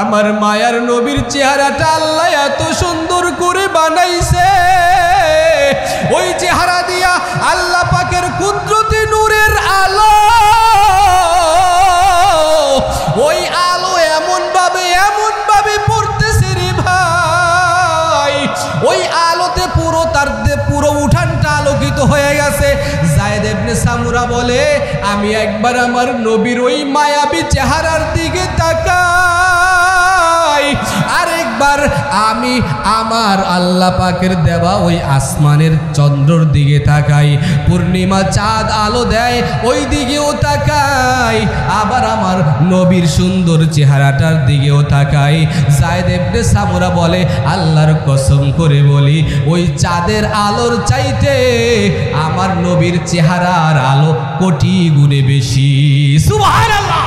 আমার মায়ার নবীর চেহারাটা আল্লাহ এত সুন্দর করে বানাইছে, ওই চেহারা দিয়া আল্লাহ পাকের কুদরতি নূরের আলো, ওই আলো এমন ভাবে পড়তেছে রে ভাই, ওই আলোতে পুরো উঠানটা আলোকিত হয়ে গেছে। যায়েদ ইবনে সামুরা বলে, আমি একবার আমার নবীর ওই মায়াবী চেহারার দিকে তাকাই, আরেকবার আমি আমার আল্লাহ পাকের দেওয়া ওই আসমানের চন্দ্রর দিকে তাকাই, পূর্ণিমা চাঁদ আলো দেয় ওই দিকেও তাকাই, আবার আমার নবীর সুন্দর চেহারাটার দিকেও তাকাই। যায়েদ ইবনে সামুরা বলে, আল্লাহর কসম করে বলি, ওই চাঁদের আলোর চাইতে আমার নবীর চেহারার আলো কোটি গুণে বেশি। সুবহানাল্লাহ।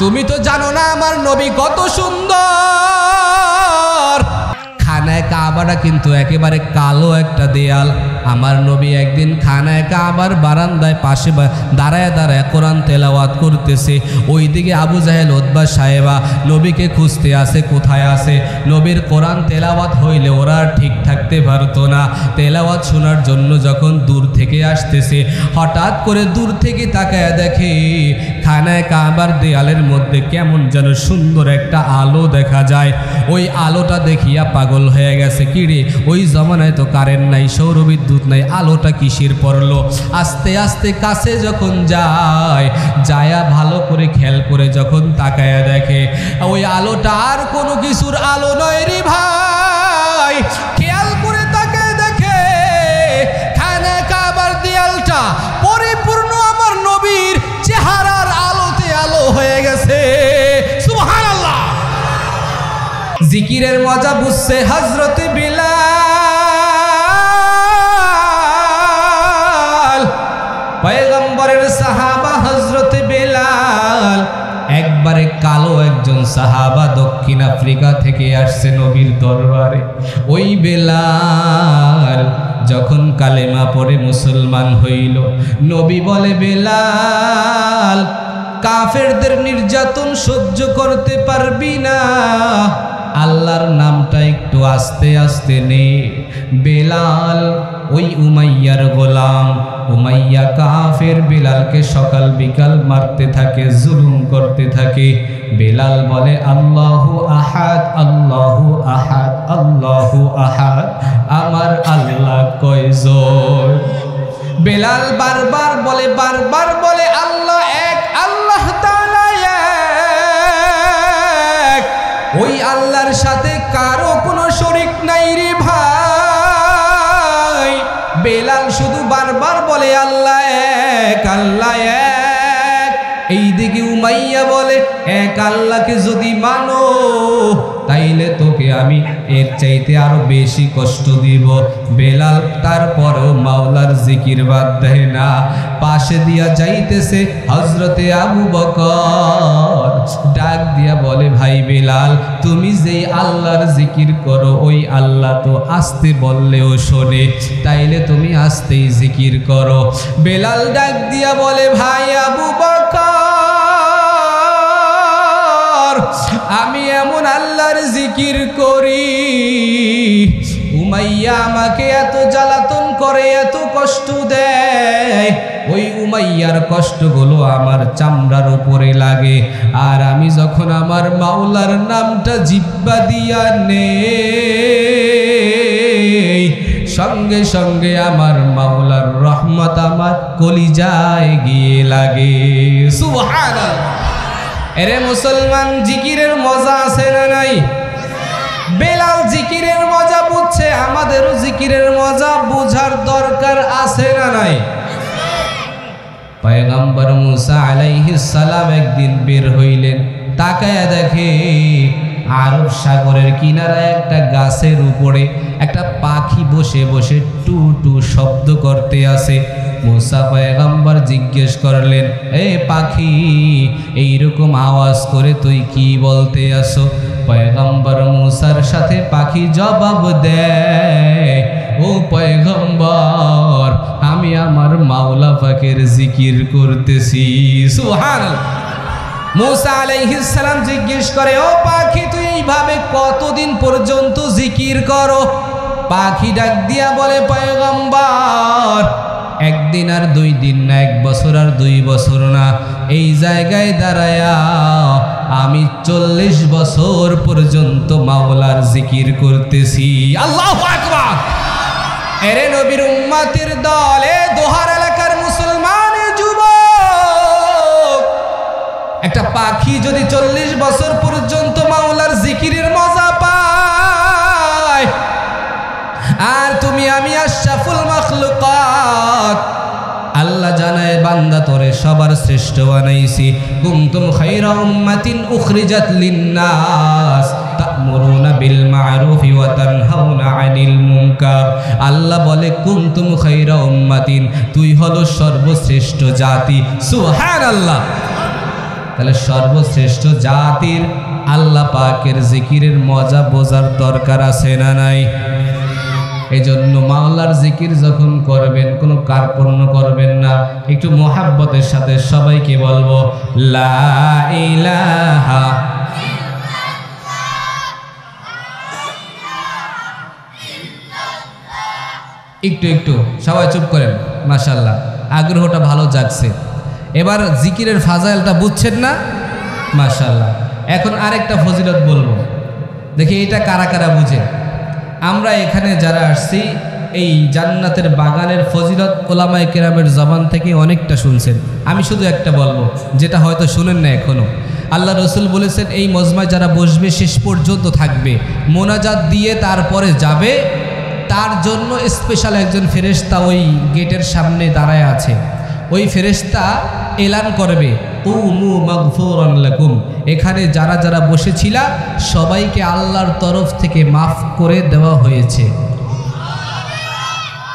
তুমি তো জানো না আমার নবী কত সুন্দর। খানায় কাবাটা কিন্তু একেবারে কালো একটা দেয়াল। আমার নবী একদিন খানায় কাবার বারান্দায় পাশে দাঁড়ায় কোরআন তেলাওয়াত করতেছে। ওইদিকে আবু জাহেল উতবা সাহেবা নবীকে খুঁজতে আসে, কোথায় আসে। নবীর কোরআন তেলাওয়াত হইলে ওরা ঠিক থাকতে পারতো না। তেলাওয়াত শোনার জন্য যখন দূর থেকে আসতেছে, হঠাৎ করে দূর থেকে তাকায় দেখে খানায় কাবার দেয়ালের মধ্যে কেমন যেন সুন্দর একটা আলো দেখা যায়। ওই আলোটা দেখিয়া পাগল হয়ে গেছে। কিরে, ওই জমানায় তো কারেন্ট নাই, সৌরবিদ্যুৎ নাই, আলোটা কিসের পড়লো। আস্তে আস্তে কাছে যখন যায়া ভালো করে খেয়াল করে যখন তাকায়া দেখে, ওই আলোটা আর কোনো কিছুর আলো নয় রে ভাই। খেয়াল করে তাকায় দেখে খানায় কাবার দেয়ালটা পরিপূর্ণ আমার নবীর চেহারার আলোতে আলো হয়ে গেছে। সুবহানাল্লাহ। জিকিরের মজা বুঝছে হযরত বিলাল, পয়গম্বরের সাহাবা হযরত বিলাল। একবারে কালো একজন সাহাবা দক্ষিণ আফ্রিকা থেকে আসছে নবীর দরবারে। ওই বিলাল যখন কালেমা পড়ে মুসলমান হইল, নবী বলে, বিলাল কাফেরদের নির্যাতন সহ্য করতে পারবি না, আল্লাহর নামটা একটু আস্তে আস্তে নে। বেলাল ওই উমাইয়ার গোলাম, উমাইয়া কাফের বেলালকে সকাল বিকাল মারতে থাকে, জুলুম করতে থাকে। বেলাল বলে, আল্লাহু আহাদ, আল্লাহু আহাদ, আল্লাহু আহাদ, আমার আল্লাহ কয়জন। বেলাল বারবার বলে আল্লাহ এক, আল্লাহ তাআলা এক, ওই আল্লাহর সাথে কারো কোনো শরীক নাই রে ভাই। বেলাল শুধু বারবার বলে আল্লাহ এক, আল্লাহ এক। এইদিকে উমাইয়া বলে, এক আল্লাহকে যদি মানো তাইলে তোকে আমি এর চাইতে আরো বেশি কষ্ট দিব। বেলাল তারপরও মাওলার জিকির বাদ দেয় না। পাশে দিয়া যাইতেছে হযরতে আবু বকর, ডাক দিয়া বলে, ভাই বেলাল, তুমি যেই আল্লাহর জিকির করো ওই আল্লাহ তো আস্তে বললেও শোনে, তাইলে তুমি আস্তেই জিকির করো। বেলাল ডাক দিয়া বলে, ভাই আবু বকর, আমি এমন আল্লাহর জিকির করি, উমাইয়া আমাকে এত জ্বালাতন করে, এত কষ্ট দেয়, ওই উমাইয়ার কষ্টগুলো আমার চামড়ার উপরে লাগে। আর আমি যখন আমার মাওলার নামটা জিহ্বা দিয়া নেই, সঙ্গে সঙ্গে আমার মাওলার রহমত আমার কলিজায় গিয়ে লাগে। সুবহানাল্লাহ। এরে মুসলমান, জিকিরের মজা আছে না নাই? বেলাল জিকিরের মজা বুঝছে, আমাদেরও জিকিরের মজা বুঝার দরকার আছে না নাই? পয়গম্বর মুসা আলাইহিস সালাম একদিন বের হইলেন, তাকায়া দেখে আরব সাগরের কিনারায় একটা গাছের উপরে একটা পাখি বসে বসে টু টু শব্দ করতে আছে। মুসা পয়গম্বর জিজ্ঞেস করলেন, এ পাখি, এইরকম আওয়াজ করে তুই কি বলতে আসো? পয়গম্বর মুসার সাথে পাখি জবাব দেয়, ও পয়গম্বর, আমি আমার মাওলা পাকের জিকির করতেছি। সুবহানাল্লাহ। মূসা আলাইহিস সালাম জিজ্ঞেস করে, ও পাখি তুই এইভাবে কতদিন পর্যন্ত জিকির করো? পাখি ডাক দিয়া বলে, পয়গম্বর, একদিন আর 2 দিন না, 1 বছর আর 2 বছর না, এই জায়গায় দাঁড়ায়া আমি 40 বছর পর্যন্ত মাওলার জিকির করতেছি। আল্লাহু আকবার। এরে নবীর উম্মতের দল, এ দোহার এলাকার মুসলমান যুবক, একটা পাখি যদি 40 বছর পর্যন্ত মাওলার জিকিরের মজা পায়, আর তুমি আমি আশরাফুল মাখলুকাত, আল্লাহ জানায় বান্দা তোরে সবার শ্রেষ্ঠ বানাইছি। কুনতুম খায়রা উম্মাতিন উখরিজাত লিন্নাস তা'মুরুনা বিল মা'রুফি ওয়া তানহাউনা আনিল মুনকার। আল্লাহ বলে কুনতুম খায়রা উম্মাতিন, তুই হলো সর্বশ্রেষ্ঠ জাতি। সুবহানাল্লাহ। তাহলে সর্বশ্রেষ্ঠ জাতির আল্লাহ পাকের জিকিরের মজা বোঝার দরকার আছে না নাই? এজন্য মাওলার জিকির যখন করবেন কোনো কার্পণ্য করবেন না, একটু মোহাব্বতের সাথে সবাইকে বলবো লা ইলাহা। একটু একটু সবাই চুপ করেন, মাশাআল্লাহ আগ্রহটা ভালো জাগছে। এবার জিকিরের ফাজাইলটা বুঝছেন না? মাশাআল্লাহ। এখন আরেকটা ফজিলত বলবো, দেখি এটা কারা কারা বুঝে। আমরা এখানে যারা আসছি এই জান্নাতের বাগানের ফজিলত ওলামায়ে কেরামের জবান থেকে অনেকটা শুনছেন। আমি শুধু একটা বলবো, যেটা হয়তো শুনেন না এখনো। আল্লাহ রসুল বলেছেন এই মজমায় যারা বসবে শেষ পর্যন্ত থাকবে, মোনাজাত দিয়ে তারপরে যাবে, তার জন্য স্পেশাল একজন ফেরেশতা ওই গেটের সামনে দাঁড়ায় আছে। ওই ফেরেশতা এলান করবে, কুমু মাগফুরান লাকুম, এখানে যারা যারা বসেছিলা সবাইকে আল্লাহর তরফ থেকে মাফ করে দেওয়া হয়েছে।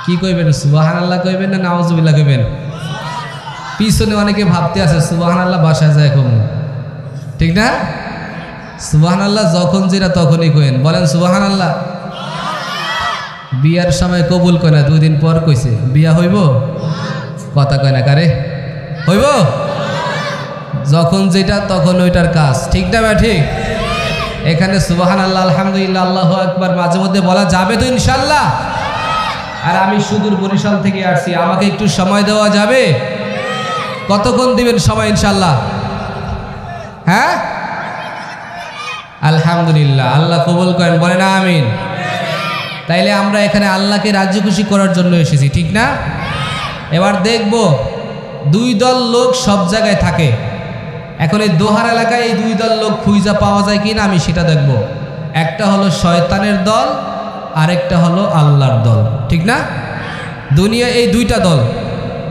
কি কইবেন? সুবহানাল্লাহ কইবেন না নাউজুবিল্লাহ কইবেন? পিছনে অনেকে ভাবতে আছে সুবহানাল্লাহ বাসায় যায় কম, ঠিক না? সুবহানাল্লাহ যখন যেটা তখনই কইেন, বলেন সুবহানাল্লাহ। বিয়ার সময় কবুল কয় না, 2 দিন পর কইছে বিয়া হইব, কথা কয় না কারে হইব, যখন যেটা তখন ওইটার কাজ, ঠিক না ভাই? ঠিক। এখানে সুবহানাল্লাহ আলহামদুলিল্লাহ আল্লাহু আকবার মাঝে মধ্যে বলা যাবে তো ইনশাআল্লাহ। আর আমি সুদূর বরিশাল থেকে আসছি, আমাকে একটু সময় দেওয়া যাবে? কতক্ষণ দিবেন সময় ইনশাআল্লাহ? হ্যাঁ আলহামদুলিল্লাহ, আল্লাহ কবুল করেন, বলেন আমিন। তাইলে আমরা এখানে আল্লাহকে রাজি খুশি করার জন্য এসেছি, ঠিক না? এবার দেখব 2 দল লোক সব জায়গায় থাকে। এখন এই দোহার এলাকায় এই 2 দল লোক খুঁজা পাওয়া যায় কিনা আমি সেটা দেখব। একটা হলো শয়তানের দল, আরেকটা হলো আল্লাহর দল, ঠিক না? দুনিয়া এই 2টা দল,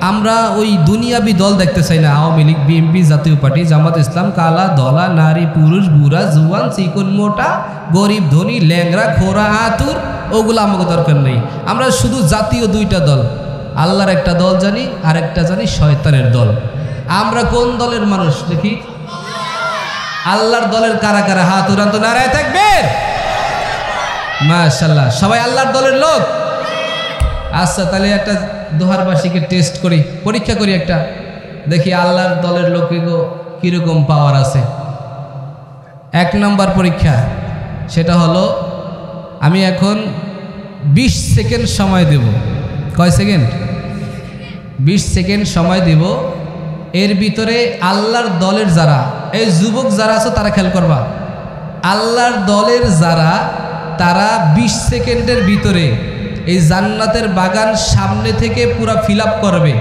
আমরা ওই দুনিয়াবি দল দেখতে চাই না। আওয়ামী লীগ, বিএনপি, জাতীয় পার্টি, জামাত ইসলাম, কালা ধলা, নারী পুরুষ, বুড়া জুয়ান, চিকন মোটা, গরিব ধনী, ল্যাংরা খোরা আতুর, ওগুলো আমাকে দরকার নেই। আমরা শুধু জাতীয় 2টা দল, আল্লাহর একটা দল জানি, আর একটা জানি শয়তানের দল। আমরা কোন দলের মানুষ দেখি? আল্লাহর দলের কারা কারা হাত উড়ান তো, নারায়ে তাকবীর। মাশাআল্লাহ, সবাই আল্লাহর দলের লোক। আচ্ছা তাহলে একটা দোহারবাসীকে টেস্ট করি, পরীক্ষা করি একটা, দেখি আল্লাহর দলের লোকের কীরকম পাওয়ার আছে। 1 নম্বর পরীক্ষা, সেটা হলো আমি এখন 20 সেকেন্ড সময় দেব। কয় সেকেন্ড? 20 সেকেন্ড সময় দেব। এর ভিতরে আল্লাহর দলের যারা, এই যুবক যারা আছে তারা খেয়াল করবা, আল্লাহর দলের যারা, তারা 20 সেকেন্ডের ভিতরে এই জান্নাতের বাগান সামনে থেকে পুরা ফিল আপ করবে,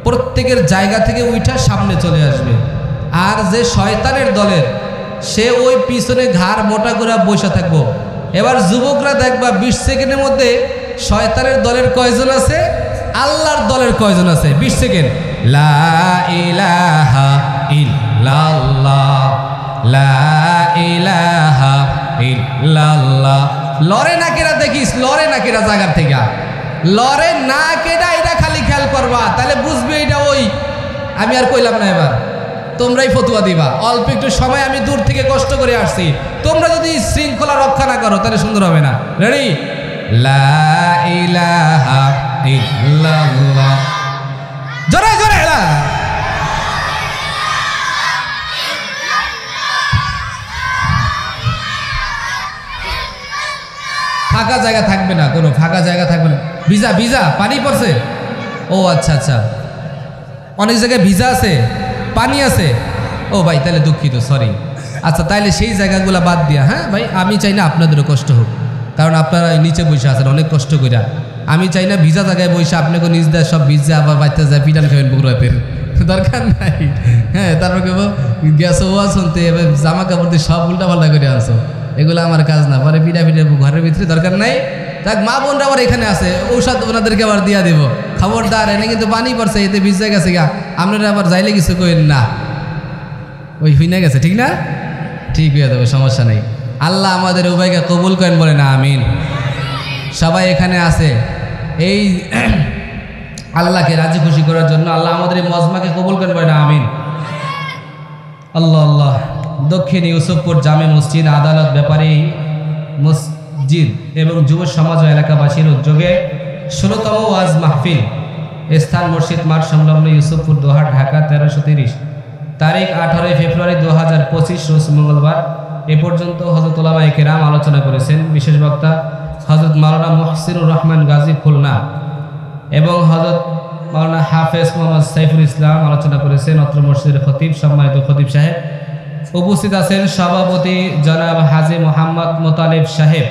প্রত্যেকের জায়গা থেকে উঠা সামনে চলে আসবে। আর যে শয়তানের দলের, সে ওই পিছনে ঘাড় মোটা করে বসে থাকবো। এবার যুবকরা দেখবা 20 সেকেন্ডের মধ্যে শয়তানের দলের কয়জন আছে, আল্লাহর দলের কয়জন আছে। 20 সেকেন্ড। লা ইলাহা ইল্লাল্লাহ, লা ইলাহা ইল্লাল্লাহ। লরে না কেরা দেখিস, লরে না কেরা জায়গার থেকে, লরে না কেডা, এটা খালি খেয়াল করবা, তাহলে বুঝবে এটা ওই। আমি আর কইলাম না, এবার তোমরাই ফতুয়া দিবা। অল্প একটু সময় আমি দূর থেকে কষ্ট করে আসছি, তোমরা যদি শৃঙ্খলা রক্ষা না করো তাহলে সুন্দর হবে না। রেডি? লা ইলাহা ইল্লাল্লাহ, জোরে জোরে। ফাঁকা জায়গা থাকবে না, কোনো ফাঁকা জায়গা থাকবে না। ভিজা ভিজা পানি পড়ছে, ও আচ্ছা আচ্ছা, অনেক জায়গায় ভিজা আছে, পানি আছে, ও ভাই তাহলে দুঃখিত, সরি। আচ্ছা তাইলে সেই জায়গাগুলো বাদ দিয়া, হ্যাঁ ভাই আমি চাই না আপনাদেরও কষ্ট হোক, কারণ আপনারা নিচে বসে আছেন অনেক কষ্ট কইরা। আমি চাই না ভিজা জায়গায় বসে আপনাকে নিজ দেয় সব ভিজা আবার বাচ্চা যায় পিটান খাবেন বুকুরাতের, দরকার নাই। হ্যাঁ তারপর কেব গ্যাসও শুনতে এবার জামা কাপড় দিয়ে সব উল্টা পাল্টা করে আসো, এগুলো আমার কাজ না, পরে পিঠা পিঠা ঘরের ভিতরে দরকার নাই। দেখ মা বোনরা আবার এখানে আছে, ঔষধ ওনাদেরকে আবার দিয়া দেবো, খবরদার এনে কিন্তু পানি পড়ছে, এতে ভিজে গেছে গা, আপনারা আবার যাইলে কিছু কইেন না, ওই হইনা গেছে, ঠিক না? ঠিক হয়ে যাবে, সমস্যা নেই। আল্লাহ আমাদের উভয়কে কবুল করেন, বলে না আমিন। সবাই এখানে আছে এই আল্লাহকে রাজি খুশি করার জন্য, আল্লাহ আমাদের এই মজমাকে কবুল করেন, বলে না আমিন। আল্লাহ আল্লাহ। দক্ষিণ ইউসুফপুর জামে মসজিদ, আদালত, ব্যাপারী মসজিদ এবং যুব সমাজ ও এলাকাবাসীর উদ্যোগে 16তম ওয়াজ মাহফিল, স্থান মসজিদ মাঠ সংলগ্ন ইউসুফপুর দোহার, ঢাকা 1330, তারিখ 18 ফেব্রুয়ারি 2025, রোজ মঙ্গলবার। এ পর্যন্ত হযরত উলামায়ে কেরাম আলোচনা করেছেন। বিশেষ বক্তা হযরত মাওলানা মুহসিনুর রহমান গাজী, খুলনা, এবং হযরত মাওলানা হাফেজ মোহাম্মদ সাইফুল ইসলাম আলোচনা করেছেন। অত্র মসজিদের খতিব, সম্মানিত খতিব সাহেব। উপস্থিত আছেন সভাপতি জনাব হাজী মোহাম্মদ মোতালেব সাহেব,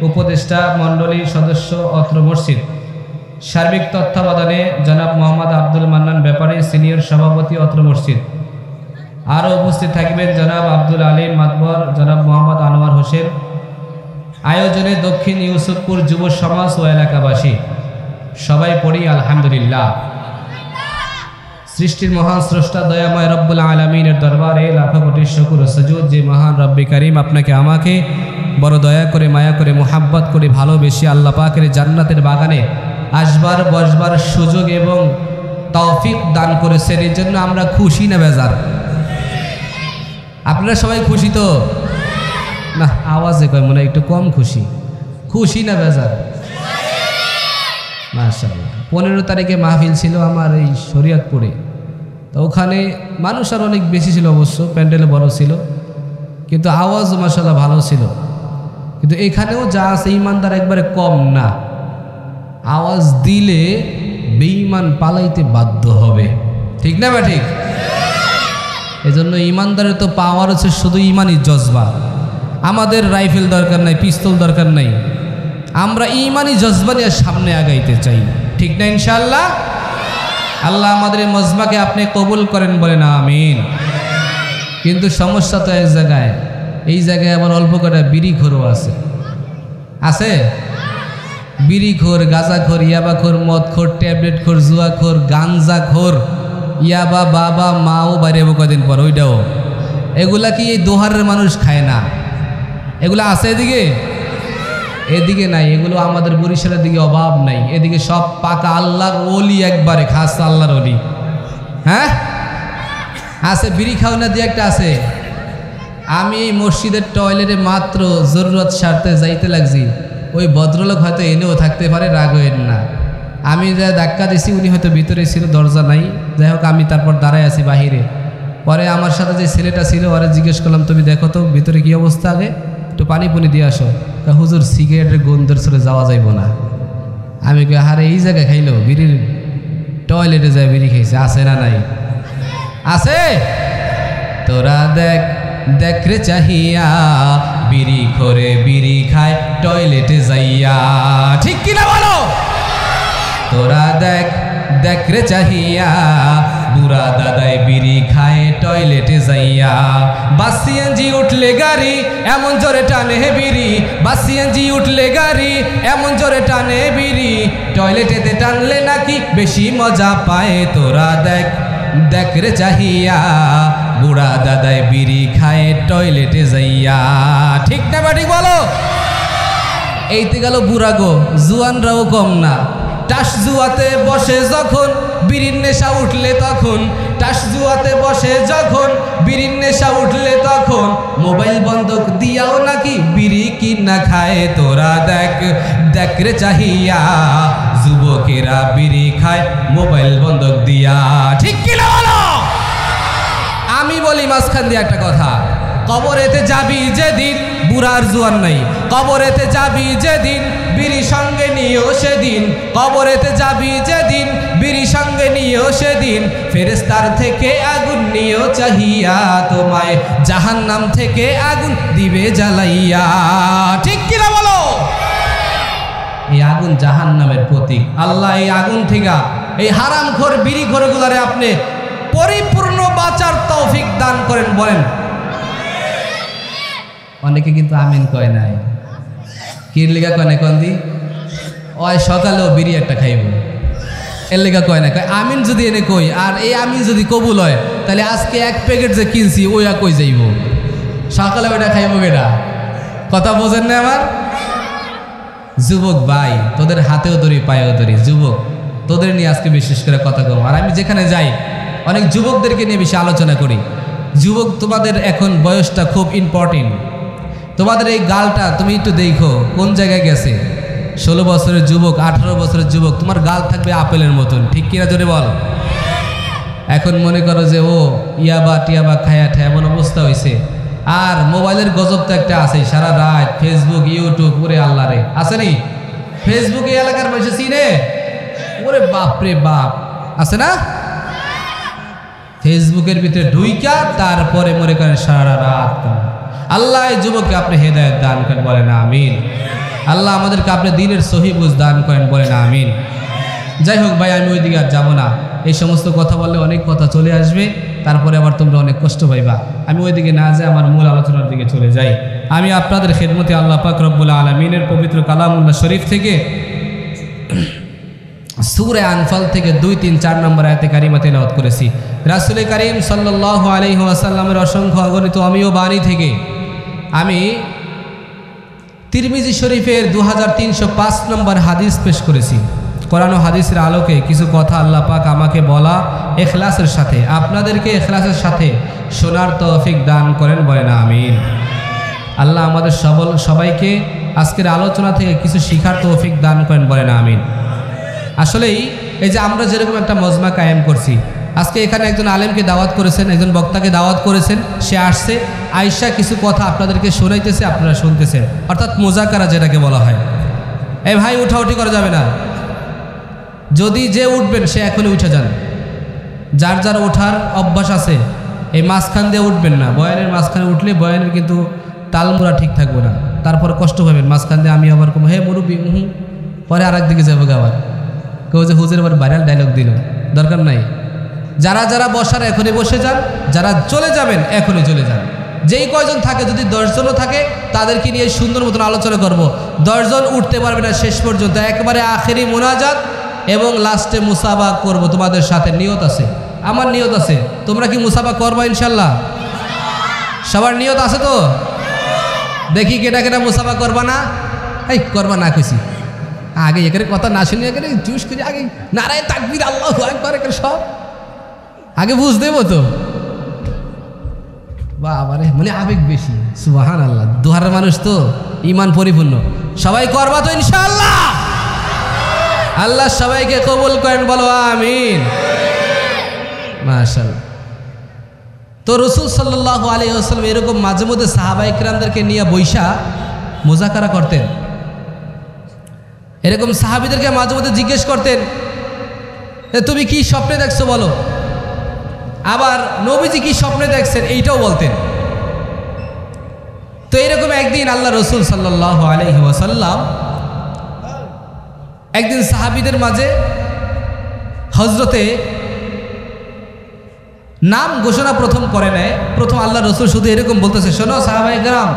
উপদেষ্টা মণ্ডলীর সদস্য অত্র মসজিদ। সার্বিক তত্ত্বাবধানে জনাব মোহাম্মদ আব্দুল মান্নান ব্যাপারী, সিনিয়র সভাপতি অত্র মসজিদ। আরও উপস্থিত থাকবেন জনাব আব্দুল আলিম মাতবর, জনাব মোহাম্মদ আনোয়ার হোসেন। আয়োজনে দক্ষিণ ইউসুফপুর যুব সমাজ ও এলাকাবাসী। সবাই পড়ি আলহামদুলিল্লাহ। সৃষ্টির মহান স্রষ্টা দয়াময় রব্বুল আলামিনের দরবারে লাখো কোটি শুকর ও সুজুদ, যে মহান রব্বি করিম আপনাকে আমাকে বড় দয়া করে, মায়া করে, মোহাব্বত করে, ভালোবেসে আল্লাহ পাকের জান্নাতের বাগানে আসবার বসবার সুযোগ এবং তৌফিক দান করেছেন। এই জন্য আমরা খুশি না বেজার? আপনারা সবাই খুশি তো? না আওয়াজে কয় মনে একটু কম খুশি। খুশি না বেজার? মাশাআল্লাহ। 15 তারিখে মাহফিল ছিল আমার এই শরীয়তপুরে, তো ওখানে মানুষ আর অনেক বেশি ছিল, অবশ্য প্যান্ডেলে বড় ছিল, কিন্তু আওয়াজ মাশাআল্লাহ ভালো ছিল। কিন্তু এখানেও যা আছে ইমানদার একবারে কম না, আওয়াজ দিলে বেঈমান পালাইতে বাধ্য হবে, ঠিক না বা ঠিক? এজন্য ইমানদারের তো পাওয়ার হচ্ছে শুধু ইমানি জজবা। আমাদের রাইফেল দরকার নাই, পিস্তল দরকার নাই, আমরা ইমানি জজবা নিয়ে সামনে আগাইতে চাই, ঠিক না ইনশাআল্লাহ? আল্লাহ আমাদের এই মজমাকে আপনি কবুল করেন, বলেন আমিন। কিন্তু সমস্যা তো এক জায়গায়, এই জায়গায় আবার অল্প কটা বিড়িখোরও আছে। আছে বিড়িখোর, গাঁজাখোর, ইয়াবাখোর, মদখোর, ট্যাবলেটখোর, জুয়াখোর, গাঞ্জাখোর, ইয়াবা বাবা মাও বাইরে কদিন পর, ওইটাও। এগুলা কি এই দোহারের মানুষ খায় না? এগুলো আছে এদিকে? এদিকে নাই। এগুলো আমাদের বরিশালের দিকে অভাব নাই, এদিকে সব পাকা আল্লাহর ওলি, একবারে খাস আল্লাহর ওলি। হ্যাঁ আছে, বিড়ি খাওয়া দিয়ে একটা আছে। আমি এই মসজিদের টয়লেটে মাত্র জরুরত স্বার্থে যাইতে লাগছি, ওই ভদ্রলোক হয়তো এনেও থাকতে পারে, রাগ হইন না। আমি যা ধাক্কা দিছি উনি হয়তো ভিতরে ছিল, দরজা নাই। যাই হোক আমি তারপর দাঁড়ায় আছি বাহিরে। পরে আমার সাথে যে ছেলেটা ছিল ওরা জিজ্ঞেস করলাম, তুমি দেখো তো ভিতরে কি অবস্থা, আগে একটু পানি পুনি দিয়ে আসো। হুজুর সিগারেটের গন্ধের ছেড়ে যাওয়া যাইব না। আমি কে হারে এই জায়গায় খাইলো, বিড়ির টয়লেটে যায় বিড়ি খাইছে, আছে না নাই? আছে। তোরা দেখ দেখ রে চাহিয়া, বিড়ি খোরে বিড়ি খায় টয়লেটে যাইয়া, ঠিক কিনা বলো? তোরা দেখ দেখ রে চাহিয়া, বুড়া দাদাই বিড়ি খায় টয়লেটে যাইয়া। বাস সিএনজি উঠলে গাড়ি এমন জোরে টানে বিড়ি, বাস সিএনজি উঠলে গাড়ি এমন জোরে টানে বিড়ি, টয়লেটেতে টানলে নাকি বেশি মজা পায়। তোরা দেখ দেখ রে চাহিয়া, বুড়া দাদাই বিড়ি খায় টয়লেটে যাইয়া, ঠিক না বাড়ি বলো? এইতে গেল বুড়া গো, জুয়ানরাও কম না। টাস জুয়াতে বসে যখন বিড়ির নেশা উঠলে তখন, টাস জুয়াতে বসে যখন বিড়ির নেশা উঠলে তখন, মোবাইল বন্ধক দিয়াও নাকি বিড়ি কিনা খায়। তোরা দেখ দেখ রে চাহিয়া, যুবকেরা বিড়ি খায় মোবাইল বন্ধক দিয়া, ঠিক কিনা বলো? আমি বলি মাঝখান দিয়ে একটা কথা, কবরেতে যাবি যেদিন বুড়ার জোয়ান নাই। কবরেতে যাবি যেদিন বিড়ি সঙ্গে নিও সেদিন, কবরেতে যাবি যেদিন বিড়ি সঙ্গে নিও সেদিন, ফেরেশতার থেকে আগুন নিও চাহিয়া, তোমায় জাহান্নাম থেকে আগুন দিবে জ্বালাইয়া। ঠিক কিনা বলো? এই আগুন জাহান্নামের প্রতীক। আল্লাহ এই আগুন থেকে, এই হারামখোর বিড়িখোরগুলারে আপনি পরিপূর্ণ বাঁচার তৌফিক দান করেন। বলেন। অনেকে কিন্তু আমিন কয় নাই। কির লিগা কয় না? কন্দি ওই সকালেও বিড়ি একটা খাইব, এর লিগা কয় না। কয় আমিন যদি এনে কই, আর এই আমিন যদি কবুল হয়, তাহলে আজকে এক প্যাকেট যে কিনছি ওইয়া কই যাইব, সকালে ওইটা খাইব কেটা? কথা বোঝেন না আমার যুবক ভাই? তোদের হাতেও ধরি পায়েও ধরি। যুবক তোদের নিয়ে আজকে বিশেষ করে কথা বলবো। আর আমি যেখানে যাই অনেক যুবকদেরকে নিয়ে বেশি আলোচনা করি। যুবক, তোমাদের এখন বয়সটা খুব ইম্পর্টেন্ট। তোমাদের এই গালটা তুমি একটু দেখো কোন জায়গায় গেছে। 16 বছরের যুবক, 18 বছরের যুবক, তোমার গাল থাকবে আপেলের মতন। ঠিক কিনা জোরে বল। এখন মনে করো যে ও ইয়াবা টিয়াবা খায়া ঠায়া এমন অবস্থা হয়েছে। আর মোবাইলের গজব তো একটা আছে, সারা রাত ফেসবুক ইউটিউব, ওরে আল্লাহ রে, আছে নি? ফেসবুকে এলাকার মানুষ চিনে? ওরে বাপ রে বাপ, আছে না? ফেসবুকের ভিতরে ঢুইকা তারপরে মনে করেন সারা রাত। আল্লাহ যুবককে আপনি হেদায়েত দান করেন, বলেন আমিন। আল্লাহ আমাদেরকে আপনি দিনের সহি বুঝ দান করেন, বলেন আমিন। যাই হোক ভাই, আমি ওইদিকে আর যাবো না। এই সমস্ত কথা বললে অনেক কথা চলে আসবে, তারপরে আবার তোমরা অনেক কষ্ট পাইবা। আমি ওইদিকে না যাই, আমার মূল আলোচনার দিকে চলে যাই। আমি আপনাদের খেদমতে আল্লাহ পাক রব্বুল আলামিনের পবিত্র কালামুল্লাহ শরীফ থেকে সূরা আনফাল থেকে 2, 3, 4 নম্বর আয়াতে কারিমা তেলাওয়াত করেছি। রাসূল করিম সাল্লাল্লাহু আলাইহি ওয়াসাল্লামের অসংখ্য অগণিত অমীয় বাণী থেকে আমি তিরমিজি শরীফের 2305 নম্বর হাদিস পেশ করেছি। কোরআন ও হাদিসের আলোকে কিছু কথা আল্লাহ পাক আমাকে বলা ইখলাসের সাথে, আপনাদেরকে ইখলাসের সাথে শোনার তৌফিক দান করেন, বলেন আমিন। আল্লাহ আমাদের সবাইকে আজকের আলোচনা থেকে কিছু শিখার তৌফিক দান করেন, বলেন আমিন। আসলেই এই যে আমরা যেরকম একটা মজমা কায়েম করছি, আজকে এখানে একজন আলেমকে দাওয়াত করেছেন, একজন বক্তাকে দাওয়াত করেছেন, সে আসছে, আয়েশা কিছু কথা আপনাদেরকে শোনাইতেছে, আপনারা শুনতেছেন, অর্থাৎ মুজাকারা যেটাকে বলা হয়। এই ভাই উঠাউঠি করা যাবে না। যদি যে উঠবেন সে এখনই উঠে যান। যার যার ওঠার অভ্যাস আছে এই মাঝখান দিয়ে উঠবেন না। বয়ানের মাঝখানে উঠলে বয়ানের কিন্তু তালমুরা ঠিক থাকবে না, তারপর কষ্ট পাবেন। মাঝখান দিয়ে আমি আবার কম হে মুরব্বী পরে আর একদিকে যাবো আবার কেউ যে হুজুর আবার ভাইরাল ডায়লগ দিল, দরকার নাই। যারা যারা বসার এখনই বসে যান, যারা চলে যাবেন এখনই চলে যান। যেই কয়জন থাকে, যদি 10 জনও থাকে তাদেরকে নিয়ে সুন্দর মতন আলোচনা করব। 10 জন উঠতে পারবে না শেষ পর্যন্ত, একবারে আখেরি মোনাজাত এবং লাস্টে মুসাফা করব। তোমাদের সাথে নিয়ত আছে, আমার নিয়ত আছে। তোমরা কি মুসাফা করবা ইনশাল্লাহ? সবার নিয়ত আছে তো? দেখি কেটা কেটা মুসাফা করবা না? এই করবা না খুশি আগে এখানে কথা না শুনে এখানে জুস করে আগে নারায় তাকবীর আল্লাহু আকবার এখানে সব আগে বুঝ দেবো তো। বাবারে মানে আবেগ বেশি, সুবহানাল্লাহ। দুহারের মানুষ তো, ইমান পরিপূর্ণ। সবাই করবা তো ইনশাআল্লাহ? আল্লাহ সবাইকে কবুল করেন, বলো আমিন। মাশাআল্লাহ। তো রাসূল সাল্লাল্লাহু আলাইহি ওয়াসাল্লাম এরকম মাঝে মধ্যে সাহাবায়ে কিরামদেরকে নিয়ে বৈশা মুজাকারা করতেন। এরকম সাহাবীদেরকে মাঝে মধ্যে জিজ্ঞেস করতেন, তুমি কি স্বপ্নে দেখছো বলো। আবার নবীজি কি স্বপ্নে দেখছেন এইটাও বলতেন। তো এরকম একদিন আল্লাহ রাসূল সাল্লাল্লাহু আলাইহি ওয়াসাল্লাম একদিন সাহাবীদের মাঝে হজরতে নাম ঘোষণা প্রথম করে নেয়। প্রথম আল্লাহ রাসূল শুধু এরকম বলতেছে, শোনো সাহাবায়ে কেরাম,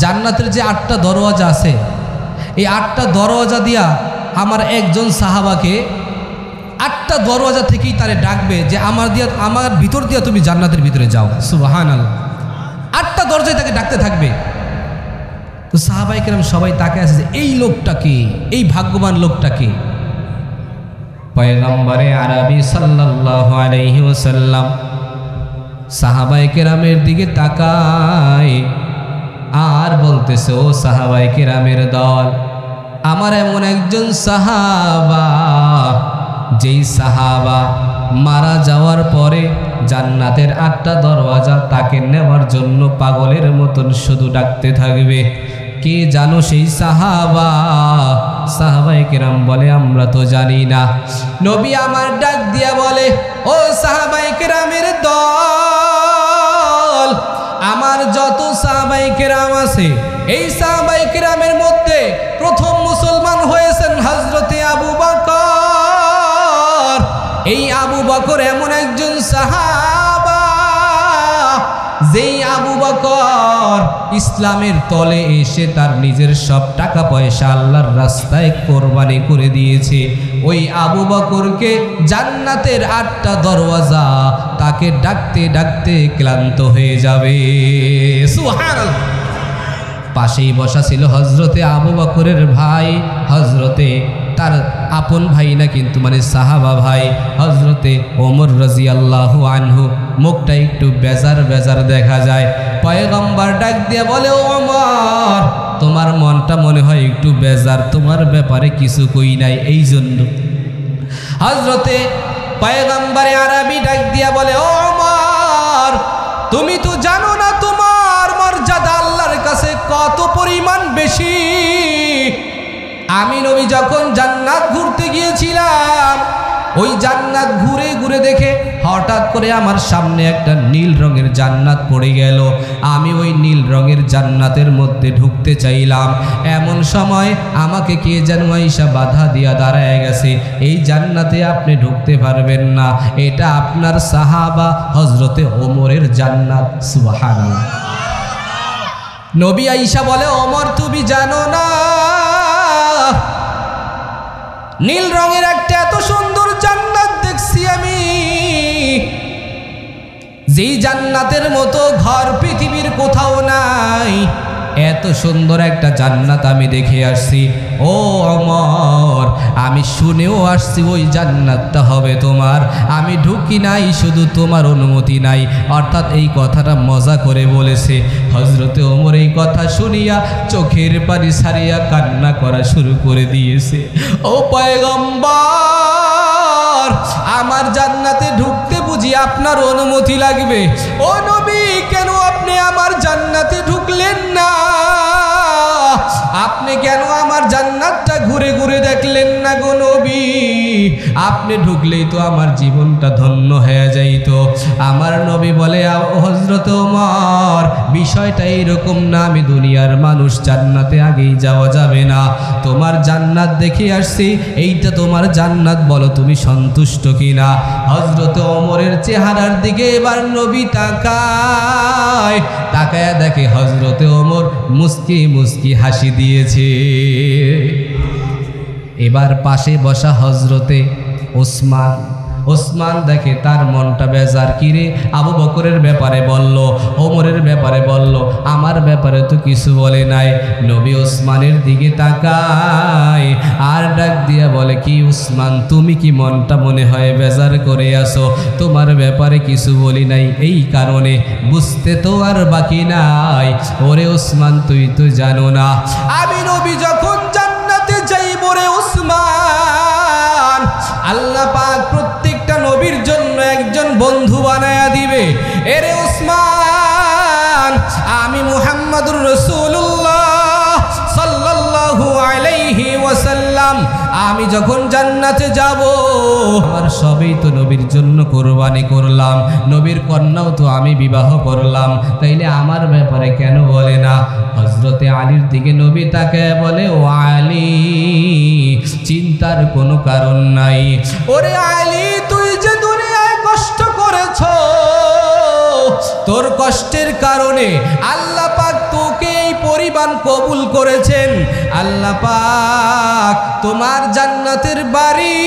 জান্নাতের যে 8টা দরওয়াজা আছে, এই 8টা দরওয়াজা দিয়া আমার একজন সাহাবাকে 8টা দরওয়াজা থেকেই তারে ডাকবে যে আমার ভিতর দিয়া তুমি জান্নাতের ভিতরে যাও। সুবহানাল্লাহ। 8টা দরজায় তাকে ডাকতে থাকবে। তো সাহাবায়ে কেরাম সবাই তাকে আছে যে এই লোকটাকে, এই ভাগ্যবান লোকটাকে। পয়গম্বরে আরবি সাল্লাল্লাহু আলাইহি ওয়াসাল্লাম সাহাবায়ে কেরামের দিকে তাকায় আর বলতেছে, ও সাহাবায়ে কেরামের দল, আমার এমন একজন সাহাবা, যেই সাহাবা মারা যাওয়ার পরে জান্নাতের 8টা দরওয়াজা তাকে নেওয়ার জন্য পাগলের মতন শুধু ডাকতে থাকবে। কে জানো সেই সাহাবা? সাহাবায়ে কেরাম বলে আমরা তো জানি না। নবী আমার ডাক দিয়া বলে, ও সাহাবায়ে কেরামের দল, আমার যত সাহাবায়ে কেরাম আছে এই সাহাবায়ে কেরামের মধ্যে প্রথম মুসলমান হয়েছেন হযরতে আবু বকর। এই আবু বকর এমন একজন সাহাবা যেই আবু বকর ইসলামের তলে এসে তার নিজের সব টাকা পয়সা আল্লাহর রাস্তায় কোরবানি করে দিয়েছে। ওই আবু বকরকে জান্নাতের 8টা দরওয়াজা তাকে ডাকতে ডাকতে ক্লান্ত হয়ে যাবে। সুবহানাল্লাহ। পাশেই বসা ছিল হযরতে আবু বকরের ভাই, হযরতে তার আপন ভাই না কিন্তু মানে সাহাবা ভাই হযরতে ওমর রাদিয়াল্লাহু আনহু। মুখটা একটু বেজার বেজার দেখা যায়। পয়গম্বর ডাক দিয়ে বলে, ওমর তোমার মনটা মনে হয় একটু বেজার, তোমার ব্যাপারে কিছু কই নাই এই জন্য। হযরতে পয়গম্বরে আরবি ডাক দিয়া বলে, ওমর তুমি তো জানো না তোমার মর্যাদা আল্লাহর কাছে কত পরিমাণ বেশি। আমি নবী যখন জান্নাত ঘুরতে গিয়েছিলাম, ওই জান্নাত ঘুরে ঘুরে দেখে হঠাৎ করে আমার সামনে একটা নীল রঙের জান্নাত পড়ে গেল। আমি ওই নীল রঙের জান্নাতের মধ্যে ঢুকতে চাইলাম, এমন সময় আমাকে কে যেন আইসা বাধা দিয়া দাঁড়ায় গেছে, এই জান্নাতে আপনি ঢুকতে পারবেন না, এটা আপনার সাহাবা হযরতে ওমরের জান্নাত। সুবহানাল্লাহ। নবী আইসা বলে, ওমর তুমি জানো না নীল রঙের একটা এত সুন্দর জান্নাত দেখছি আমি, যেই জান্নাতের মতো ঘর পৃথিবীর কোথাও নাই। এত সুন্দর একটা জান্নাত আমি দেখে আসছি। ও ওমর আমি শুনেও আসছি ওই জান্নাতটা হবে তোমার। আমি ঢুকি নাই, শুধু তোমার অনুমতি নাই। অর্থাৎ এই কথাটা মজা করে বলেছে। হযরতে ওমর এই কথা শুনিয়া চোখের পানি ছাড়িয়া কান্না করা শুরু করে দিয়েছে। ও পয়গম্বর আমার জান্নাতে ঢুকতে বুঝি আপনার অনুমতি লাগবে? ও নবী কেন আপনি আমার জান্নাতে ঢুকলেন না? আপনি কেন আমার জান্নাতটা ঘুরে ঘুরে দেখলেন না গো নবী? আপনি ঢুকলেই তো আমার জীবনটা ধন্য হয়ে যাইতো। আমার নবী বলে, হযরত ওমর বিষয়টা এইরকম না, আমি দুনিয়ার মানুষ, জান্নাতে আগেই যাওয়া যাবে না। তোমার জান্নাত দেখে আসছি, এইটা তোমার জান্নাত, বলো তুমি সন্তুষ্ট কিনা? হযরত ওমরের চেহারার দিকে এবার নবী তাকায়, তাকায়া দেখে হযরতে ওমর মুস্কি মুস্কি হাসি দিয়েছে। এবার পাশে বসা হযরতে ওসমান দেখে তার মনটা বেজার। কিরে আবু বকরের ব্যাপারে বলল, ওমরের ব্যাপারে বলল, আমার ব্যাপারে তো কিছু বলে নাই। নবী ওসমানের দিকে তাকায় আর ডাক দিয়া বলে, কি ওসমান তুমি কি মনটা মনে হয় বেজার করে আসো? তোমার ব্যাপারে কিছু বলি নাই, এই কারণে বুঝতে তো আর বাকি নাই। ওরে ওসমান তুই তো জানো না আমি নবী যখন জান্নাতে যাইব রে ওসমান, আল্লাহ পাক প্রত্যেকটা নবীর জন্য একজন বন্ধু বানায়া দিবে। এরে ওসমান আমি মুহাম্মাদুর রাসূলুল্লাহ সাল্লাল্লাহু আলাইহি ওয়াসাল্লাম আমি যখন জান্নাতে যাব, আমার সবই তো নবীর জন্য কোরবানি করলাম, নবীর কন্যাও তো আমি বিবাহ করলাম, তাইলে আমার ব্যাপারে কেন বলে না? হযরতে আলীর দিকে নবী তাকায় বলে, ও আলী চিন্তার কোনো কারণ নাই। ওরে আলী তুই যে দুনিয়ায় কষ্ট করেছ, তোর কষ্টের কারণে আল্লাহ পাক তোকে এই পরিমাণ কবুল করেছেন। আল্লাহ পাক তোমার জান্নাতের বাড়ি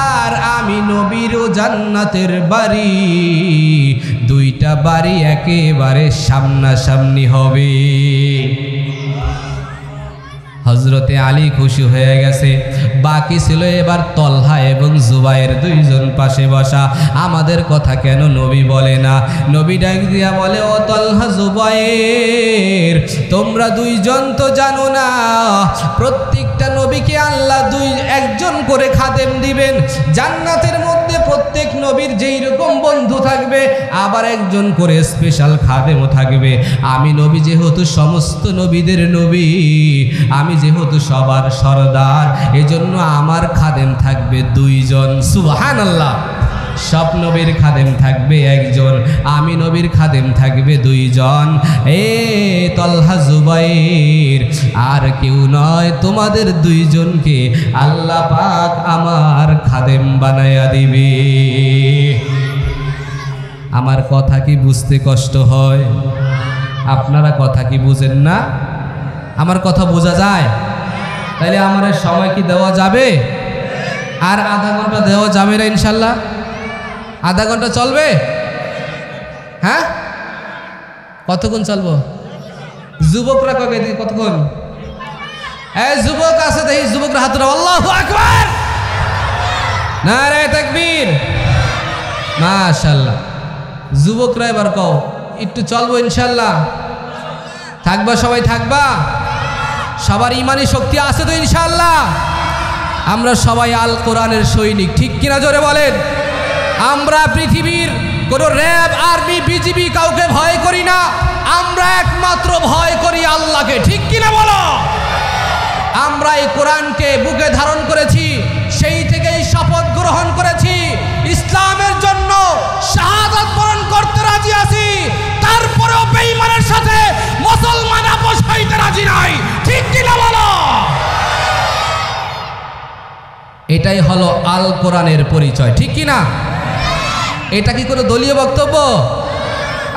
আর আমি নবীরও জান্নাতের বাড়ি, দুইটা বাড়ি একেবারে সামনাসামনি হবে। হযরতে আলী খুশি হয়ে গেছে। বাকি ছিল এবার তলহা এবং জুবাইর, দুইজন পাশে বসা। আমাদের কথা কেন নবী বলে না? নবী ডাক দিয়া বলে, ও তলহা জুবাইর তোমরা দুইজন তো জানো না প্রত্যেকটা নবীকে আল্লাহ একজন করে খাদেম দিবেন। জান্নাতের মধ্যে প্রত্যেক নবীর যেই রকম বন্ধু থাকবে আবার একজন করে স্পেশাল খাদেমও থাকবে। আমি নবী যেহেতু সমস্ত নবীদের নবী, আমি যেহেতু সবার সরদার, এজন্য আমার খাদেম থাকবে 2 জন। সুবহানাল্লাহ। সব নবীর খাদেম থাকবে 1 জন, আমি নবীর খাদেম থাকবে 2 জন। এ তলহা জুবাইর, আর কেউ নয়, তোমাদের 2 জনকে আল্লাহ পাক আমার খাদেম বানায়া দিবে। আমার কথা কি বুঝতে কষ্ট হয়? আপনারা কথা কি বুঝেন না? আমার কথা বোঝা যায়? তাইলে আমার সময় কি দেওয়া যাবে? আর আধা ঘন্টা দেওয়া যাবে না ইনশাল্লাহ? আধা ঘন্টা চলবে? হ্যাঁ, কতক্ষণ চলবো? যুবকরা কবে কতক্ষণ? এই যুবক আছে দেখি, যুবকরা হাত উঠাও। আল্লাহু আকবার, নারে তাকবীর, মাশাআল্লাহ। যুবকরা এবার কও একটু চলবো ইনশাল্লাহ? থাকবা সবাই? থাকবা? সবার ইমানি শক্তি আছে তো ইনশাল্লাহ? আমরা সবাই আল কোরআনের সৈনিক, ঠিক কিনা জোরে বলেন? আমরা পৃথিবীর কোনো র্যাব, আর্মি, বিজিবি কাউকে ভয় করি না, আমরা একমাত্র ভয় করি আল্লাহকে, ঠিক কিনা বলো? আমরা এই কোরআনকে বুকে ধারণ করেছি, সেই থেকেই শপথ গ্রহণ করেছি, ইসলামের জন্য শাহাদাত বরণ করতে রাজি আছি, তারপরেও বেঈমানের সাথে মুসলমান আপোষ হইতে রাজি নাই, ঠিক কিনা বলো? এটাই হলো আল কোরআনের পরিচয়, ঠিক কিনা? এটা কি কোনো দলীয় বক্তব্য?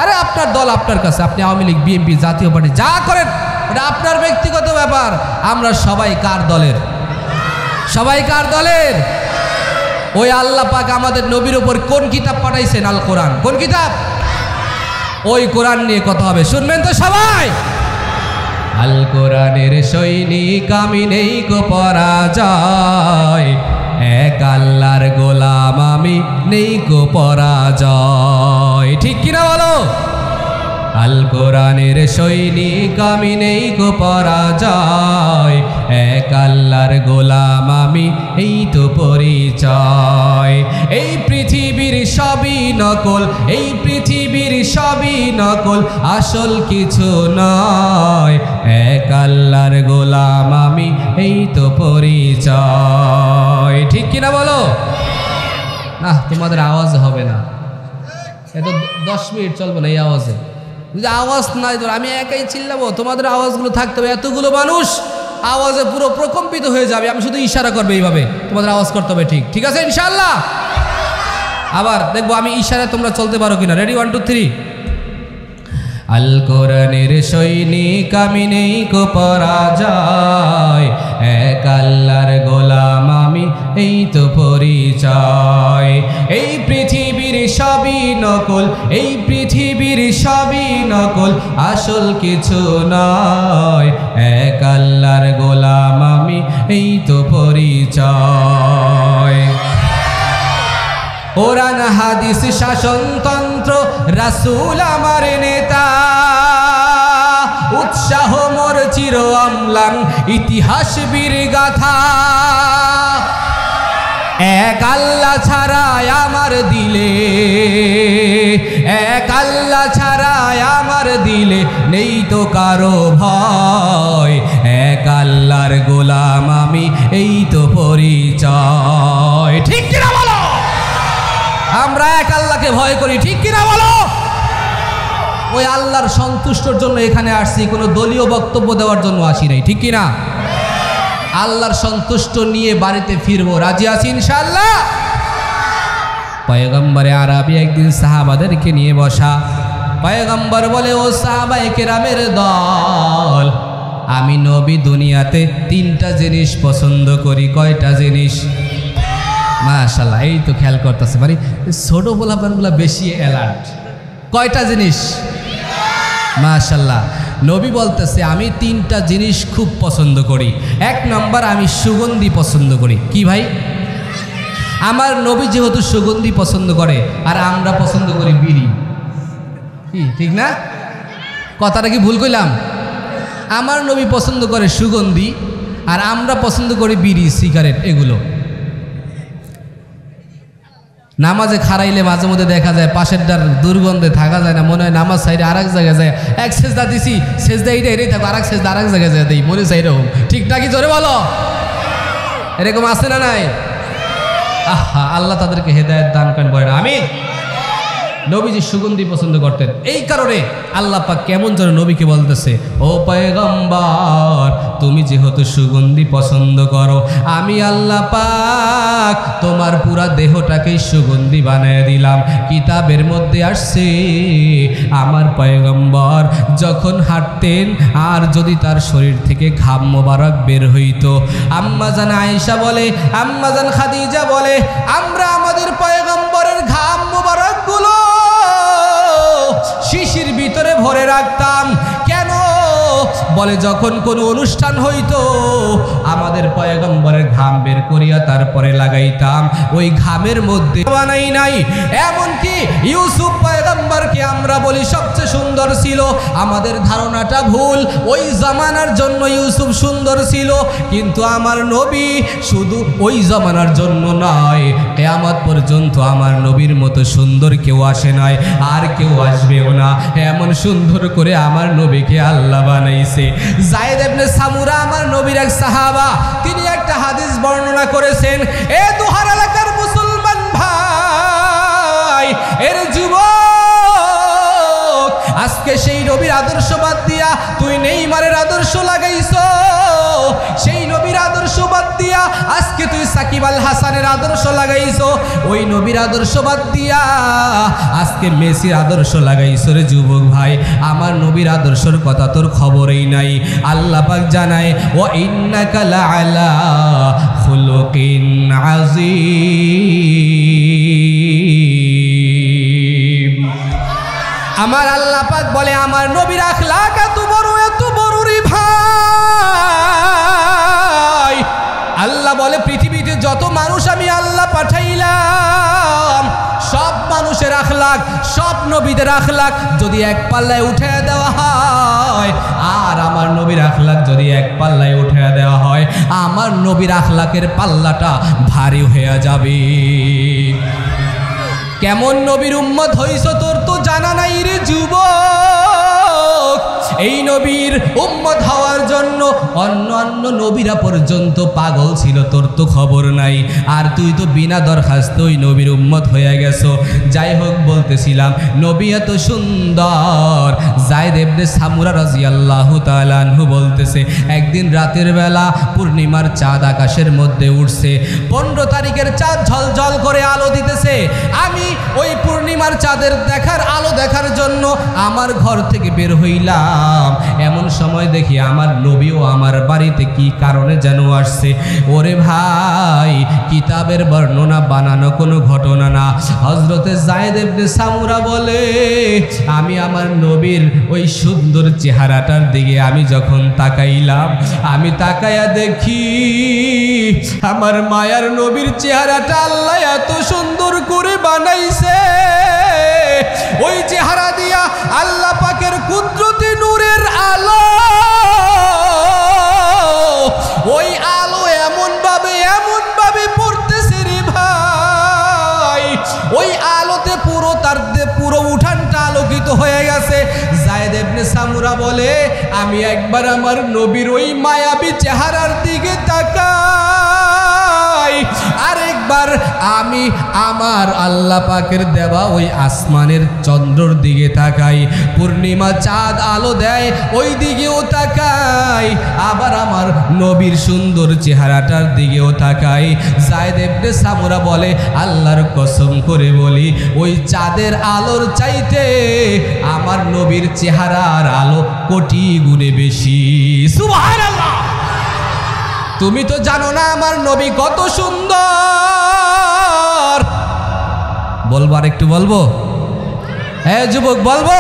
আরে আপনার দল আপনার কাছে, আপনি আওয়ামী লীগ, বিএনপি, জাতীয় পার্টি যা করেন এটা আপনার ব্যক্তিগত ব্যাপার। আমরা সবাই কার দলের? সবাই কার দলের? ওই আল্লাহ পাক আমাদের নবীর উপর কোন কিতাব পাঠাইছেন? আল কোরআন। কোন কিতাব? ওই কোরআন নিয়ে কথা হবে, শুনবেন তো সবাই? আল কোরআনের সৈনিক আমি, নেই কো পরাজয়, এক আল্লাহর গোলাম আমি, নেই কো পরাজয়, ঠিক কিনা বলো? আল কোরআনের সৈনিক আমি, নেই কো পরাজয়, এক আল্লাহর গোলাম আমি, এই তো পরিচয়। এই পৃথিবীর সবই নকল, এই পৃথিবীর সবই নকল, আসল কিছু নয়, এক আল্লাহর গোলাম আমি, এই তো পরিচয়, ঠিক কিনা বলো? না, তোমাদের আওয়াজ হবে না, এত 10 মিনিট চলবে না এই আওয়াজে। যদি আওয়াজ নাই তো আমি একাই চিল্লাবো, তোমাদের আওয়াজগুলো থাকতে হবে, এতগুলো মানুষ আওয়াজে পুরো প্রকম্পিত হয়ে যাবে। আমি শুধু ইশারা করবো এইভাবে, তোমাদের আওয়াজ করতে হবে, ঠিক ঠিক আছে ইনশাআল্লাহ? আবার দেখবো আমি ইশারা তোমরা চলতে পারো কিনা। রেডি, 1 2 3। আল কোরআনের সৈনিক আমি, নেই কো পরাজয়, এক আল্লাহর গোলাম আমি, এই তো পরিচয়। এই পৃথিবীর সবই নকল, এই পৃথিবীর সবই নকল, আসল কিছু নয়, এক আল্লাহর গোলাম আমি, এই তো পরিচয়। কোরআন হাদিস শাসনতন্ত্র, রাসূল আমার নেতা, উৎসাহ মোর চির অম্লান, ইতিহাস বীর গাথা, এক আল্লাহ ছাড়া আমার দিলে, এক আল্লাহ ছাড়া আমার দিলে, নেই তো কারো ভয়, এক আল্লাহর গোলাম আমি, এই তো পরিচয়, ঠিক কিনা বলো? আমরা এক আল্লাহকে ভয় করি, ঠিক কিনা বলো? ওই আল্লাহর সন্তুষ্টর জন্য এখানে আসছি, কোনো দলীয় বক্তব্য দেওয়ার জন্য আসি নাই, ঠিক কিনা? আল্লাহর সন্তুষ্ট নিয়ে বাড়িতে ফিরবো, রাজি আছি ইনশাআল্লাহ? পয়গম্বরে আরবি একদিন সাহাবাদেরকে নিয়ে বসা, পয়গম্বর বলে, ও সাহাবায়ে কেরামের দল, আমি নবী দুনিয়াতে 3টা জিনিস পছন্দ করি। কয়টা জিনিস? মাশাআল্লাহ, এই তো খেয়াল করতেছে, মানে ছোট পোলাপানগুলো বেশি অ্যালার্ট। কয়টা জিনিস? মাশাআল্লাহ। নবী বলতেছে আমি 3টা জিনিস খুব পছন্দ করি। 1 নম্বর, আমি সুগন্ধি পছন্দ করি। কি ভাই? আমার নবী যেহেতু সুগন্ধি পছন্দ করে, আর আমরা পছন্দ করি বিড়ি, কি ঠিক না? কথাটা কি ভুল কইলাম? আমার নবী পছন্দ করে সুগন্ধি, আর আমরা পছন্দ করি বিড়ি, সিগারেট, এগুলো। নামাজে খারাইলে মাঝে মধ্যে দেখা যায় পাশেরটার দুর্গন্ধে থাকা যায় না, মনে হয় নামাজ সাইডে আরেক জায়গায় যায়, এক সেজদা দিছি সেজদা এইটা এটাই থাকো, আরেক সেজদা আরেক জায়গায় যায় দিই, মনে চাই এরকম, ঠিক নাকি জোরে বলো? এরকম আছে না নাই? আহা, আল্লাহ তাদেরকে হেদায়েত দান করেন, বলেন আমিন। নবীজি সুগন্ধি পছন্দ করতেন, এই কারণে আল্লাহ পাক কেমন যেন নবীকে বলতেছে, ও পয়গম্বর তুমি যেহেতু সুগন্ধি পছন্দ করো, আমি আল্লাহ পাক তোমার পুরা দেহটাকেই সুগন্ধি বানিয়ে দিলাম। কিতাবের মধ্যে আসছে আমার পয়গম্বর যখন হাঁটতেন আর যদি তার শরীর থেকে ঘাম মোবারক বের হইতো, আম্মাজান আয়েশা বলে, আম্মাজান খাদিজা বলে, আমরা আমাদের পয়গম্বরের ঘাম মোবারক গুলো শিশির ভিতরে ভরে রাখতাম। কেন? বলে যখন কোনো অনুষ্ঠান হইতো আমাদের পয়গম্বরের ঘাম বের করিয়া তারপরে লাগাইতাম, ওই ঘামের মধ্যে বানাই নাই। এমনকি ইউসুফ পয়গম্বরকে আমরা বলি সবচেয়ে সুন্দর ছিল, আমাদের ধারণাটা ভুল, ওই জামানার জন্য ইউসুফ সুন্দর ছিল, কিন্তু আমার নবী শুধু ওই জামানার জন্য নয়, কিয়ামত পর্যন্ত আমার নবীর মতো সুন্দর কেউ আসে নাই, আর কেউ আসবেও না। এমন সুন্দর করে আমার নবীকে আল্লাহ বানাইছে। যায়েদ ইবনে সামুরা আমার নবীর এক সাহাবা, তিনি একটা হাদিস বর্ণনা করেছেন, এ দুহার এলাকার মুসলমান ভাই, এর যুবক, আজকে সেই নবীর আদর্শ বাদ দিয়া তুই নেইমারের আদর্শ লাগাইছো, সেই নবীর আদর্শ বাদ দিয়া আজকে তুই সাকিব আল হাসানের আদর্শ লাগাইছো, ওই নবীর আদর্শ বাদ দিয়া আজকে মেসির আদর্শ লাগাইছো। রে যুবক ভাই, আমার নবীর আদর্শের কথা তোর খবরই নাই। আল্লাহ পাক জানায়, ওয়া ইন্নাকা লাআলা খুলুকিন আযীম। আমার আল্লাহ পাক বলে আমার নবীর আখলাক এত বড় রে ভাই। আল্লাহ বলে পৃথিবীতে যত মানুষ আমি আল্লাহ পাঠাইলাম, সব মানুষের আখলাক, সব নবীদের আখলাক যদি এক পাল্লায় উঠে দেওয়া হয়, আর আমার নবীর আখলাক যদি এক পাল্লায় উঠে দেওয়া হয়, আমার নবীর আখলাকের পাল্লাটা ভারী হয়ে যাবে। কেমন নবীর উম্মত হইছ তোর তো জানা নাই রে যুবক। এই নবীর উম্মত হওয়ার জন্য অন্য নবীরা পর্যন্ত পাগল ছিল, তোর তো খবর নাই, আর তুই তো বিনা দরখাস্ত ওই নবীর উম্মত হয়ে গেছো। যাই হোক, বলতেছিলাম নবী এত সুন্দর। যায়েদ ইবনে সামুরা রাদিয়াল্লাহু তাআলা আনহু বলতেছে, একদিন রাতের বেলা পূর্ণিমার চাঁদ আকাশের মধ্যে উঠছে, 15 তারিখের চাঁদ ঝলঝল করে আলো দিতেছে। আমি ওই পূর্ণিমার চাঁদের আলো দেখার জন্য আমার ঘর থেকে বের হইলাম। এমন সময় দেখি আমার নবীও আমার বাড়িতে কি কারণে যেন আসছে। ওরে ভাই, কিতাবের বর্ণনা বানানো কোনো ঘটনা না। হযরতে যায়েদ ইবনে সামুরা বলে, আমি আমার নবীর ওই সুন্দর চেহারাটার দিকে আমি যখন তাকাইলাম, আমি তাকায়া দেখি আমার মায়ার নবীর চেহারাটা আল্লাহ এত সুন্দর করে বানাইছে। ওই চেহারা দিয়া আল্লাহ পাকের কুদরতি নূরের আলো, ওই আলো এমন ভাবে পড়তেছে রে ভাই, ওই আলোতে পুরো উঠানটা আলোকিত হয়ে গেছে। যায়েদ ইবনে সামুরা বলে, আমি একবার আমার নবীর ওই মায়াবী চেহারার দিকে তাকাই, আরেকবার আমি আমার আল্লাহ পাকের দেওয়া ওই আসমানের চন্দ্রর দিকে তাকাই, পূর্ণিমা চাঁদ আলো দেয় ওই দিকেও তাকাই, আবার আমার নবীর সুন্দর চেহারাটার দিকেও তাকাই। যায়েদ ইবনে সামুরা বলে, আল্লাহর কসম করে বলি, ওই চাঁদের আলোর চাইতে আমার নবীর চেহারার আলো কোটি গুণে বেশি। সুবহানাল্লাহ। তুমি তো জানো না আমার নবী কত সুন্দর। বলবো, আর একটু বলবো? হ্যাঁ যুবক, বলবো।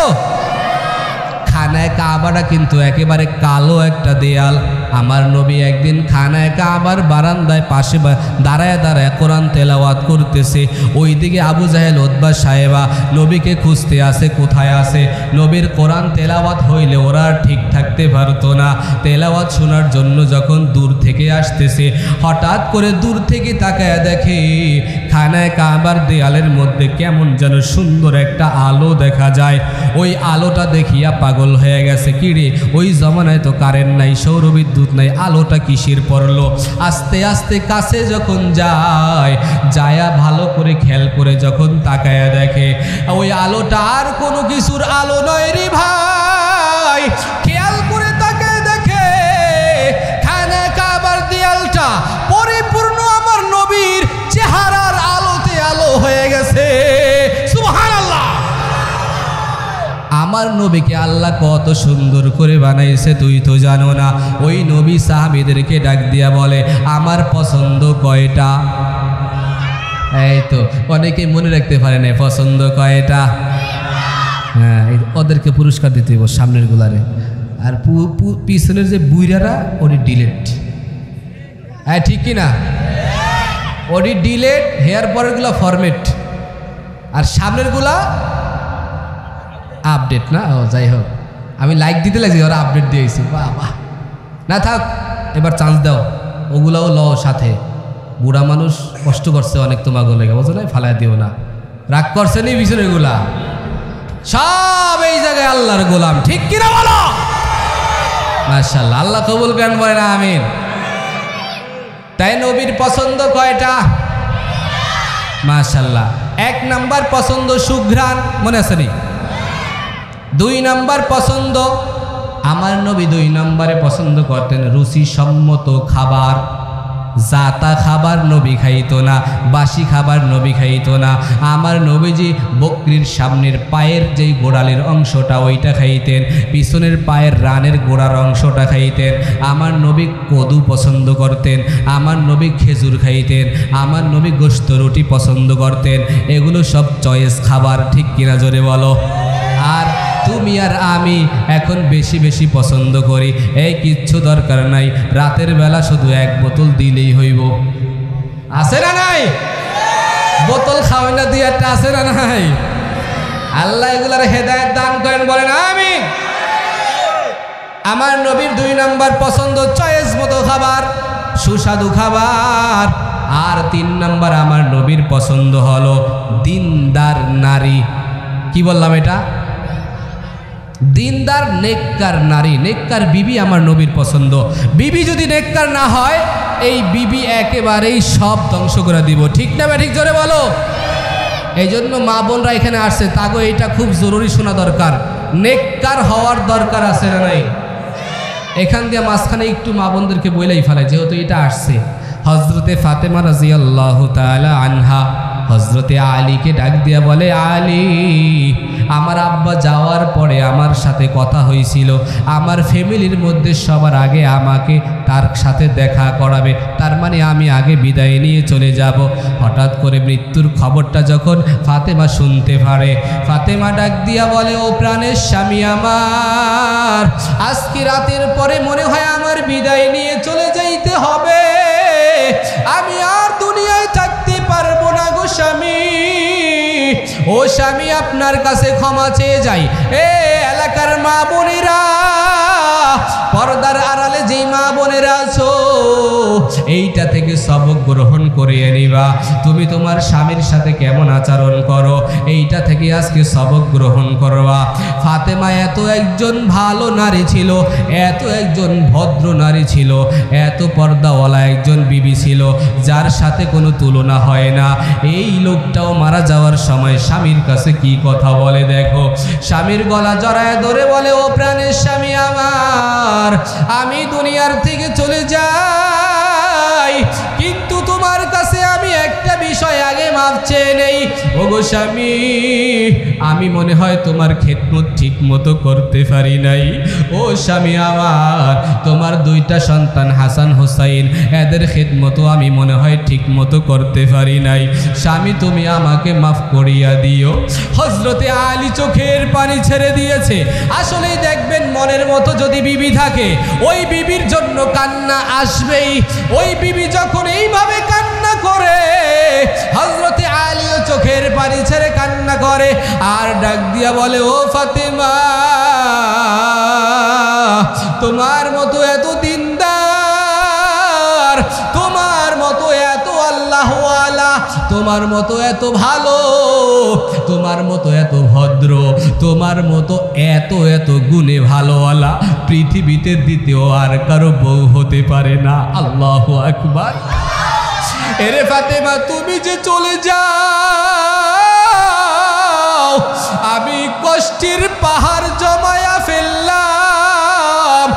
খানায় কাবাটা কিন্তু একেবারে কালো একটা দেয়াল। আমার নবী একদিন খানায় কাবার বারান্দায় পাশে দাঁড়ায় কোরআন তেলাওয়াত করতেছে। ওইদিকে আবু জাহেল উতবা সাহেবা নবীকে খুঁজতে আসে, কোথায় আছে। নবীর কোরআন তেলাওয়াত হইলে ওরা ঠিকঠাক রাখতে পারতো না। তেলাওয়াত শোনার জন্য যখন দূর থেকে আসতেছে, হঠাৎ করে দূর থেকে তাকায় দেখে খানায় কাবার দেয়ালের মধ্যে কেমন যেন সুন্দর একটা আলো দেখা যায়। ওই আলোটা দেখিয়া পাগল হয়ে গেছে। কিরে, ওই জমানায় তো কারেন্ট নাই, সৌরবিদ্যুৎ নাই, আলোটা কিসের পড়লো? আস্তে আস্তে কাছে যখন যায়া ভালো করে খেয়াল করে যখন তাকায়া দেখে ওই আলোটা আর কোনো কিছুর আলো নয় রে ভাই। খেয়াল করে তাকায় দেখে খানা কাবার দেয়ালটা পরিপূর্ণ আমার নবীর চেহারার আলোতে আলো হয়ে গেছে। সুবহানাল্লাহ। আমার নবীকে আল্লাহ কত সুন্দর করে বানাইছে তুই তো জানো না। ওই নবী সাহাবীদেরকে ডাক দিয়া বলে, আমার পছন্দ কয়টা? এই তো অনেকে মনে রাখতে পারে না পছন্দ কয়টা। হ্যাঁ, ওদেরকে পুরস্কার দিতে হবে সামনের গুলারে। আর পিছনের যে বুইরারা ওটি ডিলেট। হ্যাঁ ঠিক কিনা? ওটি ডিলেট, হেয়ার পরের গুলা ফরমেট, আর সামনের গুলা আপডেট না। ও যাই হোক, আমি লাইক দিতে লাগছি, ওরা আপডেট দিয়েছি। বাহ বাহ, না থাক, এবার চান্স দাও, ওগুলাও লও সাথে। বুড়া মানুষ কষ্ট করছে অনেক, তোমাকে লেগে বোঝো না, ফালাই দিও না। রাগ করছে নি পিছনে এগুলা সব এই জায়গায় আল্লাহর গোলাম, ঠিক কিনা বলো? মাশাআল্লাহ, আল্লাহ কবুল করেন, বলে না আমিন। তাই নবীর পছন্দ কয়টা? মাশাআল্লাহ। 1 নাম্বার পছন্দ সুঘ্রাণ, মনে আছে নি? 2 নাম্বার পছন্দ, আমার নবী 2 নম্বরে পছন্দ করতেন রুচিসম্মত খাবার। জাতা খাবার নবী খাইতো না, বাসি খাবার নবী খাইতো না। আমার নবীজি বকরির সামনের পায়ের যেই গোড়ালির অংশটা ওইটা খাইতেন, পিছনের পায়ের রানের গোড়ার অংশটা খাইতেন। আমার নবী কদু পছন্দ করতেন, আমার নবী খেজুর খাইতেন, আমার নবী গোশত রুটি পছন্দ করতেন। এগুলো সব চয়েস খাবার, ঠিক কিনা জোরে বলো? আর তুমি আর আমি এখন বেশি বেশি পছন্দ করি, এই কিচ্ছু দরকার নাই, রাতের বেলা শুধু 1 বোতল দিলেই হইব। আছে না নাই? বোতল খাওয়াই না, 2-1টা আছে না নাই? আল্লাহ এগুলার হেদায়েত দান করেন, বলেন আমিন। আমার নবীর 2 নাম্বার পছন্দ চয়েস মতো খাবার, সুস্বাদু খাবার। আর 3 নাম্বার আমার নবীর পছন্দ হলো দিনদার নারী। কি বললাম এটা? দিনদার নেককার নারী, নেককার বিবি আমার নবীর পছন্দ। বিবি যদি নেককার না হয়, এই বিবি একেবারেই সব ধ্বংস করে দিব, ঠিক না? ঠিক জোরে বলো। এই জন্য মা বোনরা এখানে আসছে, তাগো এইটা খুব জরুরি শোনা দরকার। নেককার হওয়ার দরকার আছে না নাই? এখান দিয়ে মাঝখানে একটু মা বোনদেরকে বইলেই ফেলে, যেহেতু এটা আসছে। হজরতে ফাতেমা রাদিয়াল্লাহু তাআলা আনহা হজরতে আলীকে ডাক দিয়া বলে, আলী, আমার আব্বা যাওয়ার পরে আমার সাথে কথা হয়েছিল, আমার ফ্যামিলির মধ্যে সবার আগে আমাকে তার সাথে দেখা করাবে, তার মানে আমি আগে বিদায় নিয়ে চলে যাব। হঠাৎ করে মৃত্যুর খবরটা যখন ফাতেমা শুনতে পারে, ফাতেমা ডাক দিয়া বলে, ও প্রাণের স্বামী আমার, আজকে রাতের পরে মনে হয় আমার বিদায় নিয়ে চলে যাইতে হবে, আমি আর দুনিয়ায় থাকতে পারবো না গো স্বামী। ও স্বামী, আপনার কাছে ক্ষমা চেয়ে যাই। এ এলাকার মা বোনেরা, পর্দার আড়ালে যেই মা বোনেরা আছো, এইটা থেকে সবক গ্রহণ করিয়ে নিবা। তুমি তোমার স্বামীর সাথে কেমন আচরণ করো, এইটা থেকে আজকে সবক গ্রহণ করবা। ফাতেমা এত একজন ভালো নারী ছিল, এত একজন ভদ্র নারী ছিল, এত পর্দাওয়ালা একজন বিবি ছিল, যার সাথে কোনো তুলনা হয় না। এই লোকটাও মারা যাওয়ার সময় স্বামীর কাছে কি কথা বলে দেখো। স্বামীর গলা জড়ায় ধরে বলে, ও প্রাণের স্বামী আমার, আমি দুনিয়ার থেকে চলে যাই, কিন্তু তোমার কাছে আমি একটা বিষয় আগে মাপ চেয়ে নেই। ওগো স্বামী, আমি মনে হয় তোমার খেদমত ঠিক মতো করতে পারি নাই। ও স্বামী আমার, তোমার 2টা সন্তান হাসান হোসাইন, এদের খেদমতও আমি মনে হয় ঠিক মতো করতে পারি নাই। স্বামী, তুমি আমাকে মাফ করিয়া দিও। হজরতে আলী চোখের পানি ছেড়ে দিয়েছে। আসলেই দেখবেন, মনের মতো যদি বিবি থাকে, ওই বিবির জন্য কান্না আসবেই। ওই বিবি যখন এইভাবে কান্না করে, হজরতে আলীও চোখের পানি ছেড়ে কান্না করে, আর ডাক দিয়া বলে, ও ফাতেমা, তোমার মতো এত দিনদার, তোমার মতো এত আল্লাহওয়ালা, তোমার মতো এত ভালো, তোমার মতো এত ভদ্র, তোমার মতো এত গুণে ভালোওয়ালা পৃথিবীতে দ্বিতীয় আর কারো বউ হতে পারে না। আল্লাহু আকবার। এরে ফাতেমা, তুমি যে চলে যাও, আমি কষ্টের পাহাড় জমায়া ফেললাম।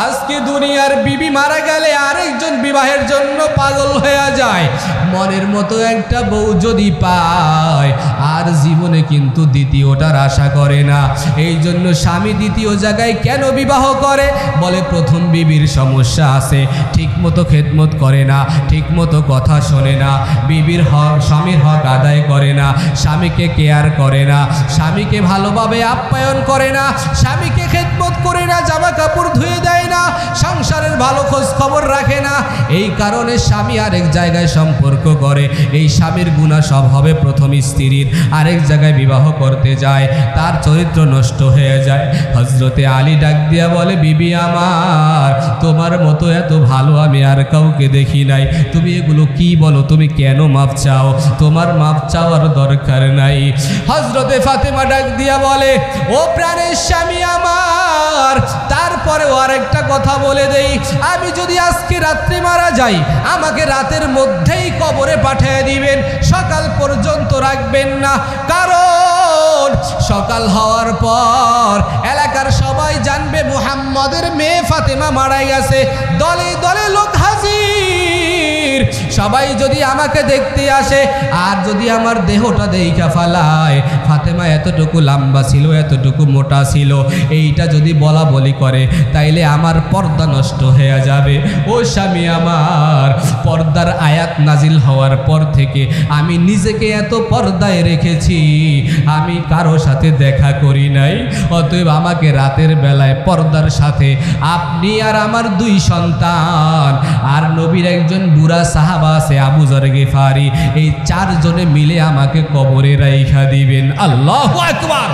আজকে দুনিয়ার বিবি মারা গেলে আরেকজন বিবাহের জন্য পাগল হয়ে যায়। মনের মতো একটা বউ যদি পায় আর জীবনে কিন্তু দ্বিতীয়টার আশা করে না। এই জন্য স্বামী দ্বিতীয় জায়গায় কেন বিবাহ করে? বলে প্রথম বিবির সমস্যা আছে, ঠিক মতো খেদমত করে না, ঠিক মতো কথা শোনে না, বিবির হক স্বামীর হক আদায় করে না, স্বামীকে কেয়ার করে না, স্বামীকে ভালোভাবে আপ্যায়ন করে না, স্বামীকে খেদমত করে না, জামা কাপড় ধুয়ে দেয় না, সংসারের ভালো খোঁজ খবর রাখে না। এই কারণে স্বামী আরেক জায়গায় সম্পর্ক করে। এই স্বামীর গুনাহ সব হবে প্রথম স্ত্রীর, আরেক জায়গায় বিবাহ করতে যায়, তার চরিত্র নষ্ট হয়ে যায়। হযরতে আলী ডাক দিয়া বলে, বিবি আমার, তোমার মতো এত ভালো আমি আর কাউকে দেখি নাই। তুমি এগুলো কি বলো? তুমি কেন মাপ চাও? তোমার মাপ চাওয়ার দরকার নাই। হযরতে ফাতেমা ডাক দিয়া বলে, ও প্রাণের স্বামী আমার, তারপরেও আরেকটা কথা বলে দেই, আমি যদি আজকে রাত্রে মারা যাই, আমাকে রাতের মধ্যেই কবরে পাঠিয়ে দিবেন, সকাল পর্যন্ত রাখবেন না। কারণ সকাল হওয়ার পর এলাকার সবাই জানবে মুহাম্মদের মেয়ে ফাতেমা মারা গেছে, দলে দলে লোক হাজির। সবাই যদি আমাকে দেখতে আসে আর যদি আমার দেহটা দেইখা ফালায়, ফাতেমা এতটুকু লম্বা ছিল, এতটুকু মোটা ছিল, এইটা যদি বলা বলি করে, তাইলে আমার পর্দা নষ্ট হয়ে যাবে। ও স্বামী আমার, পর্দার আয়াত নাজিল হওয়ার পর থেকে আমি নিজেকে এত পর্দায় রেখেছি, আমি কারো সাথে দেখা করি নাই। অতএব আমাকে রাতের বেলায় পর্দার সাথে আপনি আর আমার 2 সন্তান আর নবীর একজন বুড়া সাহাবা আছে আবু যর গিফারি, এই 4 জনে মিলে আমাকে কবরে রাইখা দিবেন। আল্লাহু আকবার।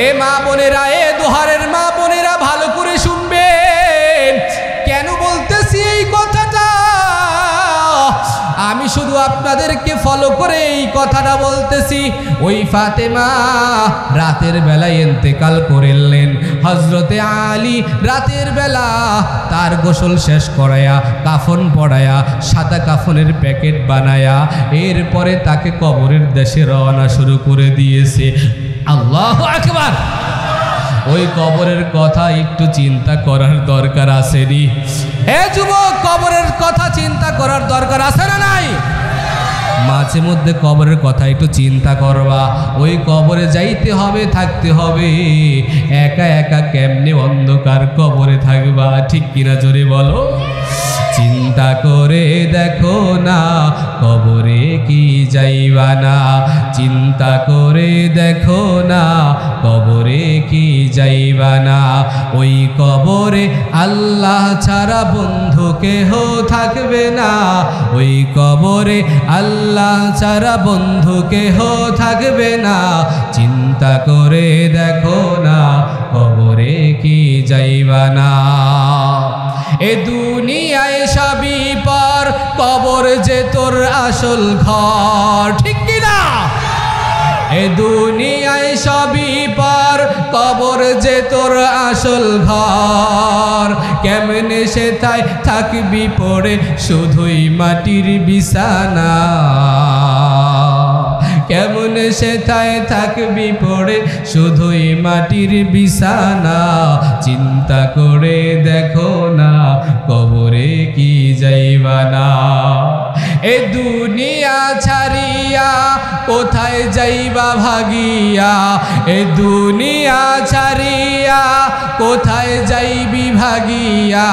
এ মা বোনেরা, এ দোহারের মা বোনেরা, ভালো করে শুনবেন। কেন বলতেছি এই কথাটা? আমি শুধু আপনাদেরকে ফলো করে এই কথাটা বলতেছি। ওই ফাতেমা রাতের বেলায় ইন্তেকাল করলেন। হযরতে আলী রাতের বেলা তার গোসল শেষ করায়া, কাফন পড়ায়া, সাদা কাফনের প্যাকেট বানায়া, এরপরে তাকে কবরের দেশে রওনা শুরু করে দিয়েছে। আল্লাহু আকবার। ওই কবরের কথা একটু চিন্তা করার দরকার আসেনি? হে যুবক, কবরের কথা চিন্তা করার দরকার আছে না নাই? মাঝে মধ্যে কবরের কথা একটু চিন্তা করবা। ওই কবরে যাইতে হবে, থাকতে হবে, একা একা কেমনে অন্ধকার কবরে থাকবা? ঠিক কিনা জোরে বলো। চিন্তা করে দেখো না, কবরে কি যাইবা না? চিন্তা করে দেখো না, কবরে কি যাইবা না? ওই কবরে আল্লাহ ছাড়া বন্ধু কেহ থাকবে না। ওই কবরে আল্লাহ ছাড়া বন্ধু কেহ থাকবে না। চিন্তা করে দেখো না, কবরে কি যাইবা না? এ দুনিয়ায় সবই পর, কবর যে তোর আসল ঘর। ঠিক কিনা? এ দুনিয়ায় সবই পর, কবর যে তোর আসল ঘর। কেমনে সেথায় থাকবি পড়ে শুধুই মাটির বিছানা? কেমনে সেথায় থাকবি পড়ে শুধুই মাটির বিছানা? চিন্তা করে দেখো না, কবরে কি যাইবা না? এ দুনিয়া ছাড়িয়া কোথায় যাইবা ভাগিয়া? এ দুনিয়া ছাড়িয়া কোথায় যাইবি ভাগিয়া?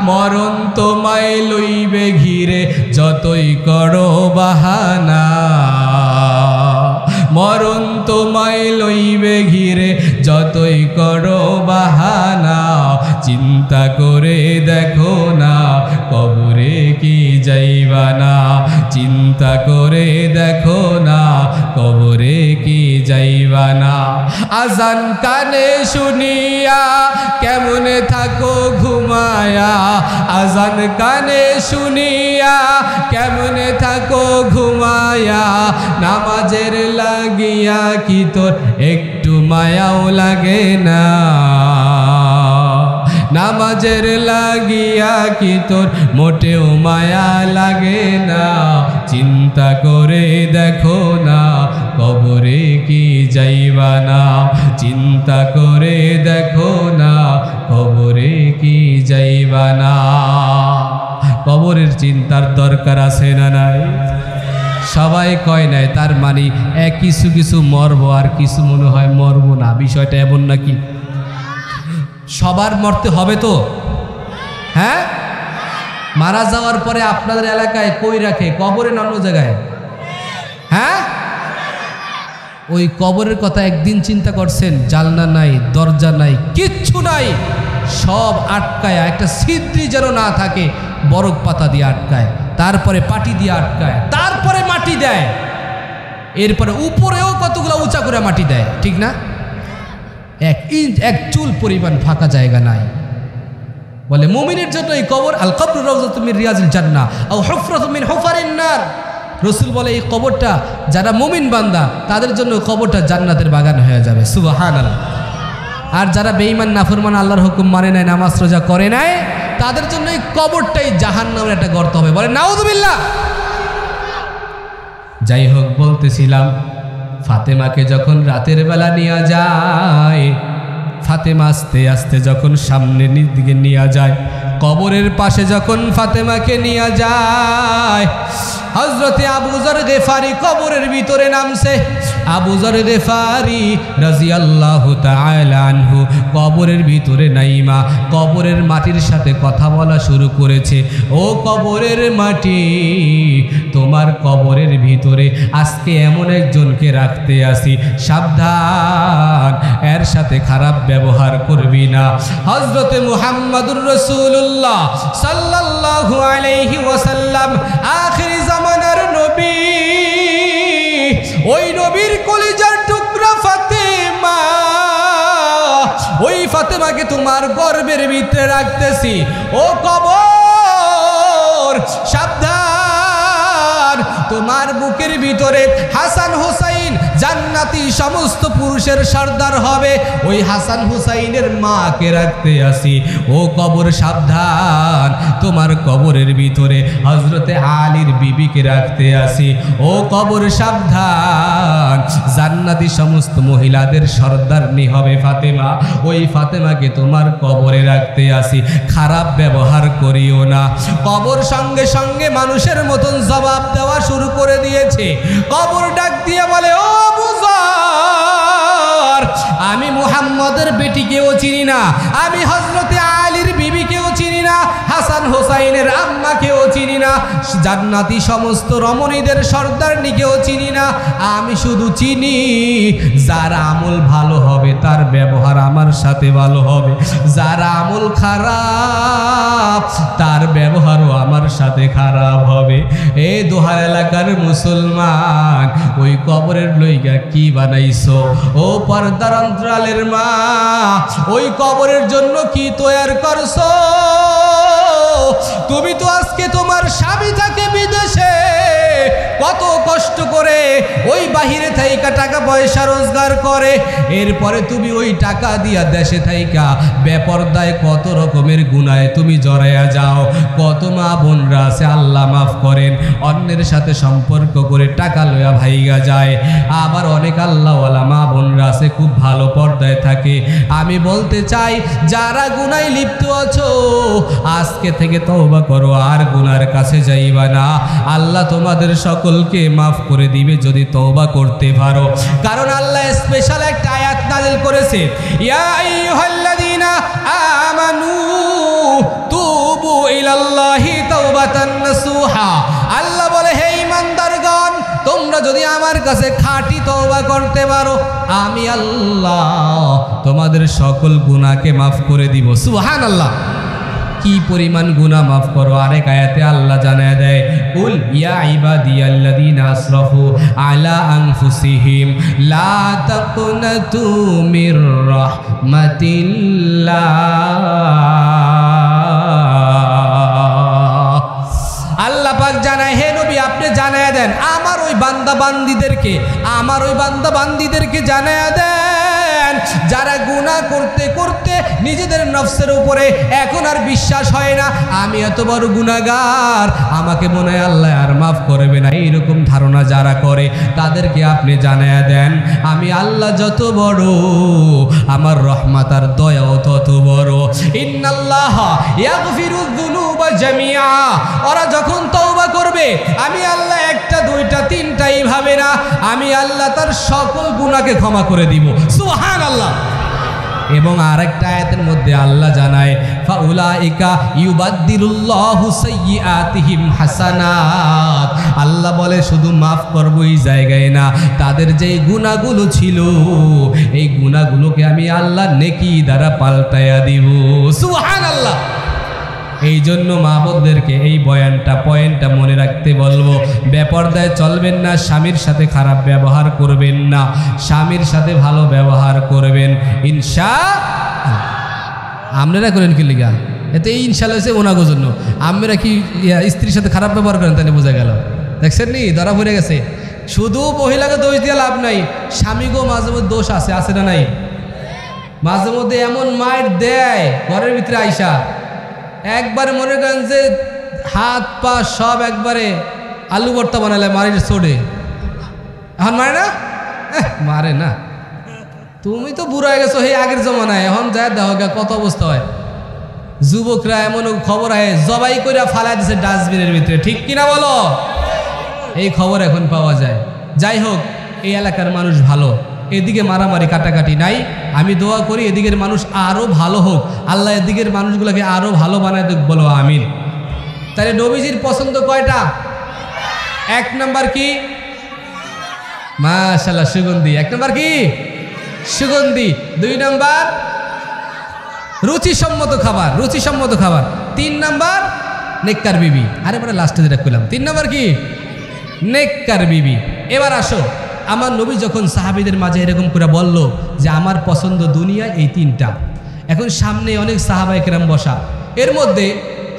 মরণ তোমায় লইবে ঘিরে যতই করো বাহানা। মরণ তোমায় লইবে ঘিরে যতই করো বাহানা। চিন্তা করে দেখো না, কবরে কি যাইবা না? চিন্তা করে দেখো না, কবরে কি যাইবা না? আজান কানে শুনিয়া কেমনে থাকো আজান কানে শুনিয়া কেমনে থাকো ঘুমায়া, নামাজের লাগিয়া কি তোর একটু মায়াও লাগে না, নামাজের লাগিয়া কি তোর মোটেও মায়া লাগে না। চিন্তা করে দেখো না কবরে কি যাইবা না, চিন্তা করে দেখো না কবরে কি যাইবা না। কবরের চিন্তার দরকার আছে না নাই? সবাই কয় নাই, তার মানে কিছু কিছু মরব আর কিছু মনে হয় মরব না। বিষয়টা এমন নাকি? সবার মরতে হবে তো? হ্যাঁ, মারা যাওয়ার পরে আপনাদের এলাকায় কই রাখে? কবরে না অন্য জায়গায়? হ্যাঁ, ওই কবরের কথা একদিন চিন্তা করছেন? জানলা নাই, দরজা নাই, কিচ্ছু নাই, সব আটকায়, একটা ছিদ্রি যেন না থাকে বরফ পাতা দিয়ে আটকায়, তারপরে পাটি দিয়ে আটকায়, তারপরে মাটি দেয়, এরপরে উপরেও কতগুলো উঁচা করে মাটি দেয়, ঠিক না? এক ইঞ্চ এক চুল পরিমাণ ফাঁকা জায়গা নাই। বলে মুমিনের জন্য এই কবর আল কবর রাউযাতুম মিন রিয়াজিল জান্নাহ আও হুফরাতুম মিন হুফারিন নার। রাসূল বলে এই কবরটা যারা মুমিন বান্দা তাদের জন্য কবরটা জান্নাতের বাগান হয়ে যাবে। সুবহানাল্লাহ। আর যারা বেঈমান নাফরমান আল্লাহর হুকুম মানে নাই, নামাজ রোজা করে নাই, তাদের জন্য এই কবরটাই জাহান্নামের একটা গর্ত হবে। বলে নাউযুবিল্লাহ। যাই হোক, বলতেছিলাম ফাতেমাকে যখন রাতের বেলা নিয়ে যায়, ফাতেমা আস্তে আস্তে যখন সামনের দিকে নিয়ে যায়, কবরের পাশে যখন ফাতেমাকে নিয়ে যায়, হযরতে আবু যর গিফারি কবরের ভিতরে নামছে। আবু যর গিফারি রাদিয়াল্লাহু তাআলা আনহু কবরের ভিতরে নাইমা কবরের মাটির সাথে কথা বলা শুরু করেছে। ও কবরের মাটি, তোমার কবরের ভিতরে আজকে এমন একজনকে রাখতে আসি, সাবধান, এর সাথে খারাপ ব্যবহার করবি না। হযরতে মুহাম্মদুর রাসূলুল্লাহ সাল্লাল্লাহু আলাইহি ওয়াসাল্লাম আখির জামানার নবী, ওই নবীর কলিজার টুকরা ফাতেমা, ওই ফাতেমাকে তোমার গর্ভের ভিতরে রাখতেছি। ও কবর, সাবধান, তোমার বুকের ভিতরে হাসান হুসাইন জান্নাতি সমস্ত পুরুষের সর্দার হবে, ওই হাসান হুসাইনের মাকে রাখতে আসি। ও কবর সাবধান, তোমার কবরের ভিতরে হযরতে আলীর বিবিকে রাখতে আসি। ও কবর সাবধান, জান্নাতি সমস্ত মহিলাদের সর্দারনি হবে ফাতেমা, ওই ফাতেমাকে তোমার কবরে রাখতে আসি, খারাপ ব্যবহার করিও না। কবর সঙ্গে সঙ্গে মানুষের মতন জবাব দেওয়া শুরু করে দিয়েছে। কবর ডাক দিয়ে বলে, ও আবু যর, আমি মুহাম্মদের বেটিকেও চিনি না, আমি হযরতে আলীর বিবিকেও চিনি না, হাসান হোসাইনের আম্মাকেও চিনি না, জান্নাতি সমস্ত রমণীদের সর্দারনিকেও চিনি না, আমি শুধু চিনি যার আমল ভালো হবে তার ব্যবহার আমার সাথে ভালো হবে, যার আমল খারাপ তার ব্যবহারও আমার সাথে খারাপ হবে। এই দোহার এলাকার মুসলমান, ওই কবরের লইগা কি বানাইছো? ও পর্দার অন্তরালের মা, ওই কবরের জন্য কি তৈরি করছো? তুমি তো আজকে তোমার স্বামী থাকে বিদেশে, কত কষ্ট করে ওই বাহিরে থাইকা টাকা পয়সা রোজগার করে, এরপরে তুমি ওই টাকা দিয়া দেশে থাইকা বেপরদায় কত রকমের গুনায় তুমি জড়াইয়া যাও। কত মা বোনরা আছে, আল্লাহ মাফ করেন, অন্যের সাথে সম্পর্ক করে টাকা লইয়া ভাইগা যায়। আবার অনেক আল্লাহওয়ালা মা বোনরা আছে খুব ভালো পর্দায় থাকে। আমি বলতে চাই, যারা গুনায় লিপ্ত আছো আজকে থেকে তওবা করো, আর গুনার কাছে যাইবা না। আল্লাহ তোমাদের সকলকে মাফ করে দিবে যদি তওবা করতে পারো। কারণ আল্লাহ স্পেশাল একটা আয়াত নাযিল করেছে, ইয়া আইয়ুহাল্লাযীনা আমানু তুবু ইলাল্লাহি তাওবাতান নাসুহা। আল্লাহ বলে, হে ঈমানদারগণ, তোমরা যদি আমার কাছে খাঁটি তওবা করতে পারো, আমি আল্লাহ তোমাদের সকল গুনাহকে মাফ করে দিব। সুবহানাল্লাহ। কি পরিমাণ গুনাহ মাফ করো। আরেক আয়াতে আল্লাহ জানায় দেয়, কুল ইয়া ইবাদিয়াল্লাযীনা আসরাফু আলা আনফুসিহিম লা তাকুনাতু মির রাহমাতিল্লাহ বান্দিদেরকে, আমার ওই বান্দা বান্দিদেরকে জানায়া দেন যারা গুনাহ করতে করতে নিজেদের নফসের উপরে এখন আর বিশ্বাস হয় না আমি এত বড় গুনাহগার, আমাকে মনে হয় আল্লাহ আর মাফ করবে না, এইরকম ধারণা যারা করে তাদেরকে আপনি জানায়া দেন আমি আল্লাহ যত বড়, আমার রহমত আর দয়াও তত বড়। ইন্নাল্লাহ ইয়াগফিরুয যুনুবা জামিআ, ওরা যখন তওবা করবে আমি আল্লাহ একটা দুইটা তিনটা এইভাবে না, আমি আল্লাহ তার সকল গুনাহকে ক্ষমা করে দিব। সুবহানাল্লাহ। এবং আরেকটা আয়াতের মধ্যে আল্লাহ জানায় ফাউলাইকা ইউবাদদিলুল্লাহু সাইয়্যাতিহিম হাসানাত, আল্লাহ বলে শুধু মাফ করবো এই জায়গায় না, তাদের যেই গুনাহগুলো ছিল এই গুনাহগুলোকে আমি আল্লাহ নেকি দ্বারা পাল্টায়া দিব। সুবহানাল্লাহ। এই জন্য মা বোনদেরকে এই পয়েন্টটা মনে রাখতে বলবো, বেপরদায় চলবেন না, স্বামীর সাথে খারাপ ব্যবহার করবেন না, স্বামীর সাথে ভালো ব্যবহার করবেন ইনশাআল্লাহ। আপনারা করেন কি লিগা? এতে ইনশাআল্লাহ হচ্ছে ওনাগো জন্য, আমরা কি স্ত্রীর সাথে খারাপ ব্যবহার করেন তাহলে বোঝা গেল। দেখছেন নি ধরা পড়ে গেছে। শুধু মহিলাকে দোষ দিয়ে লাভ নাই, স্বামীগো মাঝে মধ্যে দোষ আছে না নাই? মাঝে মধ্যে এমন মায়ের দেয় ঘরের ভিতরে আইসা, একবারে মনে করেন যে হাত পা সব একবারে আলু ভর্তা বানালে মারির ছোড়ে। এখন মারে না? মারে না। তুমি তো বুড়া হয়ে গেছো, হে আগের জমানায়, এখন যায় দেখো কত অবস্থা হয়। যুবকরা এমন খবর আয় জবাই করে ফালাই দিছে ডাস্টবিনের ভিতরে, ঠিক কিনা বলো? এই খবর এখন পাওয়া যায়। যাই হোক, এই এলাকার মানুষ ভালো, এদিকে মারামারি কাটাকাটি নাই। আমি দোয়া করি এদিকের মানুষ আরও ভালো হোক, আল্লাহ এদিকের মানুষগুলোকে আরও ভালো বানায় দেখ, বলো আমিন। তাহলে নবীজির পছন্দ কয়টা? এক নাম্বার কি? মাশাআল্লাহ, সুগন্ধি। এক নাম্বার কি? সুগন্ধি। দুই নাম্বার রুচিসম্মত খাবার, রুচিসম্মত খাবার। তিন নাম্বার নেককার বিবি। আরে পরে লাস্টে যেটা কইলাম, তিন নাম্বার কি? নেককার বিবি। এবার আসো, আমার নবী যখন সাহাবীদের মাঝে এরকম করে বলল যে আমার পছন্দ দুনিয়ায় এই তিনটা, এখন সামনে অনেক সাহাবায়ে কেরাম বসা, এর মধ্যে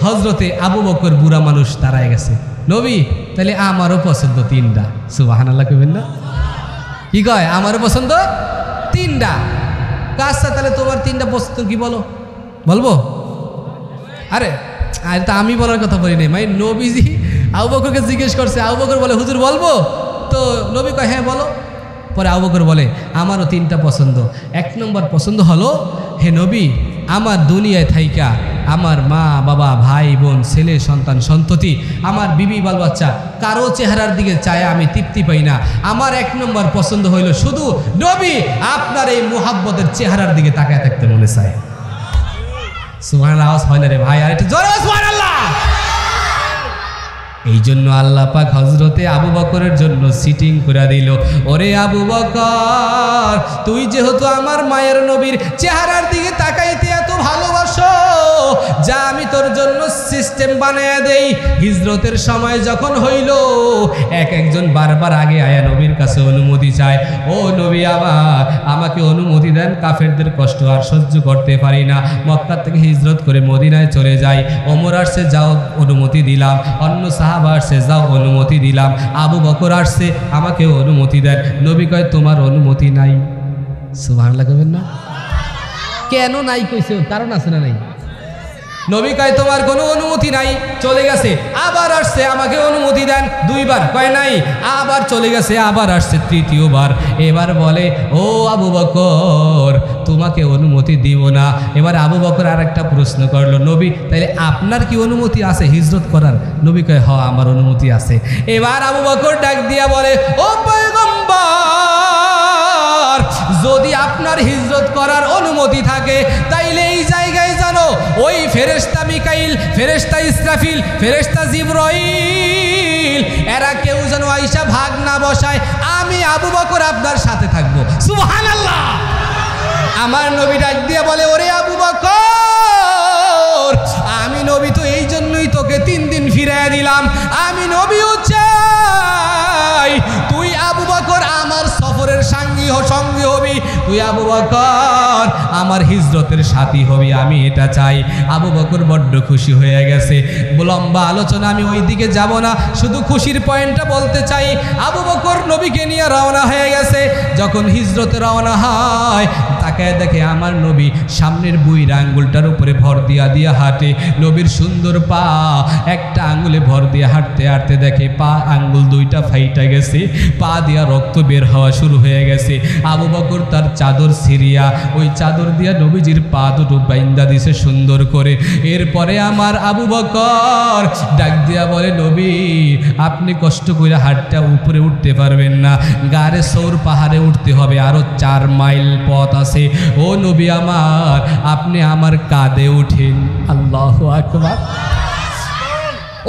হজরতে আবু বকর বুড়া মানুষ দাঁড়ায় গেছে, নবী তাহলে আমারও পছন্দ তিনটা। সুবহানাল্লাহ কইবেন না? কি কয়? আমারও পছন্দ তিনটা। কাজটা তাহলে তোমার তিনটা পছন্দ কি বলো? বলবো? আরে আরে তা আমি বলার কথা বলি নাই, নবীজি আবু বকরকে জিজ্ঞেস করছে, আবু বকর বলে হুজুর বলবো? তো নবী কয় হ্যাঁ বলো। পরে আবু বকর বলে আমারও তিনটা পছন্দ। এক নম্বর পছন্দ হলো, হে নবী আমার দুনিয়ায় থাইকা আমার মা বাবা ভাই বোন ছেলে সন্তান সন্ততি আমার বিবি বাল বাচ্চা কারো চেহারার দিকে চায় আমি তৃপ্তি পাই না, আমার এক নম্বর পছন্দ হইল শুধু নবী আপনার এই মুহাব্বতের চেহারার দিকে তাকায় থাকতে মনে চায়। সুবহানাল্লাহ আওয়াজ হয় না রে ভাই, আর একটু জোরে সুবহানাল্লাহ। এই জন্য আল্লাহ পাক হযরতে আবু বকরের জন্য সিটিং করে দিল, ওরে আবু বকর তুই যেহেতু আমার মায়ের নবীর চেহারার দিকে তাকাইতে এত ভালোবাসো, যা আমি তোর জন্য সিস্টেম বানায়া দেই। হিজরতের সময় যখন হইল একজন বারবার আগে আয়া নবীর কাছে অনুমতি চায়, ও নবী আমাকে অনুমতি দেন, কাফেরদের কষ্ট আর সহ্য করতে পারি না, মক্কা থেকে হিজরত করে মদিনায় চলে যাই। ওমর আসছে, যাও অনুমতি দিলাম। অন্য সাহাবা আসছে, যাও অনুমতি দিলাম। আবু বকর আসছে, আমাকে অনুমতি দেন। নবী কয় তোমার অনুমতি নাই। সুবহানাল্লাহ কইবেন না? কেন নাই কইছে? কারণ আছে না নাই? নবী কয় তোমার কোনো অনুমতি নাই, চলে গেছে। আবার আসছে, আমাকে অনুমতি দেন। দুইবার কয় নাই, আবার চলে গেছে, আবার আসছে তৃতীয়বার। এবার বলে ও আবু বকর তোমাকে অনুমতি দিব না। এবার আবু বকর আর একটা প্রশ্ন করলো, নবী তাইলে আপনার কি অনুমতি আছে হিজরত করার? নবী কয় হ আমার অনুমতি আছে। এবার আবু বকর ডাক দিয়া বলে, ও পয়গম্বর যদি আপনার হিজরত করার অনুমতি থাকে তাইলে এই জায়গায় জানো ওই ফেরেশতা মিকাইল, ফেরেশতা ইসরাফিল, ফেরেশতা জিবরাইল এরা কেউ যেন আইসা ভাগ না বসায়, আমি আবু বকর আপনার সাথে থাকবো। সুবহানাল্লাহ। আমার নবী ডাক দিয়ে বলে, ওরে আবু বকর আমি নবী তো এই জন্যই তোকে 3 দিন ফিরাইয়া দিলাম, আমি নবীও চাই তুই আবু বকর আমার সফরের সঙ্গী হবি, তুই আবু বকর আমার আমার হিজরতের সাথী হবি, আমি এটা চাই। আবু বকর বড্ড খুশি হয়ে গেছে। লম্বা আলোচনা আমি ওই দিকে যাব না, শুধু খুশির পয়েন্টটা বলতে চাই। আবু বকর নবীকে নিয়ে রওনা হয়ে গেছে। যখন হিজরতে রওনা হয়, তাকায় দেখে আমার নবী সামনের বুইরা আঙ্গুলটার উপরে ভর দিয়া দিয়া হাঁটে। নবীর সুন্দর পা, একটা আঙ্গুলে ভর দিয়ে হাঁটতে হাঁটতে দেখে পা আঙ্গুল দুইটা ফাইটা গেছে, পা দিয়া রক্ত বের হওয়া শুরু হয়ে গেছে। আবু বকর তার চাদর সিরিয়া, ওই চাদর দিয়া নবীজির পা দুটো বাইন্দা দিছে সুন্দর করে। এরপরে আমার আবু বকর ডাক দিয়া বলে, নবী আপনি কষ্ট করে হাটটা উপরে উঠতে পারবেন না, গারে সৌর পাহাড়ে উঠতে হবে, আরো 4 মাইল পথ আছে। ও নবী আমার, আপনি আমার কাঁধে উঠেন। আল্লাহু আকবার।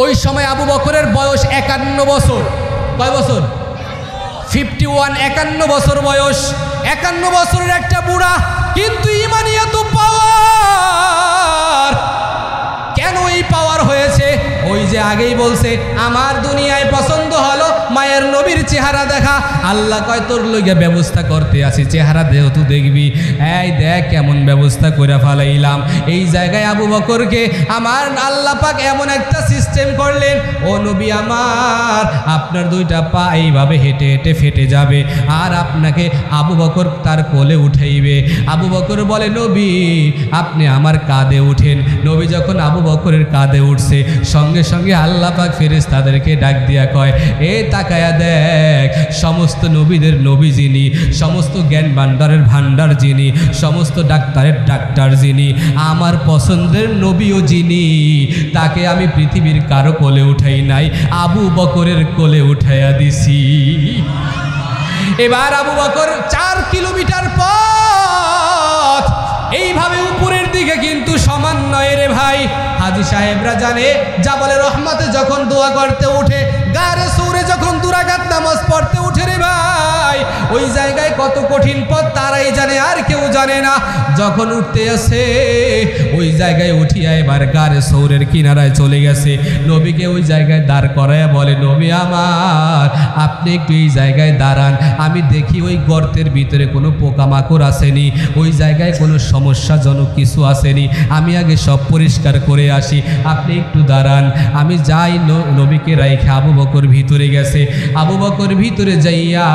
ওই সময় আবু বকরের বয়স 51 বছর। কয় বছর? 51, 51 বছর বয়স। 51 বছরের একটা বুড়া, কিন্তু ইমানি এত পাওয়ার। কেন এই পাওয়ার হয়েছে? ওই যে আগেই বলছে, আমার দুনিয়ায় পছন্দ হলো মায়ের নবীর চেহারা দেখা। আল্লাহ কয় তোর লইগে ব্যবস্থা করতে আসি, চেহারা যেহেতু দেখবি, এই দেখ কেমন ব্যবস্থা করে ফেলাইলাম। এই জায়গায় আবু বকরকে আমার আল্লাহ পাক এমন একটা সিস্টেম করলেন, ও নবী আমার, আপনার দুইটা পা এইভাবে হেঁটে হেঁটে ফেটে যাবে, আর আপনাকে আবু বকর তার কোলে উঠাইবে। আবু বকর বলে, নবী আপনি আমার কাঁধে উঠেন। নবী যখন আবু বকরের কাঁধে উঠছে, সঙ্গে সঙ্গে আল্লাহ পাক ফেরেশতাদেরকে ডাক দিয়া কয়, এ তাকায়া দেখ, সমস্ত নবীদের নবী যিনি, সমস্ত জ্ঞান ভান্ডারের ভান্ডার যিনি, সমস্ত ডাক্তারের ডাক্তার যিনি, আমার পছন্দের নবীও যিনি, তাকে আমি পৃথিবীর কারো কোলে উঠাই নাই, আবু বকরের কোলে উঠাইয়া দিছি। এবার আবু বকর 4 কিলোমিটার পথ এইভাবে উপরের দিকে, কিন্তু সমান নয় রে ভাই। হাজী সাহেবরা জানে, জাবালে রহমতে যখন দোয়া করতে উঠে, গারে সৌরে যখন 2 রাকাত নামাজ পড়তে উঠে রে ভাই, ওই জায়গায় কত কঠিন পথ তারাই জানে, আর কেউ জানে না। যখন উঠতে আসে, ওই জায়গায় উঠিয়া এবার গারে সৌরের কিনারায় চলে গেছে। নবীকে ওই জায়গায় দাঁড় করায় বলে, নবী আমার, আপনি একটু এই জায়গায় দাঁড়ান, আমি দেখি ওই গর্তের ভিতরে কোনো পোকামাকড় আসেনি, ওই জায়গায় কোনো সমস্যাজনক কিছু আসেনি, আমি আগে সব পরিষ্কার করে আসি, আপনি একটু দাঁড়ান। আমি যাই, নবীকে রাইখে আবু বকর ভিতরে গেছে। আবু বকর ভিতরে যাইয়া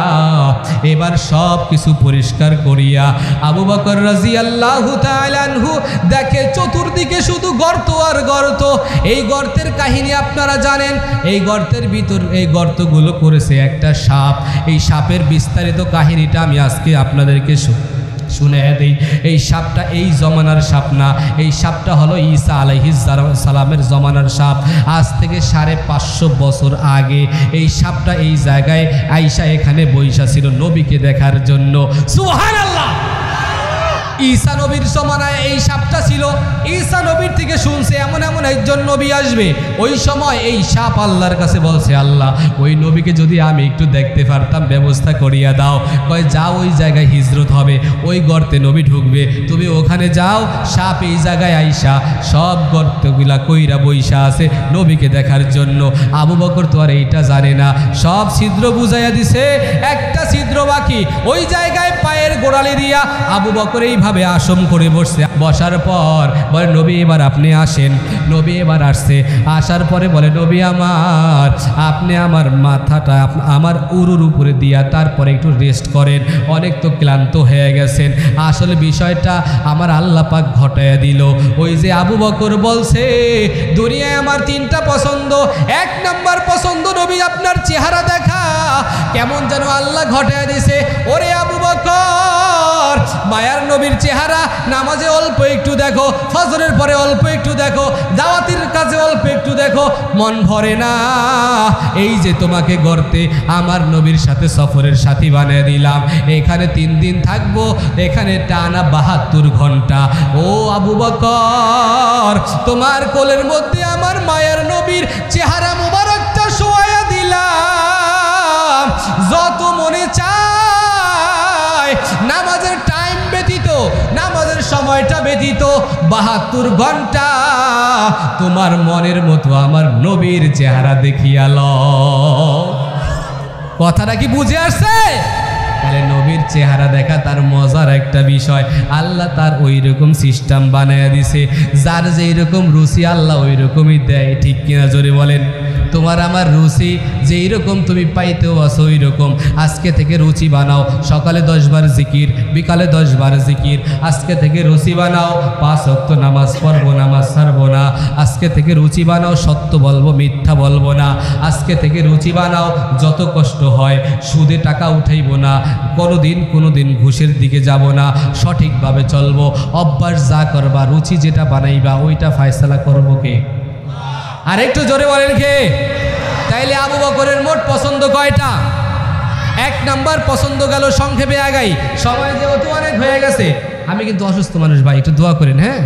এবার সব কিছু পরিষ্কার করিয়া আবু বকর রাদিয়াল্লাহু তাআলা আনহু দেখে চতুর্দিকে শুধু গর্ত আর গর্ত। এই গর্তের কাহিনী আপনারা জানেন। এই গর্তের ভিতর, এই গর্তগুলো করেছে একটা সাপ। এই সাপের বিস্তারিত কাহিনীটা আমি আজকে আপনাদেরকে শুনে দেই। এই সাপটা এই জমানার সাপ না, এই সাপটা হলো ঈসা আলাইহিস সালামের জমানার সাপ। আজ থেকে 550 বছর আগে এই সাপটা এই জায়গায় আইসা এখানে বইসা ছিল নবীকে দেখার জন্য। সুবহানাল্লাহ। ঈসা নবীর জমানায় এই সাপটা ছিল। ঈসা নবীর থেকে শুনছে এমন এমন একজন নবী আসবে। ওই সময় এই সাপ আল্লাহর কাছে বলছে, আল্লাহ ওই নবীকে যদি আমি একটু দেখতে পারতাম, ব্যবস্থা করিয়া দাও। কয় যাও, ওই জায়গায় হিজরত হবে, ওই গর্তে নবী ঢুকবে, তুমি ওখানে যাও। সাপ এই জায়গায় আইসা সব গর্তগুলা কইরা বইসা আছে নবীকে দেখার জন্য। আবু বকর তো আর এইটা জানে না, সব ছিদ্র বুঝাইয়া দিছে, একটা ছিদ্র বাকি। ওই জায়গায় পায়ের গোড়ালি দিয়া আবু বকর এইভাবে আসন করে বসছে। বসার পর বলে, নবী এবার আপনি আসেন। নবী এবার আসছে। আসার পরে বলে, নবী আমার, আপনি আমার মাথাটা আমার উরুর উপরে দিয়া তারপরে একটু রেস্ট করেন, অনেক তো ক্লান্ত হয়ে গেছেন। আসলে বিষয়টা আমার আল্লাহ পাক ঘটাইয়া দিল। ওই যে আবু বকর বলছে, দুনিয়ায় আমার 3টা পছন্দ, 1 নাম্বার পছন্দ নবী আপনার চেহারা দেখা। কেমন যেন আল্লাহ ঘটাইয়া দিছে। ওরে আবু বকর, মায়ার নবীর চেহারা নামাজে অল্প একটু দেখো, ফজরের পরে অল্প একটু দেখো, দাওয়াতের কাজে অল্প একটু দেখো, মন ভরে না। এই যে তোমাকে গর্তে আমার নবীর সাথে সফরের সাথী বানিয়ে দিলাম, এখানে 3 দিন থাকবো, এখানে টানা 72 ঘন্টা। ও আবু বকর, তোমার কোলের মধ্যে আমার মায়ের নবীর চেহারা মুবারকটা শোয়াইয়া দিলাম। যত মনে চায় নামাজের টাইম ব্যতীত, নামাজের সময়টা ব্যতীত 72 ঘন্টা তোমার মনের মতো আমার নবীর চেহারা দেখিয়া লও। কথাটা কি বুঝে আসছে? তাহলে নবীর চেহারা দেখা তার মজার একটা বিষয়। আল্লাহ তার ওই রকম সিস্টেম বানায় দিছে, যার যেই রকম রুচি আল্লাহ ওই রকমই দেয়। ঠিক কিনা জোরে বলেন? তোমার আমার রুচি যেই রকম তুমি পাইতেও আছো ওই রকম। আজকে থেকে রুচি বানাও, সকালে 10 বার জিকির, বিকালে 10 বার জিকির। আজকে থেকে রুচি বানাও 5 ওয়াক্ত নামাজ পড়বো, নামাজ ছাড়বো না। আজকে থেকে রুচি বানাও সত্য বলবো, মিথ্যা বলবো না। আজকে থেকে রুচি বানাও যত কষ্ট হয় সুদে টাকা উঠাইবো না, কোনোদিন ঘুষের দিকে যাব না, সঠিকভাবে চলবো। অভ্যাস যা করবা, রুচি যেটা বানাইবা ওইটা ফয়সালা করবো কে? আর একটু জোরে বলেন কে? তাইলে আবু বকরের মোট পছন্দ কয়টা? 1 নাম্বার পছন্দ গেল। সংক্ষেপে আগাই, সময় যেহেতু অনেক হয়ে গেছে। আমি কিন্তু অসুস্থ মানুষ ভাই, একটু দোয়া করেন। হ্যাঁ,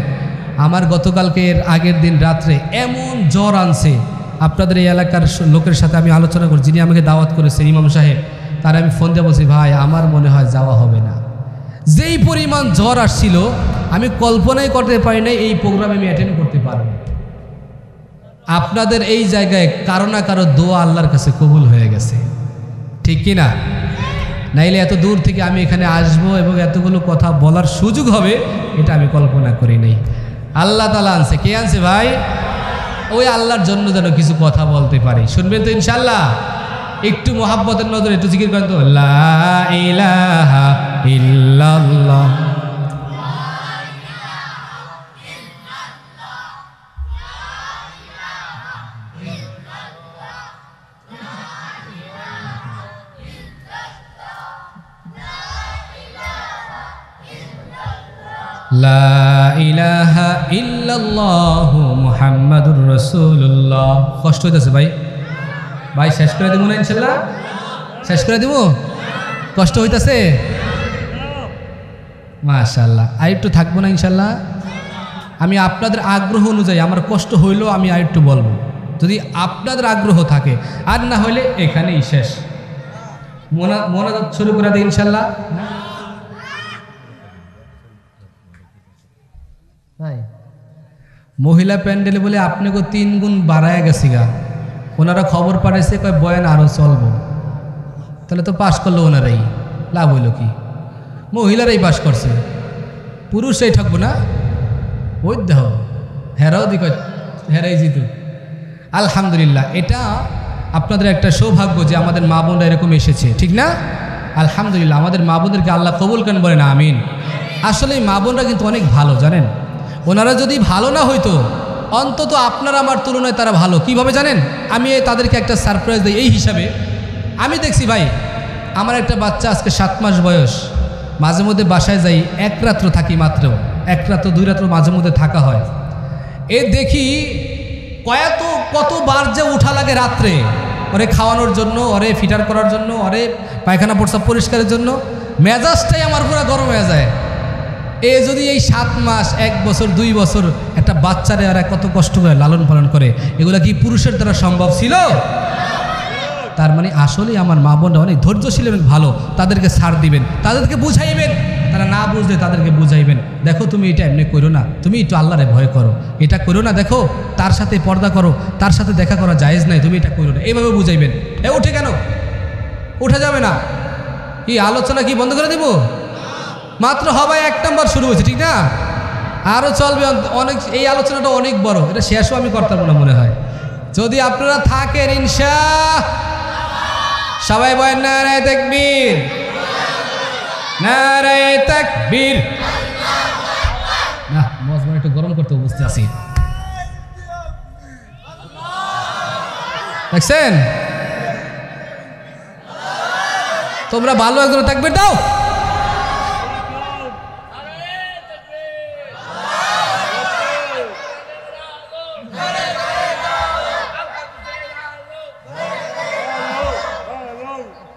আমার গতকালকের আগের দিন রাত্রে এমন জ্বর আনছে। আপনাদের এই এলাকার লোকের সাথে আমি আলোচনা করি, যিনি আমাকে দাওয়াত করেছেন ইমাম সাহেব, তার আমি ফোন দিয়ে বলছি, ভাই আমার মনে হয় যাওয়া হবে না। যেই পরিমাণ জ্বর আসছিল আমি কল্পনাই করতে পারি নাই এই প্রোগ্রামে আমি অ্যাটেন্ড করতে পারবো। আপনাদের এই জায়গায় কারো না কারো দোয়া আল্লাহর কাছে কবুল হয়ে গেছে, ঠিক কি না? নাইলে এত দূর থেকে আমি এখানে আসবো এবং এতগুলো কথা বলার সুযোগ হবে এটা আমি কল্পনা করি নাই। আল্লাহ তাআলা আনছে। কে আনছে ভাই? ওই আল্লাহর জন্য যেন কিছু কথা বলতে পারি। শুনবেন তো ইনশাআল্লাহ? একটু মোহাব্বতের নজরে একটু জিকির করেন তো, লা ইলাহা ইল্লাল্লাহ। লা ইলাহা ইল্লাল্লাহু মুহাম্মাদুর রাসূলুল্লাহ। কষ্ট হইতেছে ভাই? ভাই শেষ করে দিব না ইনশাআল্লাহ? শেষ করে দিব? কষ্ট হইতেছে? মাশাআল্লাহ। আর একটু থাকবো না ইনশাআল্লাহ? আমি আপনাদের আগ্রহ অনুযায়ী, আমার কষ্ট হইলেও আমি আর একটু বলবো, যদি আপনাদের আগ্রহ থাকে। আর না হইলে এখানেই শেষ। মোনাজাত শুরু করে দিই ইনশাআল্লাহ। মহিলা প্যান্ডেলে বলে আপনাকে 3 গুণ বাড়ায় গেছি গা। ওনারা খবর পাঠাইছে কয় বয়ান আরও চলবো। তাহলে তো পাশ করলো ওনারাই, লাভ হইল কি? মহিলারাই পাশ করছে, পুরুষরাই ঠকবো না? ওই দেহ হেরাও দিক, হেরাই জিতু। আলহামদুলিল্লাহ, এটা আপনাদের একটা সৌভাগ্য যে আমাদের মা বোনরা এরকম এসেছে, ঠিক না? আলহামদুলিল্লাহ, আমাদের মা বোনদেরকে আল্লাহ কবুল করেন, বলেন আমিন। আসলে মা বোনরা কিন্তু অনেক ভালো, জানেন? ওনারা যদি ভালো না হইতো, অন্তত আপনার আমার তুলনায় তারা ভালো। কিভাবে জানেন? আমি তাদেরকে একটা সারপ্রাইজ দিই এই হিসাবে। আমি দেখছি ভাই, আমার একটা বাচ্চা আজকে 7 মাস বয়স, মাঝে মধ্যে বাসায় যাই, 1 রাত্র থাকি মাত্র, 1 রাত্র 2 রাত্র মাঝে মধ্যে থাকা হয়। এ দেখি কতবার যে উঠা লাগে রাত্রে, ওরে খাওয়ানোর জন্য, ওরে ফিটার করার জন্য, ওরে পায়খানা প্রস্রাব পরিষ্কারের জন্য। মেজাজটাই আমার পুরো গরম হয়ে যায়। এ যদি এই 7 মাস, 1 বছর, 2 বছর একটা বাচ্চারে আর কত কষ্ট করে লালন পালন করে, এগুলা কি পুরুষের দ্বারা সম্ভব ছিল? তার মানে আসলেই আমার মা বোনরা অনেক ধৈর্যশীল এবং ভালো। তাদেরকে ছাড় দিবেন, তাদেরকে বুঝাইবেন, তারা না বুঝলে তাদেরকে বুঝাইবেন, দেখো তুমি এটা এমনি করো না, তুমি একটু আল্লাহরে ভয় করো, এটা করো না, দেখো তার সাথে পর্দা করো, তার সাথে দেখা করা জায়েজ নাই, তুমি এটা করো না, এইভাবে বুঝাইবেন। উঠে কেন? উঠা যাবে না। কি আলোচনা কি বন্ধ করে দেব? মাত্র হবায় 1 নম্বর শুরু হয়েছে, ঠিক না? আরও চলবে অনেক। এই আলোচনাটা অনেক বড়, এটা শেষও আমি করতে পারবো না মনে হয়, যদি আপনারা থাকেন ইনশাআল্লাহ। সবাই বলেন নারায়ে তাকবীর, নারায়ে তাকবীর। না, মজমা একটু গরম করতে বুঝতে আছি, দেখছেন? তোমরা ভালো একজন তাকবীর দাও।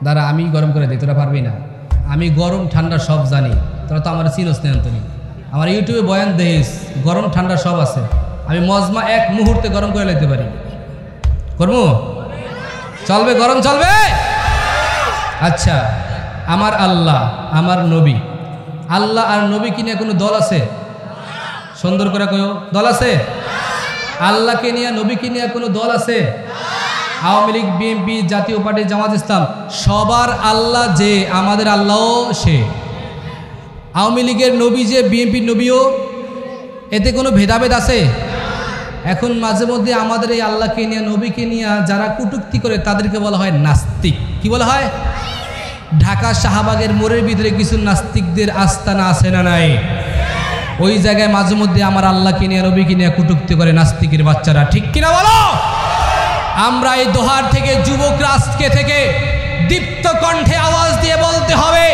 দাঁড়া, আমি গরম করে দিই, তোরা পারবি না। আমি গরম ঠান্ডা সব জানি, তোরা তো আমার চিনোস না আন্তনি। আমার ইউটিউবে বয়ান দেশ, গরম ঠান্ডা সব আছে। আমি মজমা 1 মুহূর্তে গরম করে নিতে পারি। করবো? চলবে? গরম চলবে? আচ্ছা, আমার আল্লাহ, আমার নবী, আল্লাহ আর নবী কিনে কোনো দল আছে? সুন্দর করে কয়ো, দল আছে? আল্লাহকে নিয়ে, নবীকে নিয়ে কোনো দল আছে? আওয়ামী লীগ, বিএনপি, জাতীয় পার্টি, জামাত ইসলাম সবার আল্লাহ যে, আমাদের আল্লাহও সে। আওয়ামী লীগের নবী যে, বিএনপির নবীও, এতে কোনো ভেদাভেদ আছে? এখন মাঝে মধ্যে আমাদের এই আল্লাহকে নিয়ে, নবীকে নিয়ে যারা কটূক্তি করে তাদেরকে বলা হয় নাস্তিক। কি বলা হয়? ঢাকা শাহবাগের মোড়ের ভিতরে কিছু নাস্তিকদের আস্তানা আছে না নাই? ওই জায়গায় মাঝে মধ্যে আমার আল্লাহকে নিয়ে, নবীকে নিয়ে কটূক্তি করে নাস্তিকের বাচ্চারা। ঠিক কিনা বলো? আমরা এই দোহার থেকে, যুবক রাষ্ট্রকে থেকে দীপ্ত কণ্ঠে আওয়াজ দিয়ে বলতে হবে,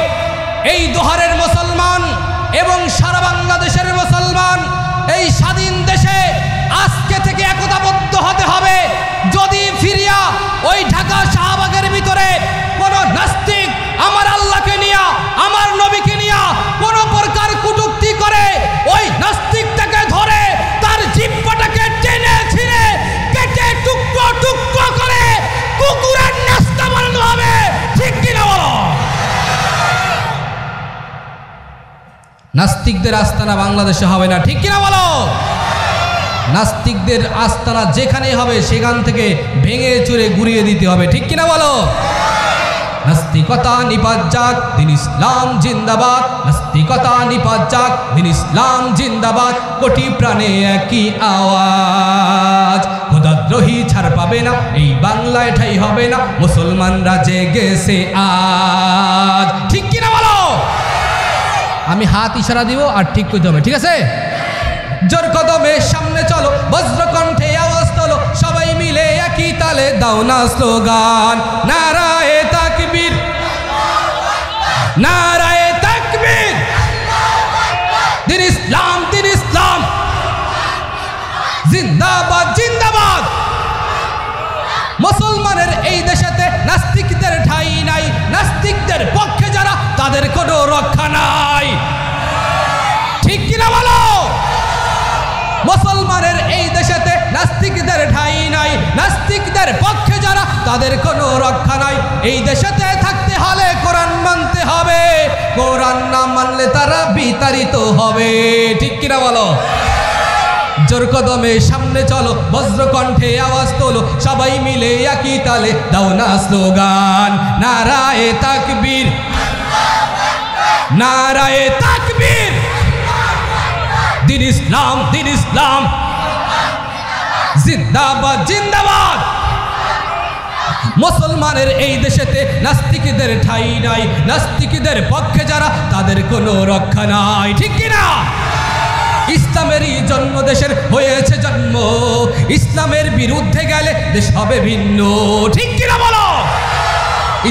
এই দোহারের মুসলমান এবং সারা বাংলাদেশের মুসলমান এই স্বাধীন দেশে আজকে থেকে একতাবদ্ধ হতে হবে। যদি ফিরিয়া ওই ঢাকা শাহবাগের ভিতরে কোনো নাস্তিক আমার আল্লাহকে নিয়া, আমার নবীকে নিয়া কোনো প্রকার কটূক্তি করে, ওই নাস্তিকটাকে ধরে তার জিহ্বাটাকে টেনে ছিঁড়ে কেটে টুকরো টুকরো করে কুকুরের নাস্তা বানানো হবে। ঠিক কিনা বলো? নাস্তিকদের আস্তানা বাংলাদেশে হবে না। ঠিক কিনা বলো? নাস্তিকদের আস্তানা যেখানেই হবে সেখান থেকে ভেঙে চুরে গুড়িয়ে দিতে হবে। ঠিক কিনা বলো? নাস্তিকতা নিপাত যাক, দিন ইসলাম জিন্দাবাদ। নাস্তিকতা নিপাত যাক, দিন ইসলাম জিন্দাবাদ। কোটি প্রাণে একই আওয়াজ, খোদাদ্রোহী ছাড় পাবে না, এই বাংলায় ঠাই হবে না, মুসলমানরা জেগেছে আজ। ঠিক কিনা বলো? আমি হাত ইশারা দিব আর ঠিক করতে হবে। ঠিক আছে? জোর কদমে সামনে চলো, বজ্রকণ্ঠে আওয়াজ তোলো, সবাই মিলে একই তালে দাও না স্লোগান, নারায়ে তাকবীর, নারায়ে তাকবীর। দিন ইসলাম, দিন ইসলাম জিন্দাবাদ, জিন্দাবাদ। মুসলমানের এই দেশেতে নাস্তিকদের ঠাঁই নাই। নাস্তিকদের পক্ষে যারা, তাদের কোনো রক্ষা নাই। ঠিক কিনা বলো? মুসলমানের এই দেশেতে নাস্তিকদের ঠাঁই নাই। নাস্তিকদের পক্ষে যারা, তাদের কোনো রক্ষা নাই। এই দেশেতে থাকতে হলে কোরআন মানতে হবে, কোরআন না মানলে তারা বিতাড়িত হবে। ঠিক কিনা বলো? জোর কদমে সামনে চলো, বজ্রকণ্ঠে আওয়াজ তোলো, সবাই মিলে একই তালে দাও না স্লোগান, নারায়ে তাকবীর, নারায়ে তাকবীর। দিন ইসলাম, দিন ইসলাম জিন্দাবাদ, জিন্দাবাদ। মুসলমানের এই দেশেতে নাস্তিকদের ঠাঁই নাই। নাস্তিকদের পক্ষে যারা, তাদের কোনো রক্ষা নাই। ঠিক কিনা? ইসলামেরই জন্ম দেশের হয়েছে জন্ম, ইসলামের বিরুদ্ধে গেলে দেশ হবে ভিন্ন। ঠিক কিনা বলো?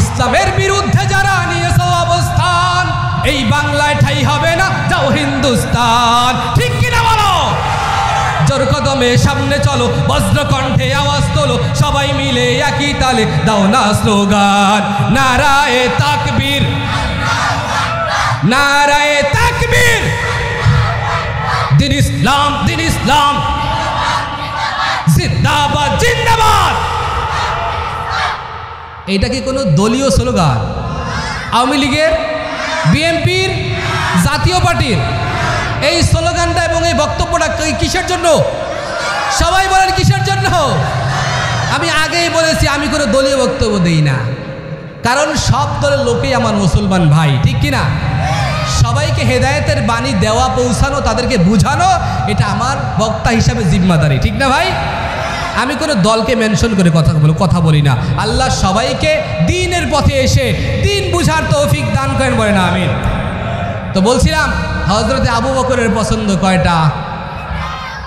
ইসলামের বিরুদ্ধে যারা নিয়েছে অবস্থান, এই বাংলায় ঠাঁই হবে না, যাও হিন্দুস্তান। ঠিক কিনা বলো? জোর কদমে সামনে চলো, বজ্রকণ্ঠে আওয়াজ তোলো, সবাই মিলে একই তালে দাও না স্লোগান, নারায়ে তাকবীর, নারায়ে তাকবীর। দিন ইসলাম, দিন ইসলাম জিন্দাবাদ, জিন্দাবাদ। এটা কি কোনো দলীয় স্লোগান? আওয়ামী লীগের, বিএনপির, জাতীয় পার্টির এই স্লোগানটা এবং এই বক্তব্যটা কিসের জন্য? সবাই বলেন কিসের জন্য? আমি আগেই বলেছি, আমি কোনো দলীয় বক্তব্য দেই না, কারণ সব দলের লোকেই আমার মুসলমান ভাই। ঠিক কিনা? সবাইকে হেদায়েতের বাণী দেওয়া, পৌঁছানো, তাদেরকে বুঝানো, এটা আমার বক্তা হিসাবে জিম্মাদারি। ঠিক না ভাই? আমি কোনো দলকে মেনশন করে কথা বলি না। আল্লাহ সবাইকে দ্বীনের পথে এসে দ্বীন বুঝার তৌফিক দান করেন, বলে না আমিন। তো বলছিলাম, হযরতে আবু বকরের পছন্দ কয়টা?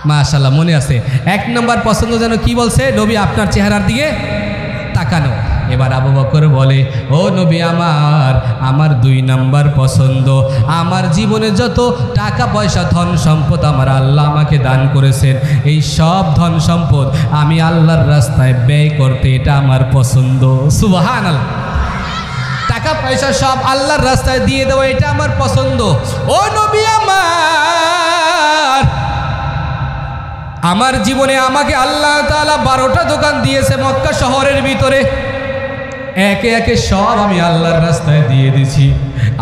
মাশাআল্লাহ, মনে আছে। 1 নম্বর পছন্দ যেন কি বলছে? নবী আপনার চেহারার দিকে তাকানো। এবার আবু বকর বলে, ও নবী আমার, আমার 2 নম্বর পছন্দ, আমার জীবনে যত টাকা পয়সা, ধন সম্পদ আমার আল্লাহ আমাকে দান করেছেন, এই সব ধন সম্পদ আমি আল্লাহর রাস্তায় ব্যয় করতে, এটা আমার পছন্দ। সুবহানাল্লাহ। টাকা পয়সা সব আল্লাহর রাস্তায় দিয়ে দেওয়া, এটা আমার পছন্দ। ও নবী আমার জীবনে আমাকে আল্লাহ তাআলা 12টা দোকান দিয়েছে মক্কা শহরের ভিতরে, একে একে সব আমি আল্লাহর রাস্তায় দিয়ে দিছি।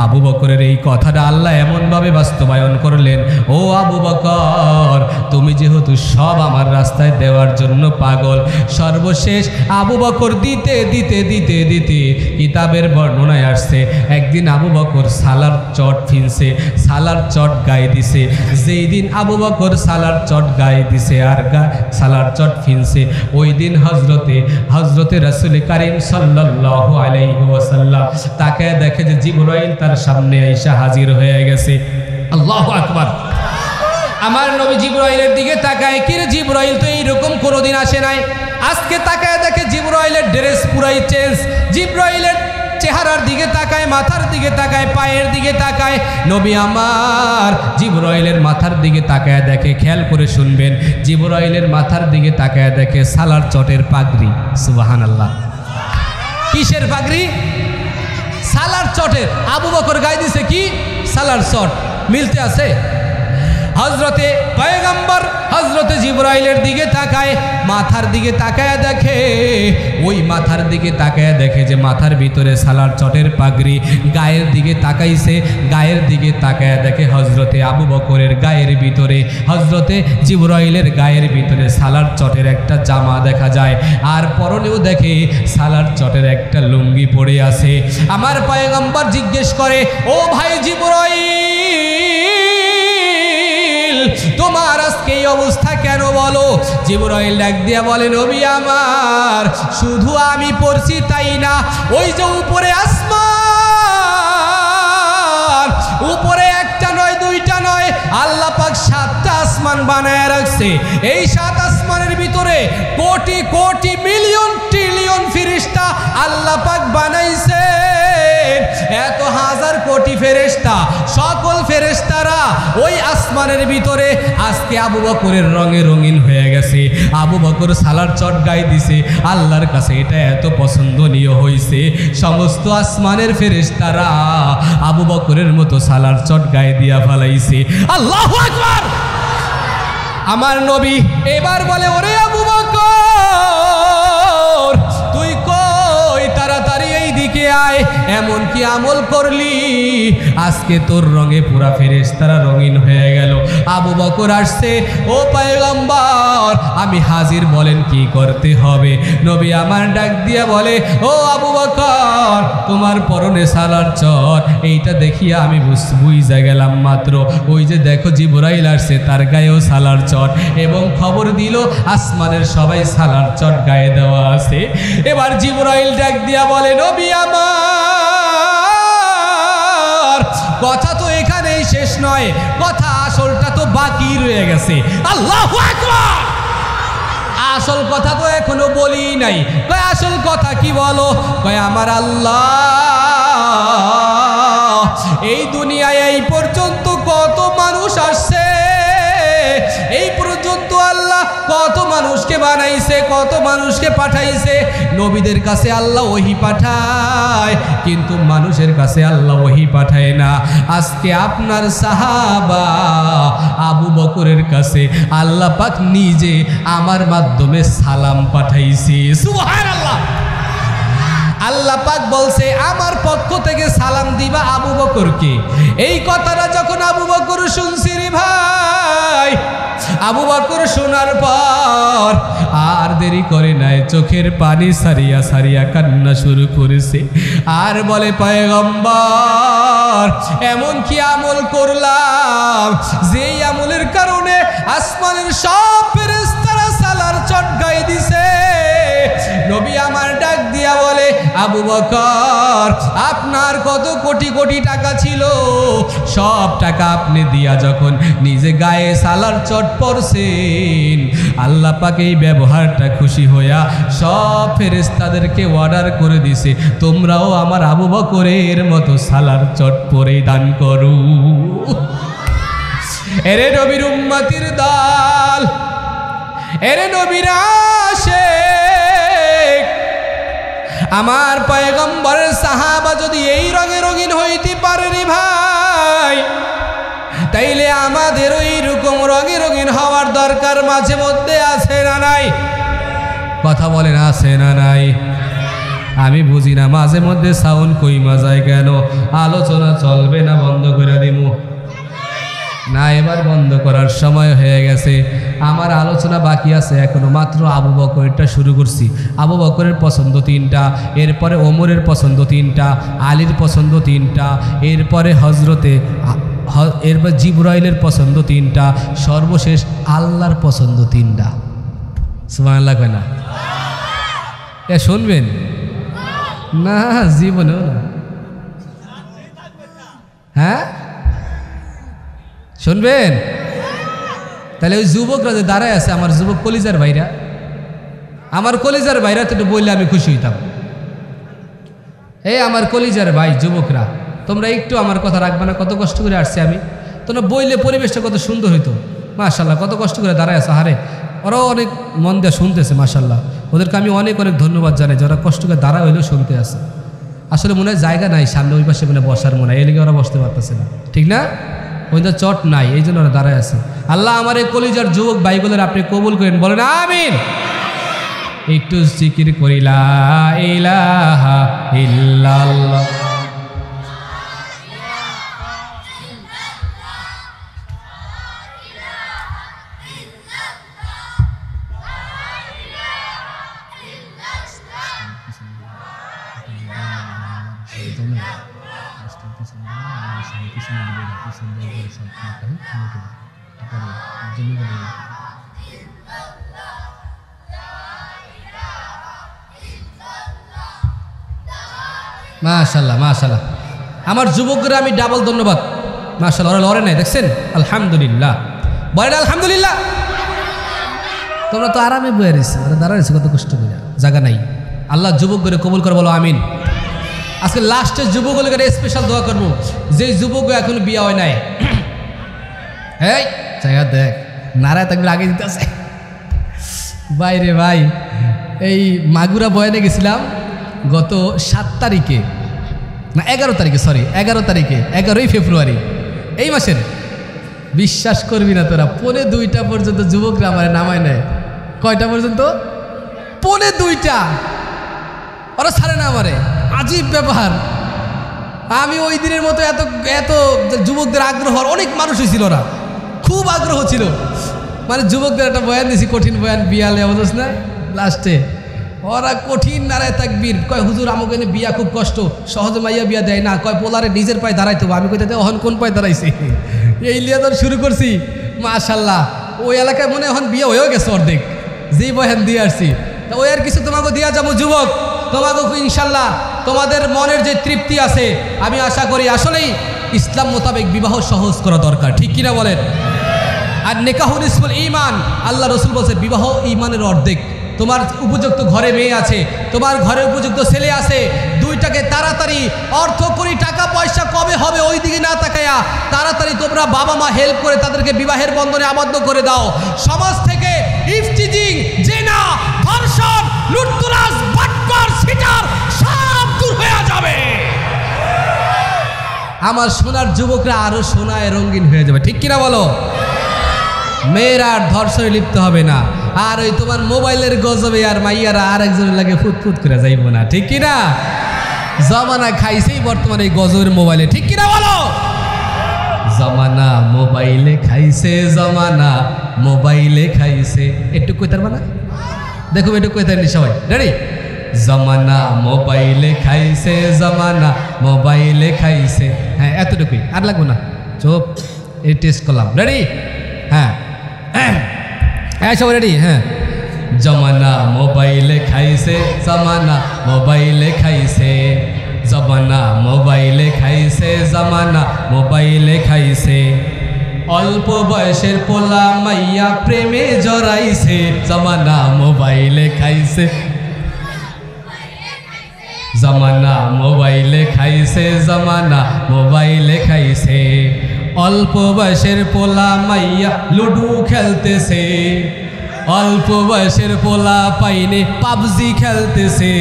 আবু বকরের এই কথাটা আল্লাহ এমনভাবে বাস্তবায়ন করলেন, ও আবু বকর, তুমি যেহেতু সব আমার রাস্তায় দেওয়ার জন্য পাগল। সর্বশেষ আবু বকর দিতে দিতে দিতে দিতে কিতাবের বর্ণনায় আসছে, একদিন আবু বকর সালার চট ফিনছে, সালার চট গায়ে দিছে। যেই দিন আবু বকর সালার চট গায়ে দিছে আর সালার চট ফিনছে, ওই দিন হজরতে রাসূল কারীম সাল্লাল্লাহু আলাইহি ওয়াসাল্লাম তাকে দেখে যে জিবরাইল তার সামনে আইসা হাজির হয়ে গেছে। আল্লাহু আকবার। আমার নবী জিবরাইলের দিকে তাকায়, কি রে জিবরাইল তো এইরকম কোনোদিন আসে নাই। আজকে তাকায় দেখে জিবরাইলের ড্রেস পুরাই চেঞ্জ। জিবরাইলের চেহারার দিকে তাকায়, মাথার দিকে তাকায়, পায়ের দিকে তাকায়। নবী আমার জিবরাইলের মাথার দিকে তাকায় দেখে, খেয়াল করে শুনবেন, জিবরাইলের মাথার দিকে তাকায় দেখে সালার চটের পাগড়ি। সুবহানাল্লাহ। কিসের পাগড়ি? সালার চটের। আবু বকর গায়ে দিছে কি? সালার চট। মিলতে আছে? হজরতে পয়গম্বর হজরতে জিবরাইলের দিকে তাকায়, মাথার দিকে তাকায় দেখে, ওই মাথার দিকে তাকায় দেখে যে মাথার ভিতরে সালার চটের পাগড়ি। গায়ের দিকে তাকাইছে, গায়ের দিকে তাকায় দেখে হজরতে আবু বকরের গায়ের ভিতরে, হজরতে জিবরাইলের গায়ের ভিতরে সালার চটের একটা জামা দেখা যায়, আর পরনেও দেখে সালার চটের একটা লুঙ্গি পরে আছে। আমার পয়গম্বর জিজ্ঞেস করে, ও ভাই জিবরাইল, তোমার আজকে এই অবস্থা কেন বলো? জিবরাইল ডাক দিয়া বলে, নবী আমার, শুধু আমি পড়ছি তাই না, ওই যে উপরে আসমান, উপরে একটা নয় দুইটা নয়, আল্লাহ পাক 7টা আসমান বানায় রাখছে। এই 7 আসমানের ভিতরে কোটি কোটি মিলিয়ন ট্রিলিয়ন ফেরেশতা আল্লাহ পাক বানাইছে। এত হাজার কোটি ফেরেশতা, সকল ফেরেশতারা ওই আসমানের ভিতরে আজকে আবু বকরের রঙে রঙিন হয়ে গেছে। আবু বকর সালার চট গায়ে দিছে, আল্লাহর কাছে এটা এত পছন্দনীয় হয়েছে, সমস্ত আসমানের ফেরেশতারা আবু বকরের মতো সালার চট গায়ে দিয়া ফেলাইছে। আল্লাহু আকবার। আমার নবী এবার বলে, ওরে আবু বকর, তুই কই, তাড়াতাড়ি এই দিকে আয়, এমন কি আমল করলি আজকে তোর রঙে পুরা ফেরেশতারা রঙিন হয়ে গেল। আবু বকর আসছে, ও পয়গম্বর আমি হাজির, বলেন কি করতে হবে? নবী আমার ডাক দিয়া বলে, ও আবু বকর, তোমার পরনে সালার চট, এইটা দেখিয়া আমি বুঝা গেলাম মাত্র, ওই যে দেখো জিবরাইল আসছে, তার গায়েও সালার চট, এবং খবর দিল আসমানের সবাই সালার চট গায়ে দেওয়া আছে। এবার জিবরাইল ডাক দিয়া বলে, নবী আমার, কথা তো এখানেই শেষ নয়, কথা আসলটা তো বাকি রয়ে গেছে। আল্লাহু আকবার। আসল কথা তো এখনো বলি নাই। কয় আসল কথা কি বলো? কয় আমার আল্লাহ এই দুনিয়ায় এই পর্যন্ত কত মানুষ আসছে, এই পর্যন্ত আল্লাহ কত মানুষকে বানাইছে, কত মানুষকে পাঠাইছে। নবীদের কাছে আল্লাহ ওহী পাঠায়, কিন্তু মানুষের কাছে আল্লাহ ওহী পাঠায় না। আজকে আপনার সাহাবা আবু বকরের কাছে আল্লাহ পাক নিজে আমার মাধ্যমে সালাম পাঠাইছে। সুবহানাল্লাহ। আল্লাহ পাক বলছে, আমার পক্ষ থেকে সালাম দিবা আবু বকরকে। এই কথাটা যখন আবু বকর শুনছি রে ভাই, আবু বকর শোনার পর আর দেরি করে নাই, চোখের পানি সারিয়া সারিয়া কান্না শুরু করেছে, আর বলে, পয়গম্বর এমন কি আমল করলাম যেই আমলের কারণে আসমানের সব ফেরেশতারা সালার চট গায়ে দিছে? নবী আমার ডাক দিয়া বলে, আবু বকর আপনার কত কোটি কোটি টাকা ছিল, সব টাকা আপনি দিয়া যখন নিজে গায়ে সালার চট পরছেন, আল্লাহ পাক এই ব্যবহারটা খুশি হইয়া সব ফেরেশতাদেরকে অর্ডার করে দিছে, তোমরাও আমার আবু বকরের মতো সালার চট পরে দান করো। এরে নবীর উম্মতির দল, এরে নবীর আশিক, আমার পয়গম্বরের সাহাবা যদি এই রঙে রঙিন হইতে পারে রে ভাই, তাইলে আমাদের ওই রকম রঙে রঙিন হওয়ার দরকার মাঝে মধ্যে আছে না নাই? কথা বলেন, আছে না নাই? আমি বুঝি না মাঝে মধ্যে সাউন্ড কইমা যায় কেন? আলোচনা চলবে না বন্ধ করে দিমু? না, এবার বন্ধ করার সময় হয়ে গেছে। আমার আলোচনা বাকি আছে এখনো, মাত্র আবু বকরেরটা শুরু করছি। আবু বকরের পছন্দ 3টা, এরপরে ওমরের পছন্দ 3টা, আলীর পছন্দ 3টা, এরপরে এরপর জিবরাইলের পছন্দ 3টা, সর্বশেষ আল্লাহর পছন্দ 3টা। সুবহানাল্লাহ কয় না? শুনবেন না? জীবনেও না। হ্যাঁ শুনবেন? তাহলে ওই যুবকরা যে দাঁড়ায় আছে, আমার যুবক কলিজার ভাইরা, আমার কলিজার ভাইরা তো একটু বললে আমি খুশি হইতাম। এই আমার কলিজার ভাই যুবকরা, তোমরা একটু আমার কথা রাখবে না? কত কষ্ট করে আসছি আমি, তোমরা বইলে পরিবেশটা কত সুন্দর হইতো। মাশাল্লাহ, কত কষ্ট করে দাঁড়ায় আছে। হারে, ওরাও অনেক মন দিয়ে শুনতেছে। মাশাল্লাহ, ওদেরকে আমি অনেক অনেক ধন্যবাদ জানাই, যারা কষ্ট করে দাঁড়া হইলেও শুনতে আছে। আসলে মনে হয় জায়গা নাই সামনে, ওই পাশে মানে বসার মনে হয়, এদিকে ওরা বসতে পারতেছে না, ঠিক না? ওইটা চট নাই, এই জন্য ওরা দাঁড়ায় আছে। আল্লাহ আমার এই কলিজার যুবক ভাইগুলোর আপনি কবুল করেন, বলেন আমিন। একটু জিকির করি লা ইলাহা ইল্লাল্লাহ। মাশাল্লাহ মাশাল্লাহ, আমার যুবকরা আমি ডাবল ধন্যবাদ। মাশাল্লাহ, ওরা লড়ে নাই, দেখছেন? আলহামদুলিল্লাহ, বলেন আলহামদুলিল্লাহ। তোমরা তো আরামে বয়ে রয়েছে, ওরা দাঁড়াইছে কত কষ্ট করে, জায়গা নাই। আল্লাহ যুবক করে কবুল করে, বলো আমিন। আজকে লাস্টে যুবকগুলোকে স্পেশাল দোয়া করবো, যে যুবক এখন বিয়া হয় নাই। এই জায়গা দেখ, নারায় তাকে আগে দিতে আছে বাইরে। ভাই, এই মাগুরা বয়ানে গেছিলাম গত 7 তারিখে, না 11 তারিখে, সরি 11 তারিখে, 11ই ফেব্রুয়ারি এই মাসের। বিশ্বাস করবি না তোরা, 1:45 পর্যন্ত যুবকরা আমার নামায় নেয়। কয়টা পর্যন্ত? 1:45। ওরা ছাড়ে না আমারে, আজীব ব্যাপার। আমি ওই দিনের মতো এত এত যুবকদের আগ্রহ, অনেক মানুষ হয়েছিল, ওরা খুব আগ্রহ ছিল। মানে যুবকদের একটা বয়ান দিয়েছি, কঠিন বয়ান, বিয়ালে অবস্থা না। লাস্টে ওরা কঠিন নারায় তাকবীর, কয় হুজুর আমাকে বিয়া খুব কষ্ট, সহজে মাইয়া বিয়া দেয় না, কয় পোলারে নিজের পায়ে দাঁড়াইতে হবে। আমি কইতে অহন কোন পায়ে দাঁড়াইছি, এই লিয়া ধর শুরু করছি। মাশাল্লাহ, ওই এলাকায় মনে এখন বিয়ে হয়েও গেছে অর্ধেক, যেই বয়ান দিয়ে আসছি। তা ওই আর কিছু তোমাকে দিয়া যাবো যুবক, তোমাকে ইনশাল্লাহ তোমাদের মনের যে তৃপ্তি আছে, আমি আশা করি আসলেই ইসলাম মোতাবেক বিবাহ সহজ করা দরকার, ঠিক কিনা বলেন? আর নেকাহুল ইসমুল ঈমান, আল্লাহ রসুল বলছে বিবাহ ঈমানের অর্ধেক। তোমার উপযুক্ত ঘরে মেয়ে আছে, তোমার ঘরে উপযুক্ত ছেলে আছে, দুইটাকে তাড়াতাড়ি অর্থ করি, টাকা পয়সা কবে হবে ওই দিকে না তাকায়া তাড়াতাড়ি তোমরা বাবা মা হেল্প করে তাদেরকে বিবাহের বন্ধনে আবদ্ধ করে দাও। সমাজ থেকে ইফতিজিং, জিনা, ধর্ষণ, লুটতরাজ, বাটপার, সিটার সব দূর হয়ে যাবে। আমার সোনার যুবকরা আরো সোনায় রঙিন হয়ে যাবে, ঠিক কিনা বলো? মেয়েরা আর ধর্ষণে লিপ্ত হবে না, আর ওই তোমার মোবাইলের গজবে আর মাইয়ারা আর একজনের লাগে ফুটফুট করে যাইব না, ঠিক কিনা? জমানা খাইছেই বর্তমানে এই গজবের মোবাইলে, ঠিক কিনা বলো? জমানা মোবাইলে খাইছে, জমানা মোবাইলে খাইছে। একটু কইতার বানা দেখো, একটু কইতার নি সবাই, রেডি? জমানা মোবাইলে খাইছে, জমানা মোবাইলে খাইছে। হ্যাঁ, এতটুকুই, আর লাগবো না, চুপ। এই টেস্ট করলাম, রেডি? হ্যাঁ হ্যাঁ সবাই রেডি? হ্যাঁ, জমানা মোবাইলে খাইছে, জমানা মোবাইলে খাইছে, জমানা মোবাইলে খাইছে, জমানা মোবাইলে খাইছে। অল্প বয়সের পোলা মাইয়া প্রেমে জড়াইছে, জমানা মোবাইলে খাইছে, জমানা মোবাইলে খাইছে, জমানা মোবাইলে খাইছে। অল্প বয়সের পোলা মাইয়া লুডু খেলতেছে, অল্প বয়সের পোলা পাইনে পাবজি খেলতেছে।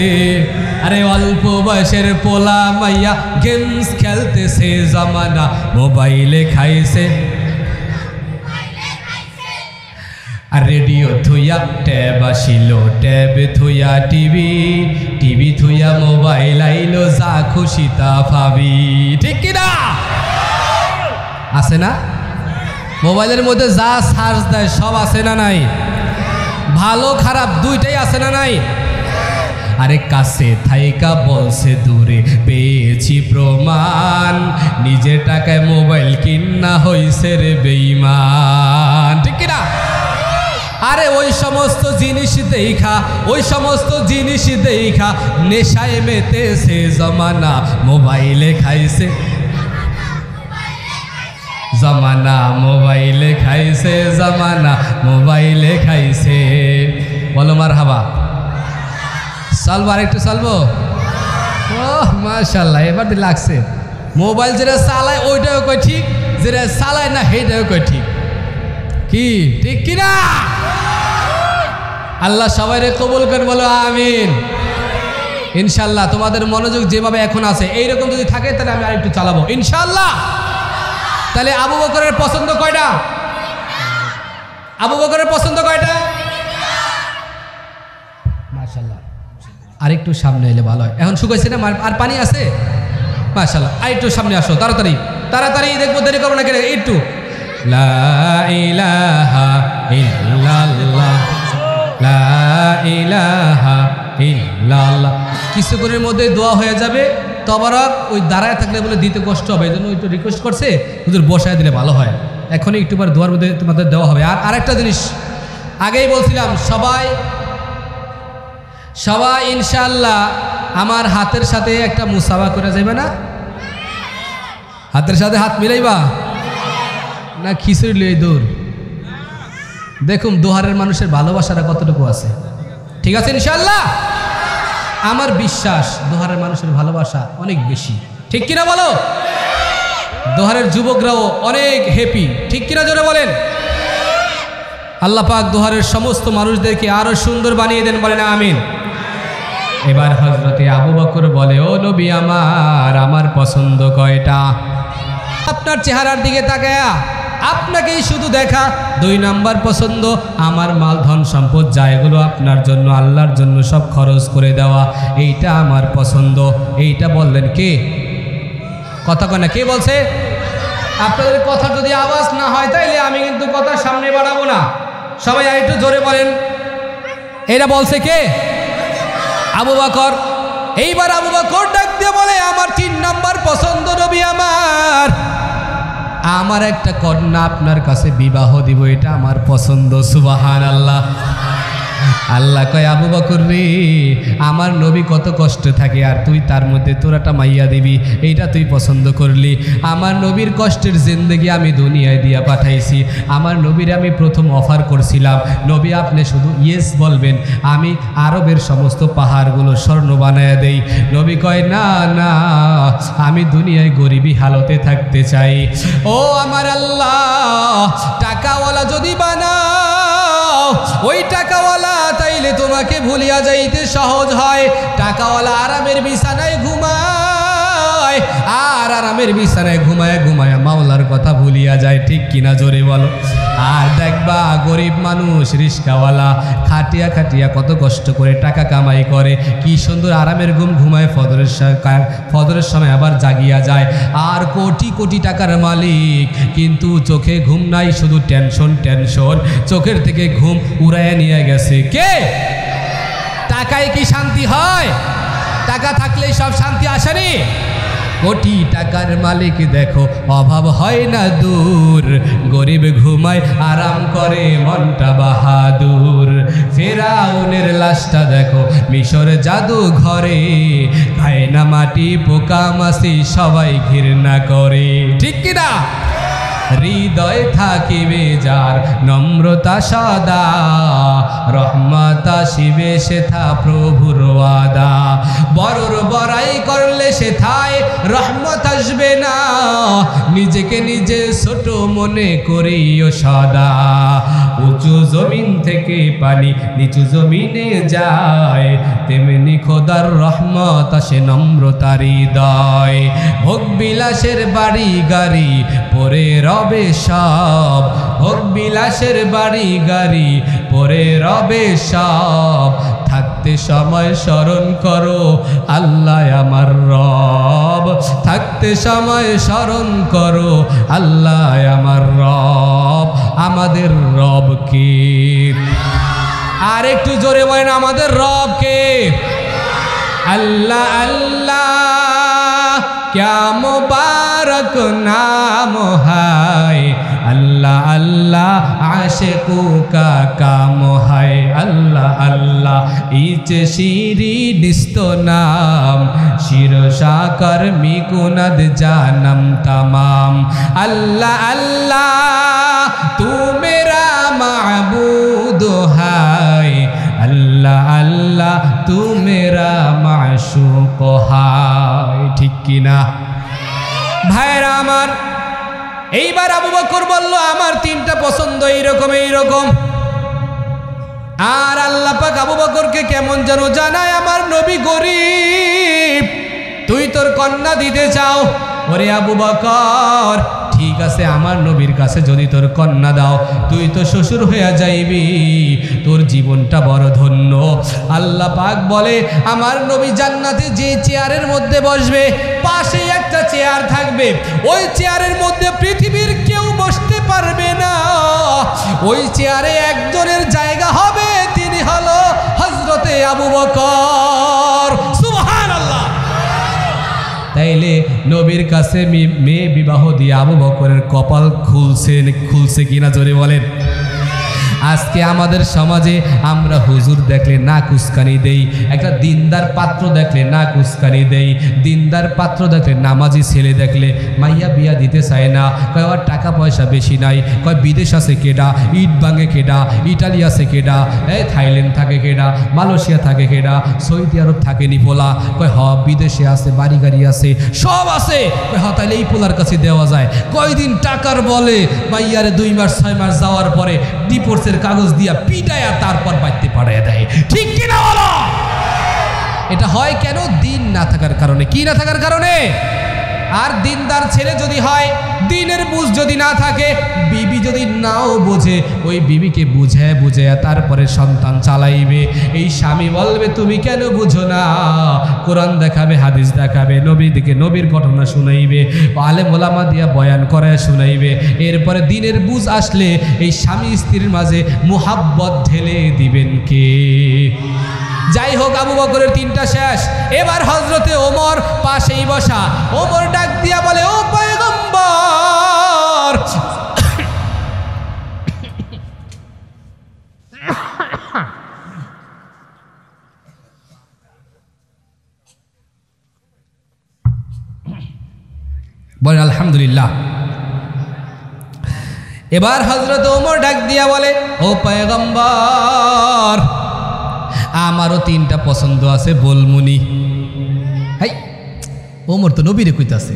আরে অল্প বয়সের পোলা মাইয়া গেমস খেলতেছে, জমানা মোবাইলে খাইছে। আর রেডিও থুইয়া ট্যাব আসিল, ট্যাব থুইয়া টিভি, টিভি থুইয়া মোবাইল আইলো, যা খুশি তা ভাবি। ঠিক কিনা? আছে না? মোবাইলের মধ্যে যা সার্চ দেয় সব আছে না নাই? ভালো খারাপ দুইটাই আছে না নাই? আরে কাছে থাইকা বলছে দূরে পেয়েছি প্রমাণ, নিজের টাকায় মোবাইল কিনা হইছে রে বেঈমান। ঠিক কিনা? আরে ওই সমস্ত জিনিস দেখা, ওই সমস্ত জিনিস দেখা নেশায় মেতেছে জমানা, মোবাইলে খাইছে জমানা, মোবাইলে খাইছে জমানা, মোবাইলে খাইছে। বলো মারহাবা। চলবো আরেকটু চলবো? ওহ মাশাআল্লাহ, এবার লাগছে। মোবাইল যেটা চালায় ওইটাও কয় ঠিক, যেটা চালায় না সেইটাও কয় ঠিক। কি ঠিক কিনা? আল্লাহ সবাইরে কবুল করে বলো আমিন। ইনশাল্লাহ তোমাদের মনোযোগ যেভাবে এখন আছে এইরকম যদি থাকে তাহলে আমি আরেকটু চালাবো ইনশাল্লাহ। তাহলে আবু বকরের পছন্দ কয়টা? আবু বকরের পছন্দ কয়টা? মাশাআল্লাহ। আরেকটু সামনে এলে ভালো হয়। এখন শুকাইছে না? আর পানি আছে? মাশাআল্লাহ। আরেকটু সামনে আসো তাড়াতাড়ি তাড়াতাড়ি, দেখবো দেরি করবো না কেন। একটু লা ইলাহা ইল্লাল্লাহ, লা ইলাহা ইল্লাল্লাহ। কিছুক্ষণের মধ্যে দোয়া হয়ে যাবে। তবারক ওই দাঁড়ায় থাকলে বলে দিতে কষ্ট হবে, এই জন্য একটু রিকোয়েস্ট করছে হুজুর বসায় দিলে ভালো হয়। এখনই একটু বার দোয়ার মধ্যে তোমাদের দেওয়া হবে। আর আরেকটা জিনিস আগেই বলছিলাম, সবাই ইনশাআল্লাহ আমার হাতের সাথে একটা মুসাফা করে যাবে না? হাতের সাথে হাত মিলাইবা না খিচুড়ি লই দূর? দেখুন দোহারের মানুষের ভালোবাসাটা কতটুকু আছে। ঠিক আছে ইনশাআল্লাহ? আমার বিশ্বাস দোহারের মানুষের ভালোবাসা অনেক বেশি। ঠিক কিনা বলো? দোহারের যুবকরাও অনেক হ্যাপি। ঠিক কিনা জোরে বলেন? আল্লাহ পাক দোহারের সমস্ত মানুষদেরকে আরো সুন্দর বানিয়ে দেন, বলেন আমিন। এবার হযরতে আবু বকর বলে, ও নবী আমার পছন্দ কয়টা? আপনার চেহারার দিকে তাকায়া আপনাকেই শুধু দেখা। 2 নাম্বার পছন্দ আমার মাল ধন সম্পদ যা এগুলো আপনার জন্য আল্লাহর জন্য সব খরচ করে দেওয়া, এইটা আমার পছন্দ। এইটা বললেন কে? কথা কয় না, কে বলছে? আপনাদের কথা যদি আওয়াজ না হয় তাইলে আমি কিন্তু কথা সামনে বাড়াবো না। সবাই একটু জোরে বলেন। এটা বলছে কে? আবু বকর। এইবার আবু বকর ডাক দিয়ে বলে, আমার 3 নাম্বার পছন্দ নবী আমার একটা কন্যা আপনার কাছে বিবাহ দিব, এটা আমার পছন্দ। সুবহানাল্লাহ। আল্লাহ কয়, আবু বকর রে, আমার নবী কত কষ্টে থাকে আর তুই তার মধ্যে তোর একটা মাইয়া দিবি, এইটা তুই পছন্দ করলি। আমার নবীর কষ্টের জিন্দেগি আমি দুনিয়ায় দিয়া পাঠাইছি। আমার নবীর আমি প্রথম অফার করছিলাম, নবী আপনি শুধু ইয়েস বলবেন, আমি আরবের সমস্ত পাহাড়গুলো স্বর্ণ বানায় দেই। নবী কয়, না না, আমি দুনিয়ায় গরিবী হালতে থাকতে চাই। ও আমার আল্লাহ, টাকাওয়ালা যদি বানাও, ওই টাকাওয়ালা তাইলে তোমাকে ভুলিয়া যাইতে সহজ হয়। টাকাওয়ালা আরামের বিছানায় ঘুমায়, আর আরামের বিছানায় ঘুমায় ঘুমায় মাওলার কথা ভুলিয়া যায়। ঠিক কিনা জোরে বলো? আর দেখবা গরিব মানুষ রিস্কাওয়ালা খাটিয়া খাটিয়া কত কষ্ট করে টাকা কামাই করে, কি সুন্দর আরামের ঘুম ঘুমায়, ফজরের সময় আবার জাগিয়া যায়। আর কোটি কোটি টাকার মালিক, কিন্তু চোখে ঘুম নাই, শুধু টেনশন টেনশন, চোখের থেকে ঘুম উড়াইয়া নিয়ে গেছে কে? টাকায় কি শান্তি হয়? টাকা থাকলেই সব শান্তি আসেনি। কোটি টাকার মালিক দেখো অভাব হয় না দূর, গরিব ঘুমায় আরাম করে মনটা বাহাদুর। ফেরাউনের লাশটা দেখো মিশর জাদু ঘরে, খায় না মাটি পোকা মাছি সবাই ঘৃণা করে। ঠিক কিনা? হৃদয় থাকিবে যার নম্রতা সদা, রহমত আসিবে সেথা প্রভুর ওয়াদা। বড়র বড়াই করলে সেথায় রহমত আসবে না, নিজেকে নিজে ছোট মনে করিও সদা। উঁচু জমিন থেকে পানি নিচু জমিনে যায়, তেমনি খোদার রহমত আসে নম্রতার হৃদয়। ভোগ বিলাসের বাড়ি গাড়ি পরে রবে সব, হোক বিলাসের বাড়ি গাড়ি পরে রবে সব, থাকতে সময় স্মরণ করো আল্লাহ আমার রব, থাকতে সময় স্মরণ করো আল্লাহ আমার রব। আমাদের রব কে? আর একটু জোরে বলেন, আমাদের রব কে? আল্লাহ আল্লাহ क्या मुबारक नाम है, अल्लाह अल्लाह आशिकों का काम है, अल्लाह अल्लाह इचे शिरी डिस्तो नाम, शिरशा कर मिकुनद जानम तमाम, अल्लाह अल्लाह तू मेरा माबूद है, अल्लाह अल्लाह तू मेरा माशूक है। ठीक की ना ভাইরা আমার? এইবার আবু বকর বলল আমার তিনটা পছন্দ এইরকম এইরকম। আর আল্লাহ পাক আবু বকরকে কেমন যেন জানায়, আমার নবী গরিব, তুই তোর কন্যা দিতে চাও। ওরে আবু বকর, ঠিক আছে, আমার নবীর কাছে যদি তোর কন্যা দাও তুই তো শ্বশুর হয়ে যাইবি, তোর জীবনটা বড় ধন্য। আল্লাহ পাক বলে আমার নবী জান্নাতে যে চেয়ারের মধ্যে বসবে পাশে একটা চেয়ার থাকবে, ওই চেয়ারের মধ্যে পৃথিবীর কেউ বসতে পারবে না, ওই চেয়ারে একজনের জায়গা হবে, তিনি হলো হযরতে আবু বকর। সুবহানাল্লাহ। তাইলে নবীর কাছে মেয়ে বিবাহ দিয়ে আবু বকরের কপাল খুলছে কিনা জোরে বলেন। আজকে আমাদের সমাজে আমরা হুজুর দেখলে না কুস্কানি দেই, একটা দিনদার পাত্র দেখলে না কুস্কানি দেই, দিনদার পাত্র দেখলে নামাজি ছেলে দেখলে মাইয়া বিয়া দিতে চায় না, কয় আর টাকা পয়সা বেশি নাই, কয় বিদেশ আছে কেডা, ইট ভাঙে কেডা, ইটালি আছে কেডা, থাইল্যান্ড থাকে কেডা, মালয়েশিয়া থাকে কেডা, সৌদি আরব থাকে নি পোলা, কয় হ বিদেশে আছে, বাড়ি গাড়ি আছে, সব আছে, কয় হ তাহলে এই পোলার কাছে দেওয়া যায়। কয়দিন টাকার বলে মাইয়ারে 2 মাস 6 মাস যাওয়ার পরে ডিভোর্সের কাগজ দিয়া পিটায়া তারপর বাড়তে পাঠায় দেয়। ঠিক কিনা বলো? এটা হয় কেন? দিন না থাকার কারণে। কি না থাকার কারণে? আর দিনদার ছেলে যদি হয়, দিনের বুঝ যদি না থাকে, বিবি যদি নাও বোঝে, ওই বিবিকে বুঝায় তারপরে সন্তান চালাইবে। এই স্বামী বলবে তুমি কেন বুঝো না, কোরআন দেখাবে, হাদিস দেখাবে, নবীর ঘটনা শুনাইবে, আলেম ওলামা দিয়া বয়ান করায় শুনাইবে। এরপরে দিনের বুঝ আসলে এই স্বামী স্ত্রীর মাঝে মুহাব্বত ঢেলে দিবেন কে? যাই হোক, আবু বকরের 3টা শেষ। এবার হযরতে ওমর পাশেই বসা। ওমর ডাক দিয়া বলে, ও পয়গম্বর, বলেন আলহামদুলিল্লাহ। এবার হযরতে ওমর ডাক দিয়া বলে, ও পয়গম্বর, আমারও 3টা পছন্দ আছে, বলমুনি। হাই, ওমর তো নবীরে কইতাছে।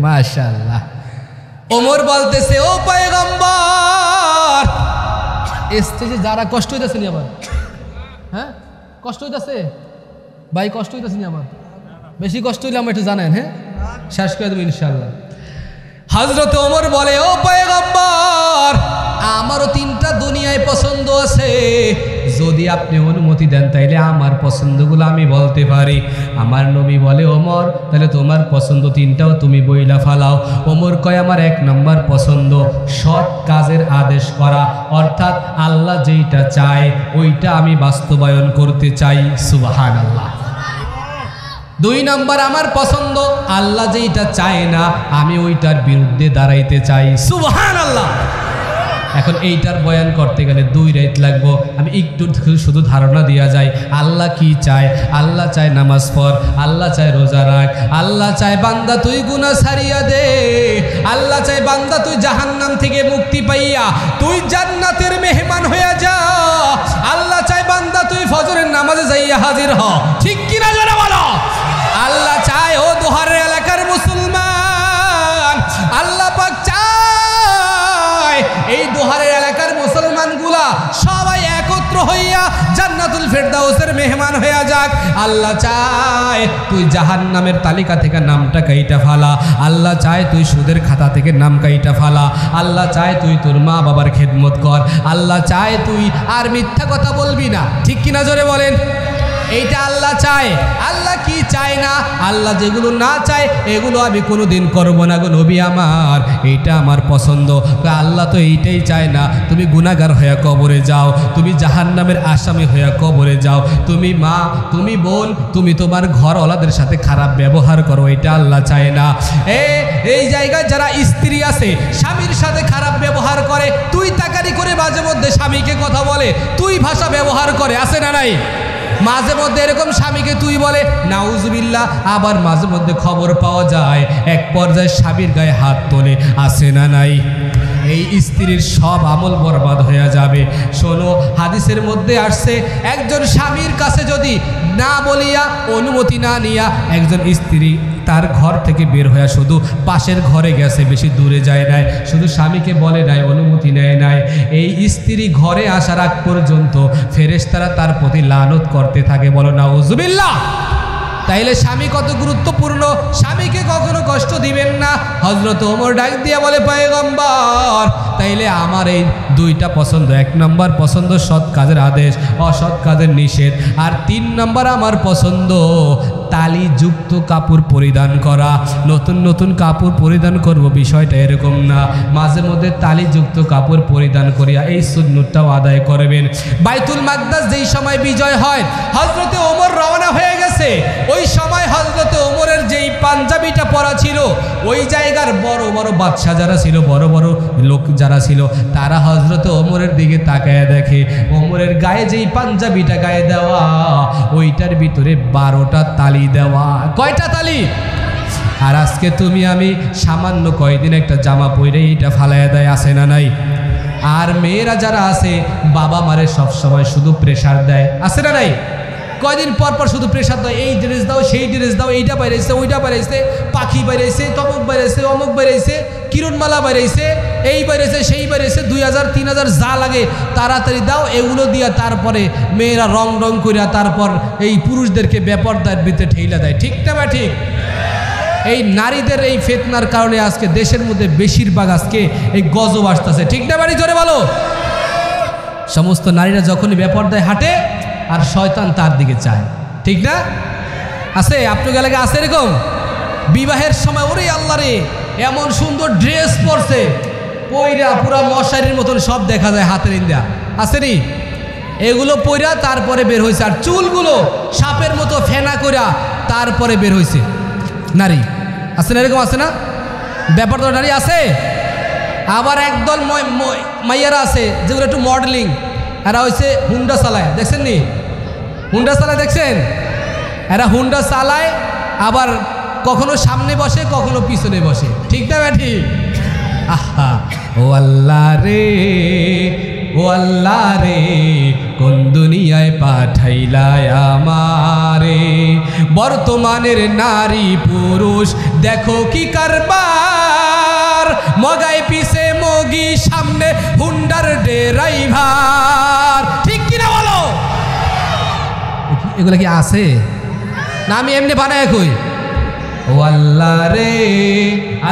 মাশাআল্লাহ। ওমর বলতেছে, ও পয়গম্বর, স্টেজে যারা কষ্ট হইতাছে নি আমার? হ্যাঁ, কষ্ট হইতাছে ভাই? কষ্ট হইতাছে নি আমার? বেশি কষ্ট হইলে আমার একটু জানেন, হ্যাঁ, শেষ করে দেবো ইনশাআল্লাহ। হযরত ওমর বলে, ও পয়গম্বর, আমারও 3টা দুনিয়ায় পছন্দ আছে, যদি আপনি অনুমতি দেন তাইলে আমার পছন্দগুলো আমি বলতে পারি। আমার নবী বলে, ওমর তাহলে তোমার পছন্দ 3টাও তুমি বইলা ফালাও। ওমর কয়, আমার 1 নম্বর পছন্দ সৎ কাজের আদেশ করা, অর্থাৎ আল্লাহ যেইটা চায় ওইটা আমি বাস্তবায়ন করতে চাই। সুবহানাল্লাহ। 2 নম্বর আমার পছন্দ আল্লাহ যেইটা চায় না আমি ওইটার বিরুদ্ধে দাঁড়াইতে চাই। সুবহানাল্লাহ। এখন এইটার বয়ান করতে গেলে 2 রাত লাগবো, আমি একটু শুধু ধারণা দেওয়া যায়। আল্লাহ কি চায়? আল্লাহ চায় নামাজ পড়, আল্লাহ চায় রোজা রাখ, আল্লাহ চায় বান্দা তুই গুনাহ ছাড়িয়া দে, আল্লাহ চায় বান্দা তুই জাহান্নাম থেকে মুক্তি পাইয়া তুই জান্নাতের মেহমান হইয়া যা, আল্লাহ চায় বান্দা তুই ফজরের নামাজে যাইয়া হাজির হ। ঠিক কিনা যারা বলো? আল্লাহ চায়, ও দোহারের এলাকার মুসলমান, আল্লাহ পাক চায় এই দোহারের এলাকার মুসলমানগুলা সবাই একত্র হইয়া জান্নাতুল ফেরদাউসের মেহমান হয়ে যাক। আল্লাহ চায় তুই জাহান্নামের তালিকা থেকে নামটা কাইটা ফালা। আল্লাহ চায় তুই সুদের খাতা থেকে নাম কাইটা ফালা। আল্লাহ চায় তুই তোর মা বাবার খেদমত কর। আল্লাহ চায় তুই আর মিথ্যা কথা বলবি না। ঠিক কিনা জোরে বলেন? এইটা আল্লাহ চায়। আল্লাহ কি চায় না? আল্লাহ যেগুলো না চায় এগুলো আমি কোনোদিন করব না গো নবী আমার, এইটা আমার পছন্দ। আল্লাহ তো এইটাই চায় না তুমি গুনাহগার হয়ে কবরে যাও, তুমি জাহান্নামের আসামি হয়ে কবরে যাও, তুমি মা, তুমি বোন, তুমি তোমার ঘরওয়ালাদের সাথে খারাপ ব্যবহার করো, এটা আল্লাহ চায় না। এই জায়গায় যারা স্ত্রী আছে স্বামীর সাথে খারাপ ব্যবহার করে, তুই তাকারি করে মাঝে মধ্যে স্বামীকে কথা বলে, তুই ভাষা ব্যবহার করে, আছে না নাই? মাঝে মধ্যে এরকম স্বামীকে তুই বলে, নাউজুবিল্লাহ। আবার মাঝে মধ্যে খবর পাওয়া যায় এক পর্যায়ে স্বামীর গায়ে হাত তোলে, আছে না নাই? এই স্ত্রীর সব আমল বরবাদ হয়ে যাবে। শোনো, হাদিসের মধ্যে আসছে একজন স্বামীর কাছে যদি না বলিয়া, অনুমতি না নিয়া একজন স্ত্রী তার ঘর থেকে বের হয়ে শুধু পাশের ঘরে গেছে, বেশি দূরে যায় নাই, শুধু স্বামীকে বলে নাই, অনুমতি নেয় নাই, এই স্ত্রী ঘরে আসার আগ পর্যন্ত ফেরেশতারা তার প্রতি লানত করতে থাকে। বলো নাউজুবিল্লাহ। তাইলে স্বামী কত গুরুত্বপূর্ণ, স্বামীকে কখনো কষ্ট দিবেন না। হযরত ওমর ডাক দিয়ে বলে, পয়গম্বর তাইলে আমার এই দুইটা পছন্দ, 1 নম্বর পছন্দ সৎ কাজের আদেশ, অসৎ কাজের নিষেধ, আর 3 নম্বর আমার পছন্দ তালিযুক্ত কাপড় পরিধান করা। নতুন নতুন কাপড় পরিধান করব বিষয়টা এরকম না, মাঝে মধ্যে তালিযুক্ত কাপড় পরিধান করিয়া এই সুন্নতটাও আদায় করবেন। বাইতুল মাকদাস যেই সময় বিজয় হয়, হযরতে ওমর রওনা হয়ে গেছে, ওই সময় হযরতে ওমরের যেই পাঞ্জাবিটা পরা ছিল, ওই জায়গার বড় বড় বাদশা যারা ছিল, বড় বড় লোক যারা ছিল, তারা হযরতে ওমরের দিকে তাকায় দেখে ওমরের গায়ে যেই পাঞ্জাবিটা গায়ে দেওয়া, ওইটার ভিতরে 12টা তালি দেওয়া। কয়টা তালি? আর আজকে তুমি আমি সামান্য কয়দিন একটা জামা পরে এইটা ফালাইয়া দেয়, আছে না নাই? আর মেয়েরা যারা আছে বাবা মারে সব সময় শুধু প্রেসার দেয়, আছে না নাই? কয়দিন পর পর শুধু প্রেসার দেয়, এই ড্রেস দাও, সেই ড্রেস দাও, এইটা বাইরেছে, ওইটা বাইরেছে, পাখি বাইরেছে, তমুক বাইরেছে, অমুক বাইরেছে, কিরণমালা বাইরেছে, এই বাইরেছে, সেই বাইরেছে, 2000 3000 যা লাগে তাড়াতাড়ি দাও, এগুলো দিয়া তারপরে মেয়েরা রং রং করিয়া তারপর এই পুরুষদেরকে বেপরদার ভিতরে ঠেইলা দেয়। ঠিক না বা ঠিক? এই নারীদের এই ফিতনার কারণে আজকে দেশের মধ্যে বেশিরভাগ আজকে এই গজব আসতেছে। ঠিক না বাড়ি জোরে বলো? সমস্ত নারীরা যখনই বেপরদায় হাঁটে আর শয়তান তার দিকে চায়। ঠিক না? আছে আপনার এলাকায় আছে এরকম? বিবাহের সময় ওরে আল্লাহ রে এমন সুন্দর ড্রেস পরছে, পইরা পুরা মশারির মতন সব দেখা যায় হাতের ইন্দা, আছে নি? এগুলো পইরা তারপরে বের হয়েছে, আর চুলগুলো সাপের মতো ফেনা কইরা তারপরে বের হয়েছে নারী। আছে না এরকম? আছে না? ব্যাপার তো নারী আছে। আবার একদল মাইয়ারা আছে যেগুলো একটু মডেলিং, এরা হয়েছে হুন্ডা চালায়, দেখছেন নি? হুন্ডা চালায় দেখছেন? এরা হুন্ডা চালায়, আবার কখনো সামনে বসে, কখনো পিছনে বসে। ঠিক না ব্যাঠি? আহা, ও আল্লাহ রে, ও আল্লাহ রে, কোন দুনিয়ায় পাঠাইলায় আমারে। বর্তমানের নারী পুরুষ দেখো কি কারবার, মগাই পিছে মগি, সামনে হুন্ডার ড্রাইভার। ঠিক কিনা বলো? এগুলো কি আছে না আমি এমনি বানায় কই? ও আল্লাহ রে,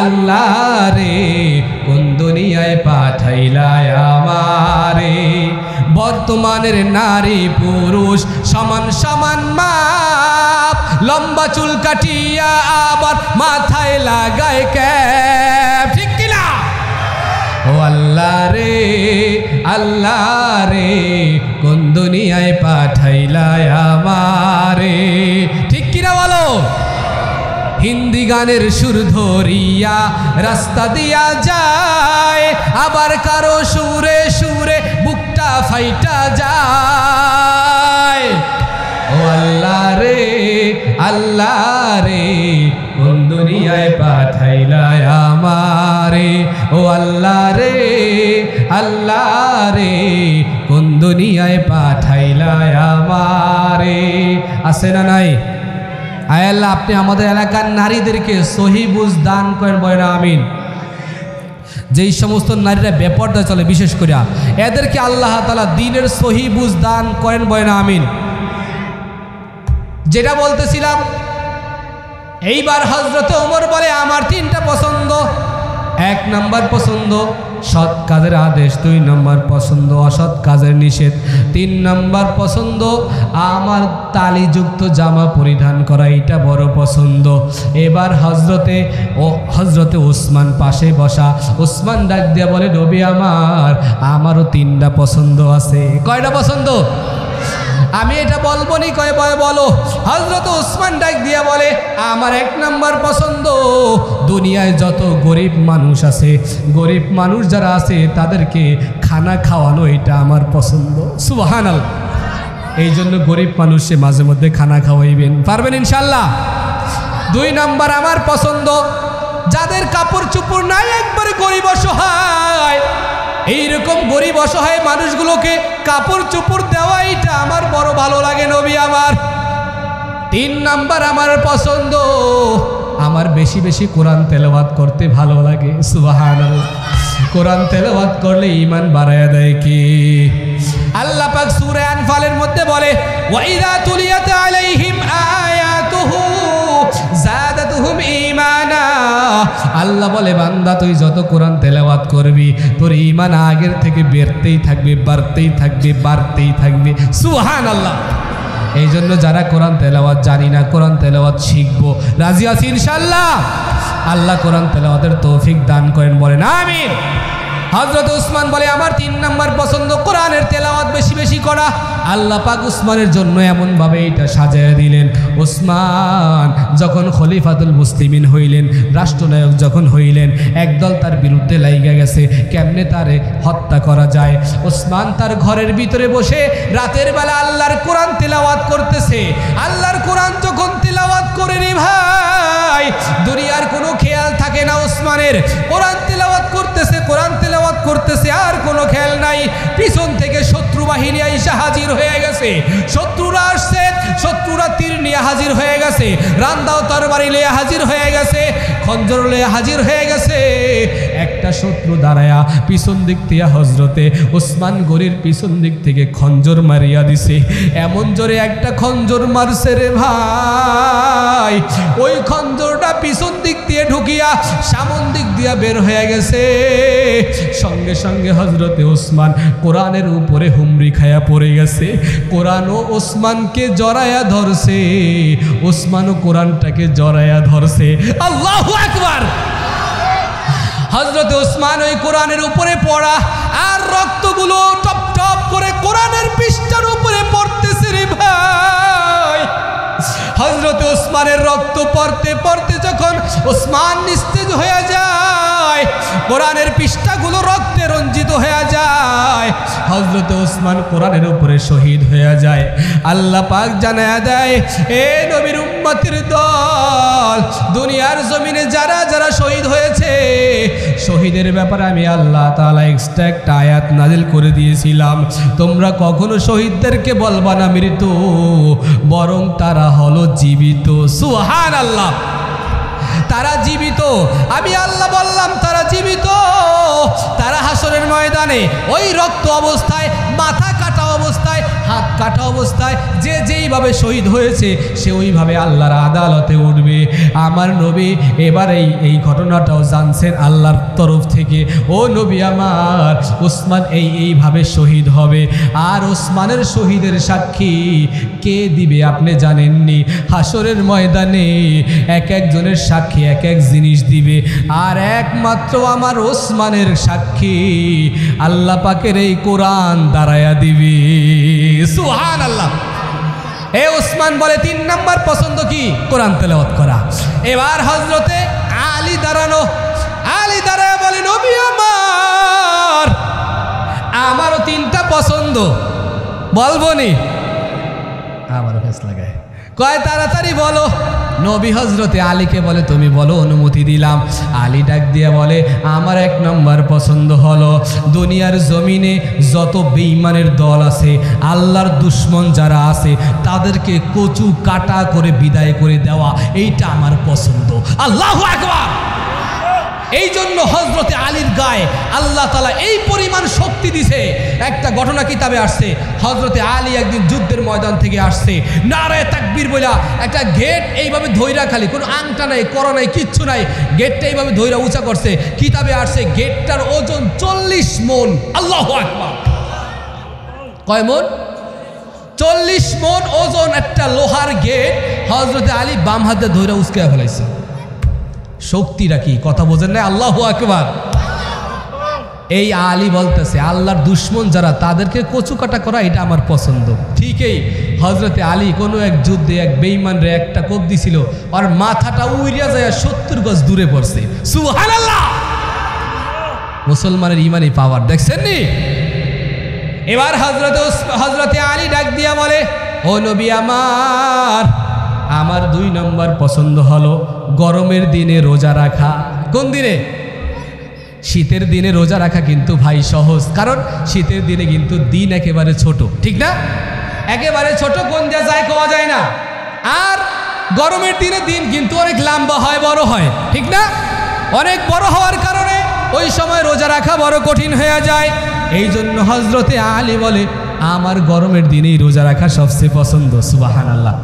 আল্লাহ রে, কোন দুনিয়ায় পাঠাইলায় আমারে। বর্তমানের নারী পুরুষ সমান সমান মাপ, লম্বা চুল কাটিয়া আবার মাথায় লাগায় ক্যাপ। ঠিক কিনা? ও আল্লাহ রে, আল্লাহ রে, কোন দুনিয়ায় পাঠাইলায় আমারে। ঠিক কিনা বলো? হিন্দি গানের সুর ধরিয়া রাস্তা দিয়া যায়, আবার কারো সুরে সুরে বুকটা ফাইটা যায়। ও আল্লাহ রে, আল্লাহ রে, কোন দুনিয়ায় পাঠাইলায় আমারে। ও আল্লাহ রে, আল্লাহ রে, কোন দুনিয়ায় পাঠাইলায় আমারে। আছে না নাই? আয় আল্লাহ, আপনি আমাদের এলাকার নারীদেরকে সহি বুঝ দান করেন, বলেন আমিন। যেই সমস্ত নারীরা বেপর্দা চলে, বিশেষ করে এদেরকে আল্লাহ তাআলা দ্বীনের সহি বুঝ দান করেন, বলেন আমিন। যেটা বলতেছিলাম, এইবার হযরতে ওমর বলে আমার 3টা পছন্দ। 1 নম্বর পছন্দ সৎ কাজের আদেশ, 2 নম্বর পছন্দ অসৎ কাজের নিষেধ, 3 নম্বর পছন্দ আমার তালিযুক্ত জামা পরিধান করা, এটা বড় পছন্দ। এবার হযরতে ওসমান পাশে বসা, ওসমান ডাক দিয়ে বলে নবী আমারও 3টা পছন্দ আছে। কয়টা পছন্দ? আমি এটা বলবো নি, কয় বলো। হযরত ওসমান ডাক দিয়া বলে আমার 1 নম্বর পছন্দ দুনিয়ায় যত গরিব মানুষ আছে, গরিব মানুষ যারা আছে তাদেরকে খানা খাওয়ানো, এটা আমার পছন্দ। সুবহানাল্লাহ। এই জন্য গরিব মানুষে মাঝে মধ্যে খানা খাওয়াইবেন, পারবেন ইনশাল্লাহ। 2 নম্বর আমার পছন্দ যাদের কাপড় চোপড় নাই, একবারে গরিব অসহায়, এইরকম গরিব অসহায় মানুষগুলোকে কাপড় চোপড় দেওয়া, এটা আমার বড় ভালো লাগে নবী আমার। 3 নম্বর আমার পছন্দ আমার বেশি বেশি কোরআন তেলাওয়াত করতে ভালো লাগে। সুবহানাল্লাহ। কোরআন তেলাওয়াত করলে ঈমান বাড়ায়া দেয় কি? আল্লাহ পাক সূরা আনফালের মধ্যে বলে ওয়াইদা তুলিয়াত আলাইহিম আয়াতুহু যাদাতুহুম ঈমানা। আল্লাহ বলে বান্দা তুই যত কোরআন তেলাওয়াত করবি তোর ঈমান আগের থেকে বেড়তেই থাকবে, বাড়তেই থাকবে, বাড়তেই থাকবে। সুবহানাল্লাহ। এই জন্য যারা কোরআন তেলাওয়াত জানি না, কোরআন তেলাওয়াত শিখবো, রাজি আছি ইনশাআল্লাহ। আল্লাহ কোরআন তেলাওয়াতের তৌফিক দান করেন, বলেন আমিন। হযরত ওসমান বলে আমার 3 নম্বর পছন্দ কোরআনের তেলাওয়াত বেশি বেশি করা। আল্লাহ পাক উসমানের জন্য এমনভাবে এটা সাজায় দিলেন, উসমান যখন খলিফাতুল মুসলিমিন হইলেন, রাষ্ট্রনায়ক যখন হইলেন, একদল তার বিরুদ্ধে লাইগা গেছে, কেমনে তারে হত্যা করা যায়। উসমান তার ঘরের ভিতরে বসে রাতের বেলা আল্লাহর কোরআন তেলাওয়াত করতেছে। আল্লাহর কোরআন যখন তেলাওয়াত করে রে ভাই, দুনিয়ার কোনো খেয়াল থাকে না উসমানের। কোরআন তেলাওয়াত করতেছে, কোরআন তেলাওয়াত করতেছে, আর কোনো খেয়াল নাই। পিছন থেকে শত্রু বাহিনী আইসা হাজির হয়ে গেছে, শত্রুরা আসছে, শত্রুরা তীর নিয়ে হাজির হয়ে গেছে, রান্দাও তরবারি নিয়ে হাজির হয়ে গেছে, খঞ্জর নিয়ে হাজির হয়ে গেছে। একটা শত্রু দাঁড়ায়া পিছন দিক থেকে হযরতে ওসমান গরির পিছন দিক থেকে খঞ্জর মারিয়া দিছে। এমন জোরে একটা খঞ্জর মারছে রে ভাই, ওই খঞ্জরটা পিছন দিক দিয়ে ঢুকিয়া সামন দিক দিয়া বের হয়ে গেছে। সঙ্গে সঙ্গে হযরতে ওসমান কোরআনের উপরে হুমড়ি খায়া পড়ে গেছে। কোরআনও ওসমানকে জড়ায়া ধরছে, ওসমানও কোরআনটাকে জড়ায়া ধরছে। আল্লাহু আকবার। হযরতে ওসমান ওই কোরআনের উপরে পড়া, আর রক্তগুলো টপ টপ করে কোরআনের পৃষ্ঠার উপরে পড়তেছে রে ভাই। হযরতে ওসমানের রক্ত পড়তে পড়তে যখন ওসমান নিস্তেজ হয়ে যায়, কোরআনের পৃষ্ঠাগুলো রক্তে রঞ্জিত হয়ে যায়, হযরতে ওসমান কোরআনের উপরে শহীদ হয়ে যায়। আল্লাহ পাক জানায়া দেয়, এ নবীর উম্মতের দল, দুনিয়ার জমিনে যারা যারা শহীদ হয়েছে, শহীদের ব্যাপারে আমি আল্লাহ তাআলা এক্সট্রা একটা আয়াত নাজিল করে দিয়েছিলাম। তোমরা কখনো শহীদদেরকে বলবা না মৃত, বরং তারা হলো জীবিত। সুবহানাল্লাহ। তারা জীবিত। আমি আল্লাহ বললাম তারা জীবিত। তারা হাসরের ময়দানে ওই রক্ত অবস্থায়, মাথা কাটা অবস্থায়, হাত কাটা অবস্থায় যে যেইভাবে শহীদ হয়েছে সে ওইভাবে আল্লাহর আদালতে উঠবে। আমার নবী এবার এই ঘটনাটাও জানছেন আল্লাহর তরফ থেকে। ও নবী আমার, ওসমান এইভাবে শহীদ হবে। আর ওসমানের শহীদের সাক্ষী কে দিবে আপনি জানেননি? হাসরের ময়দানে এক একজনের সাক্ষী এক এক জিনিস দিবে, আর একমাত্র আমার ওসমানের সাক্ষী আল্লাহ পাকের এই কোরআন দাঁড়ায়া দিবে। সুবহানাল্লাহ। এ ওসমান বলে 3 নম্বর পছন্দ কি? কোরআন তেলাওয়াত করা। এবার হযরতে আলী দাঁড়ানো, আলী দাঁড়ায় বলে নবী আমারও 3টা পছন্দ। বলবো নি? আবারও ফেস লাগায়, কয় তাড়াতাড়ি বলো। নবী হযরতে আলীকে বলে তুমি বলো, অনুমতি দিলাম। আলী ডাক দিয়ে বলে আমার 1 নম্বর পছন্দ হলো দুনিয়ার জমিনে যত বেঈমানের দল আছে, আল্লাহর দুশ্মন যারা আছে, তাদেরকে কচু কাটা করে বিদায় করে দেওয়া, এইটা আমার পছন্দ। আল্লাহু আকবার। এই জন্য হযরতে আলীর গায়ে আল্লাহ তাআলা এই পরিমাণ শক্তি দিছে। একটা ঘটনা কিতাবে আসছে, হযরতে আলী একদিন যুদ্ধের ময়দান থেকে আসছে, নারায়ে তাকবীর বইলা একটা গেট এইভাবে ধইরা, খালি কোনো আংটা নাই, করা নাই, কিচ্ছু নাই, গেটটা এইভাবে ধইরা উঁচা করছে। কিতাবে আসছে গেটটার ওজন 40 মণ। আল্লাহু আকবার। কয় মণ? 40 মণ ওজন একটা লোহার গেট হযরতে আলী বাম হাতে ধইরা উচকায়া ফেলাইছে। শক্তিটা কি কথা বোঝেন না? আল্লাহু আকবার। এই আলী বলতেছে আল্লাহর দুশ্মন যারা তাদেরকে কচুকাটা করা এটা আমার পছন্দ। ঠিকই হযরতে আলী কোনো এক যুদ্ধে এক বেঈমানরে একটা কোপ দিছিল, আর মাথাটা উইরিয়া যায় 70 গজ দূরে পড়ছে। সুবহানাল্লাহ। মুসলমানের ইমানি পাওয়ার দেখছেন নি? এবার হযরতে আলী ডাক দিয়া বলে, ও নবী আমার 2 নম্বর পছন্দ হলো গরমের দিনে রোজা রাখা। কোন দিনে? শীতের দিনে রোজা রাখা কিন্তু ভাই সহজ, কারণ শীতের দিনে কিন্তু দিন একেবারে ছোট, ঠিক না? একেবারে ছোট, কোন যায় কোয়া যায় না। আর গরমের দিনে দিন কিন্তু অনেক লম্বা হয়, বড় হয়, ঠিক না? অনেক বড় হওয়ার কারণে ওই সময় রোজা রাখা বড় কঠিন হয়ে যায়। এই জন্য হযরতে আলী বলে আমার গরমের দিনেই রোজা রাখা সবচেয়ে পছন্দ। সুবহানাল্লাহ।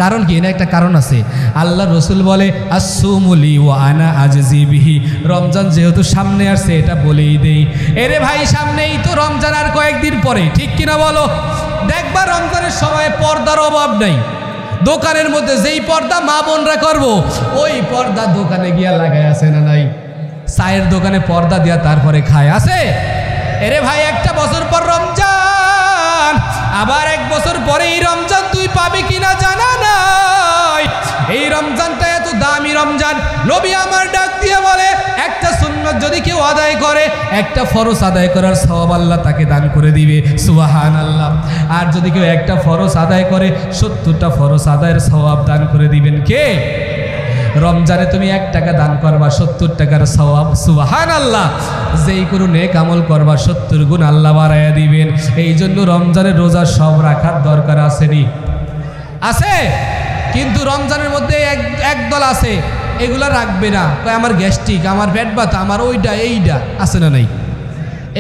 কারণ কি? না একটা কারণ আছে। আল্লাহ রসুল বলে আসুমুলি ও আনা আজজি বিহি। রমজান যেহেতু সামনে আসছে এটা বলেই দেই। এরে ভাই সামনেই তো রমজান, আর কয়েকদিন পরে, ঠিক কিনা বলো? দেখবা রমজানের সময় পর্দার অভাব নাই। দোকানের মধ্যে যেই পর্দা মা বোনরা করবো, ওই পর্দা দোকানে গিয়া লাগায় আছে না নাই? চায়ের দোকানে পর্দা দিয়া তারপরে খায় আছে? এরে ভাই একটা বছর পর রমজান, আবার 1 বছর পরে এই রমজান তুই পাবি কিনা জানা নাই। এই রমজানটা এত দামি রমজান। নবী আমার ডাক দিয়ে বলে একটা সুন্নাত যদি কেউ আদায় করে, একটা ফরজ আদায় করার সওয়াব আল্লাহ তাকে দান করে দিবে। সুবহানাল্লাহ। আর যদি কেউ একটা ফরজ আদায় করে 70টা ফরজ আদায়ের সওয়াব দান করে দিবেন কে? রমজানে তুমি 1 টাকা দান করবা 70 টাকার সওয়াব। সুবহানাল্লাহ। যেই কোনো নেক আমল করবা 70 গুণ আল্লাহ বাড়াইয়া দিবেন। এই জন্য রমজানের রোজা সব রাখার দরকার আসেনি? আছে। কিন্তু রমজানের মধ্যে এক দল আছে এগুলা রাখবে না, আমার গ্যাস্ট্রিক, আমার পেট ব্যথা, আমার ওইটা এইটা, আছে না নাই?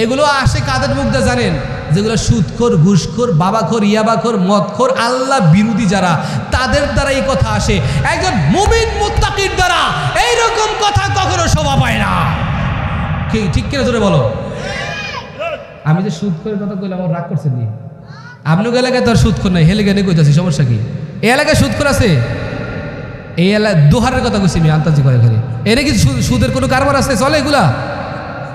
এগুলো আসে কাদের মুখে জানেন? যেগুলো সুদখোর, ঘুষখোর, বাবাখোর, ইয়াবাখোর, মদখোর, আল্লাহ বিরোধী যারা, তাদের দ্বারা এই কথা আসে। একজন মুমিন মুত্তাকির দ্বারা এইরকম কথা কখনো শোভা পায় না। ঠিক কিনা জোরে বলো? আমি যে সুদখোরের কথা কইলাম, আমার রাগ করছেন নি? আপনার এলাকায় তো আর সুদখোর নাই, হেলে গেলে কইতাছি, সমস্যা কি? এই এলাকায় সুদখোর আছে? এই এলাকায় দোহারের কথা কইছি আমি, আন্তাজি করে খালি। এর কি সুদের কোনো কারবার আছে? চলে এগুলা?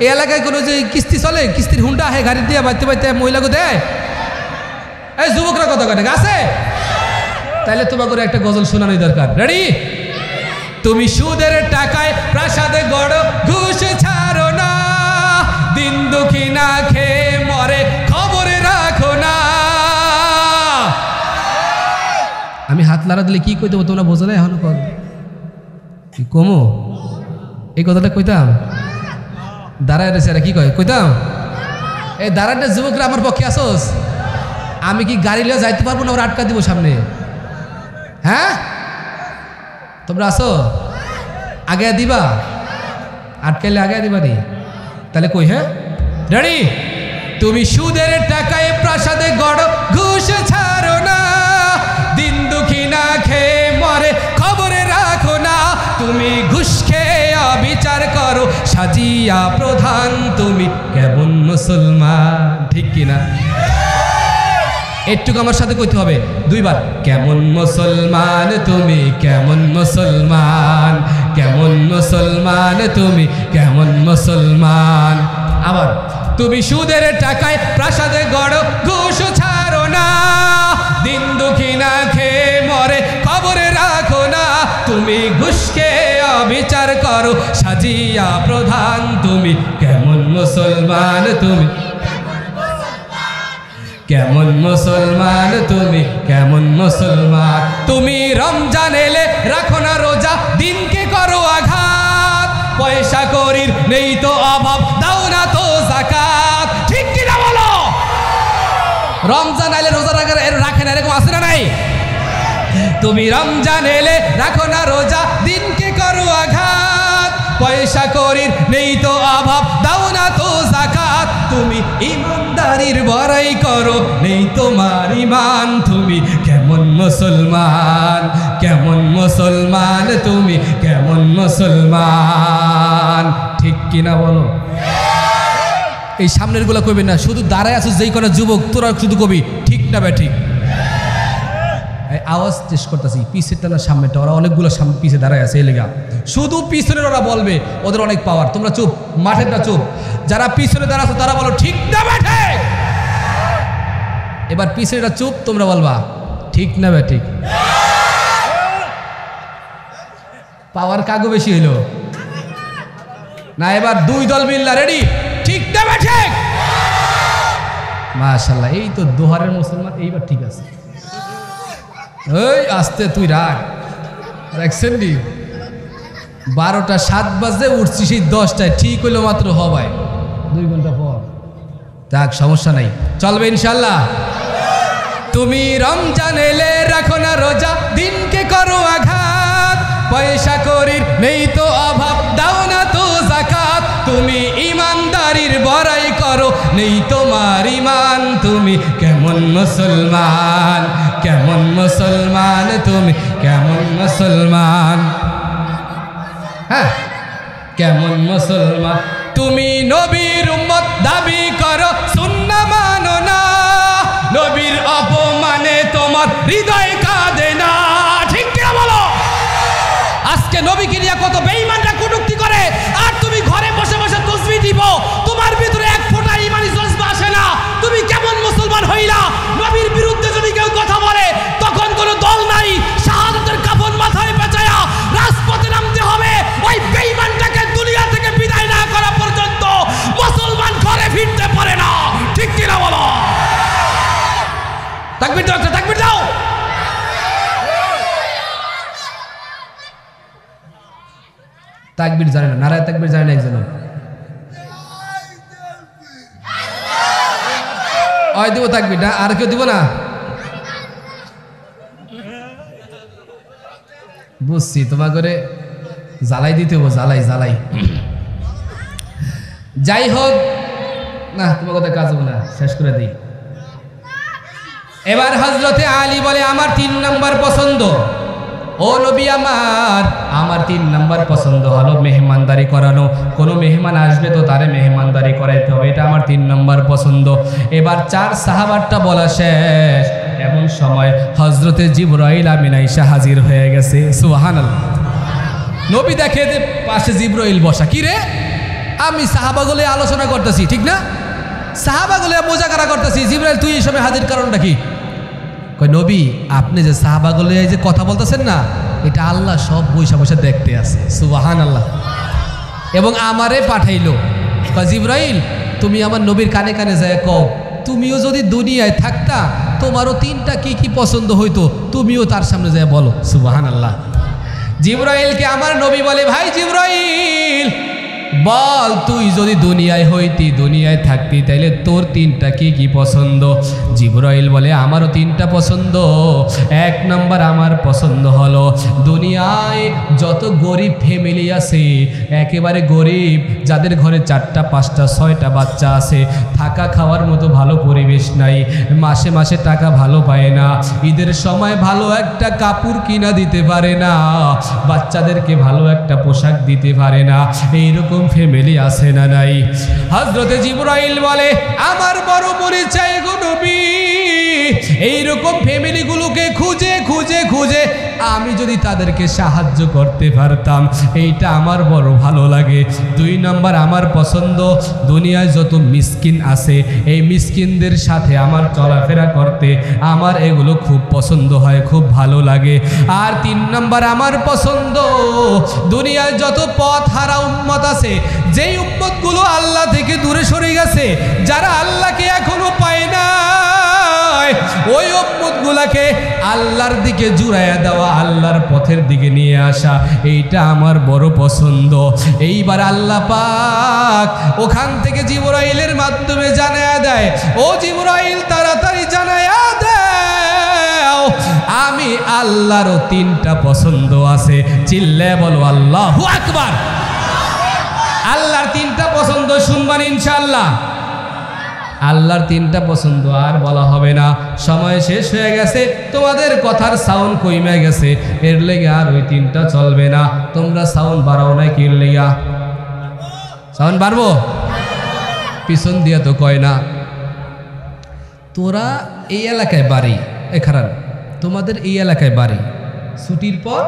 এই এলাকায় কোনো যে কিস্তি চলে? কিস্তির হুন্ডা আহে গাড়ি দিয়ে বাইতে বাইতে মহিলাকে দেয়? এই যুবকরা কথা কাটে আছে? তাইলে তোমাকে একটা গজল শোনানোই দরকার। রেডি? তুমি সুদের টাকায় প্রাসাদে গড়, ঘুষ ছাড়ো না, দিন দুঃখী না খেয়ে মরে, খবরে রাখো না। আমি হাত লাড়া দিলে কি কইতে তোমরা বোঝো না? এখন কি কমো এই কথাটা কইতাম? দাঁড়ায় রয়েছে কি কয় কইতাম? এই দাঁড়াটা যুবকরা আমার পক্ষে আসোস? আমি কি গাড়ি লিয়ে যাইতে পারবো না? ওরা আটকা দিব সামনে। হ্যাঁ তোমরা আসো? আগে দিবা? আটকাইলে আগে দিবা নি? তাহলে কই? হ্যাঁ রেডি? তুমি সুদের টাকায় প্রাসাদে গড়, ঘুষ ছাড়ো না, দিন দুঃখী না খেয়ে মরে, খবরে রাখো না। তুমি ঘুষ খেয়ে বিচার করো সাজিয়া প্রধান, তুমি কেমন মুসলমান? ঠিক কিনা? একটু আমার সাথে কইতে হবে 2 বার। কেমন মুসলমান তুমি, কেমন মুসলমান, কেমন মুসলমান তুমি, কেমন মুসলমান। আবার তুমি সুদের টাকায় প্রাসাদে গড়, ঘুষ ছাড়ো না, দিন দুঃখী না খেয়ে মরে, খবরে রাখো না। তুমি ঘুষ খেয়ে বিচার করো সাজিয়া প্রধান, তুমি কেমন মুসলমান? তুমি কেমন মুসলমান? তুমি কেমন মুসলমান? তুমি রমজান এলে রাখো না রোজা, দিনকে করো আঘাত, পয়সা করির নেই তো অভাব, দাও না তো যাকাত। ঠিক কিনা বলো? রমজান এলে রোজা রাখে না, এরকম আছে না নাই? তুমি রমজান এলে রাখো না রোজা, দিনকে করো আঘাত, পয়সা করির নেই তো অভাব, দাও না তো যাকাত, তুমি ইমানদারির বড়াই করো, নেই তোমার ইমান, তুমি কেমন মুসলমান, কেমন মুসলমান, তুমি কেমন মুসলমান। ঠিক কিনা বলো? এই সামনের গুলা কবি না, শুধু দাঁড়ায় আছো যেই কটা যুবক, তোরা শুধু কবি ঠিক না বে ঠিক? আওয়াজ টেস্ট করতেছি, পিছেরটা না সামনেটা, ওরা অনেকগুলো সামনে পিছে দাঁড়ায় আছে, এই লেগা শুধু পিছনের ওরা বলবে, ওদের অনেক পাওয়ার। তোমরা চুপ, মাঠেরটা চুপ, যারা পিছনে দাঁড়াছো তারা বলো ঠিক না বে ঠিক। এবার পিছনেটা চুপ, তোমরা বলবা ঠিক না বে ঠিক। পাওয়ার কাগো বেশি হইলো না? এবার দুই দল মিল্লা রেডি, ঠিক না বে ঠিক? মাশাআল্লাহ, এই তো দোহারের মুসলমান, এইবার ঠিক আছে। ওই আস্তে তুই রাখ, রাখছেন নি 12টা 7 বাজে উঠছি, সেই 10টায় ঠিক হইলো মাত্র হবাই 2 ঘন্টা পর। যাক, সমস্যা নাই, চলবে ইনশাল্লাহ। তুমি রমজান এলে রাখো না রোজা, দিনকে করো আঘাত, পয়সা করির নেই তো অভাব, দাও না তো যাকাত, তুমি ইমানদারির বড়াই করো, নেই তোমার ইমান, তুমি কেমন মুসলমান, কেমন মুসলমান, তুমি কেমন মুসলমান। হ্যাঁ, কেমন মুসলমান। তুমি নবীর উম্মত দাবি করো, সুন্নাহ মানো না, নবীর অপমানে তোমার হৃদয় কাঁদে না। ঠিক কিনা বলো? আজকে নবীকে নিয়ে কত বেঈমানরা কটূক্তি করে, আর তুমি ঘরে বসে বসে তাসবিহ দিব, তোমার ভিতরে এক ফোঁটা ঈমানি জজবা আসে না। তুমি কেমন মুসলমান হইলা? নবীর বিরুদ্ধে যদি কেউ কথা বলে, তখন কোনো দল নাই, শাহাদাতের কাফন মাথায় পেঁচায়া রাজপথে নামতে হবে। ওই বেঈমানটাকে দুনিয়া থেকে বিদায় না করা পর্যন্ত মুসলমান ঘরে ফিরতে পারে না। ঠিক কিনা বলো? তাকবীর দাও, তাকবীর দাও। তাকবীর জানে না, নারায়ে তাকবীর জানে না একজন। ওই দিব তাকবীর না, আর কেউ দিব না? বুঝছি, তোমার করে জ্বালাই দিতে হবো, জ্বালাই জ্বালাই। যাই হোক না, তোমার কথা কাজ হবে না, শেষ করে দিই। এবার হযরতে আলী বলে, আমার 3 নাম্বার পছন্দ। ও নবী আমার, আমার 3 নাম্বার পছন্দ হলো মেহমানদারি করানো। কোনো মেহমান আসবে তো তারে মেহমানদারি করাইতে হবে, এটা আমার 3 নাম্বার পছন্দ। এবার 4 সাহাবারটা বলা শেষ, এমন সময় হযরতে জিবরাইল আমিন আয়েশা হাজির হয়ে গেছে। সুবহানাল্লাহ। নবী দেখে যে পাশে জিবরাইল বসা, কি রে? আমি সাহাবাগুলো আলোচনা করতেছি, ঠিক না? সাহাবাগুলো মোজাকারা করতেছি, জিবরাইল তুই এই সময় হাজির, কারণটা কি? কয় নবী, আপনি যে সাহাবাগুলো এই যে কথা বলতেছেন না, এটা আল্লাহ সব বৈশা বৈশা দেখতে আছে। সুবহানাল্লাহ। এবং আমারে পাঠাইলো, কয় জিবরাইল তুমি আমার নবীর কানে কানে যায় কও, তুমিও যদি দুনিয়ায় থাকতা তোমারও 3টা কি কি পছন্দ হইতো, তুমিও তার সামনে যায় বলো। সুবহানাল্লাহ। জিবরাইলকে আমার নবী বলে, ভাই জিবরাইল বল, তুই যদি দুনিয়ায় হইতি, দুনিয়ায় থাকতি, তাইলে তোর 3টা কি কি পছন্দ? জিবরাইল বলে, আমারও 3টা পছন্দ। 1 নাম্বার আমার পছন্দ হলো দুনিয়ায় যত গরিব ফ্যামিলি আছে, একেবারে গরিব, যাদের ঘরে 4টা 5টা 6টা বাচ্চা আছে, থাকা খাওয়ার মতো ভালো পরিবেশ নাই, মাসে মাসে টাকা ভালো পায় না, ঈদের সময় ভালো একটা কাপড় কিনা দিতে পারে না, বাচ্চাদেরকে ভালো একটা পোশাক দিতে পারে না, এইরকম ফ্যামিলি আছে না নাই? হযরতে জিবরাইল বলে, আমার বড় পরিচয় গো নবী, এইরকম ফ্যামিলিগুলোকে খুঁজে খুঁজে খুঁজে আমি যদি তাদেরকে সাহায্য করতে পারতাম, এইটা আমার বড় ভালো লাগে। 2 নাম্বার আমার পছন্দ, দুনিয়ায় যত মিসকিন আছে, এই মিসকিনদের সাথে আমার চলাফেরা করতে আমার এগুলো খুব পছন্দ হয়, খুব ভালো লাগে। আর 3 নাম্বার আমার পছন্দ, দুনিয়ায় যত পথ হারা উম্মত আছে, যেই উম্মতগুলো আল্লাহ থেকে দূরে সরে গেছে, যারা আল্লাহকে এখনো পায় না, ওই উম্মতগুলোকে আল্লাহর দিকে জুড়াইয়া দেওয়া, আল্লাহর পথের দিকে নিয়ে আসা, এইটা আমার বড় পছন্দ। এইবার আল্লাহ পাক ওখান থেকে জিবরাইলের মাধ্যমে জানায়া দেয়, ও জিবরাইল তাড়াতাড়ি জানায়া দাও, আমি আল্লাহরও 3টা পছন্দ আছে। চিল্লায়া বলো আল্লাহু আকবার। তিনটা পছন্দ শুনবেন ইনশাআল্লাহ। আল্লাহর তিনটা পছন্দ আর বলা হবে না, সময় শেষ হয়ে গেছে, তোমাদের কথার সাউন্ড কমে গেছে, এর লেগে আর ওই তিনটা চলবে না। তোমরা সাউন্ড বাড়াও না, কি লেগা সাউন্ড বাড়বো? পিছন দিয়ে তো কয় না, তোরা এই এলাকায় বাড়ি, এখানে তোমাদের এই এলাকায় বাড়ি, ছুটির পর